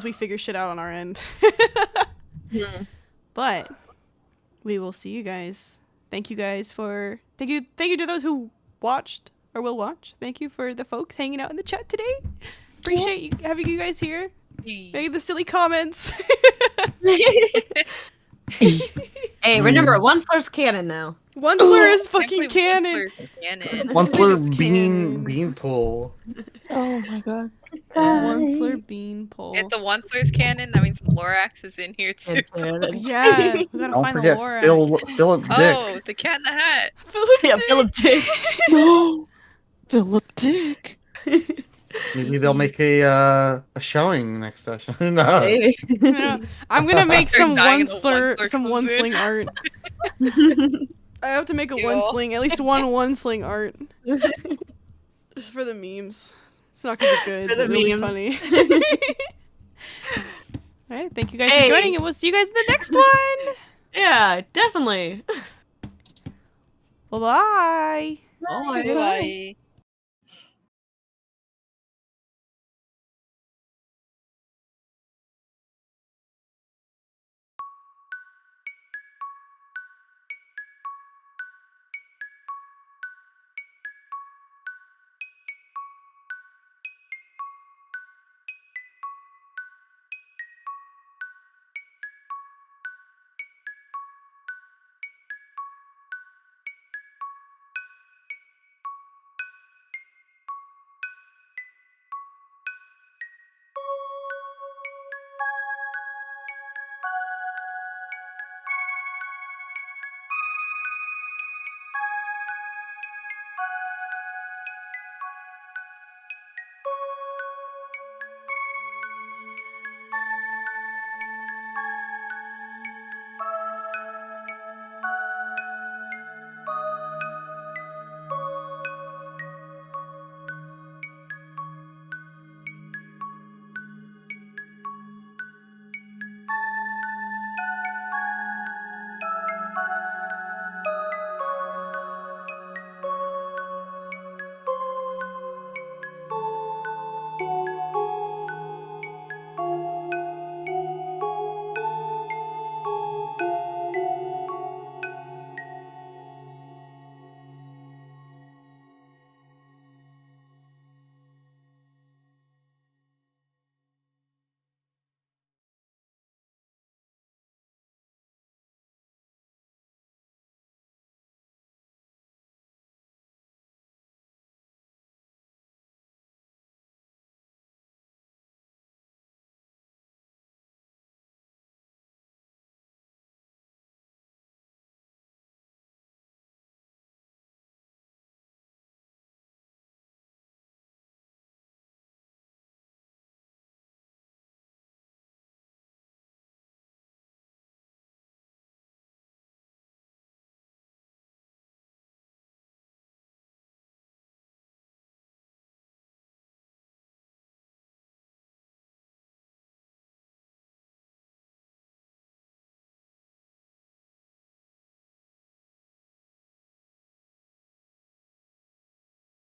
we figure shit out on our end. But we will see you guys. Thank you to those who watched or will watch. Thank you for the folks hanging out in the chat today. Appreciate you having you guys here. Making the silly comments. Hey, remember, one slur's canon now. One slur is Can't fucking believe canon. Canon. One slur It's bean canon. pool. Oh my god. One slur bean pole. If the one slur's canon, that means the Lorax is in here too. Yeah, we gotta Don't find the forget Lorax. Philip Dick. Oh, the Cat in the Hat. Yeah, Philip Dick. No, Philip Dick. Maybe they'll make a showing next session. Who knows? Hey. Yeah, I'm gonna make Start some dying one and the one slur, slur some comes one in. sling art. I have to make a one Yo. sling, at least one sling art. Just for the memes. It's not gonna be good, For but the it'll be memes. funny. Alright, thank you guys Hey. for joining, and we'll see you guys in the next one! Yeah, definitely. Bye-bye! Bye. Bye.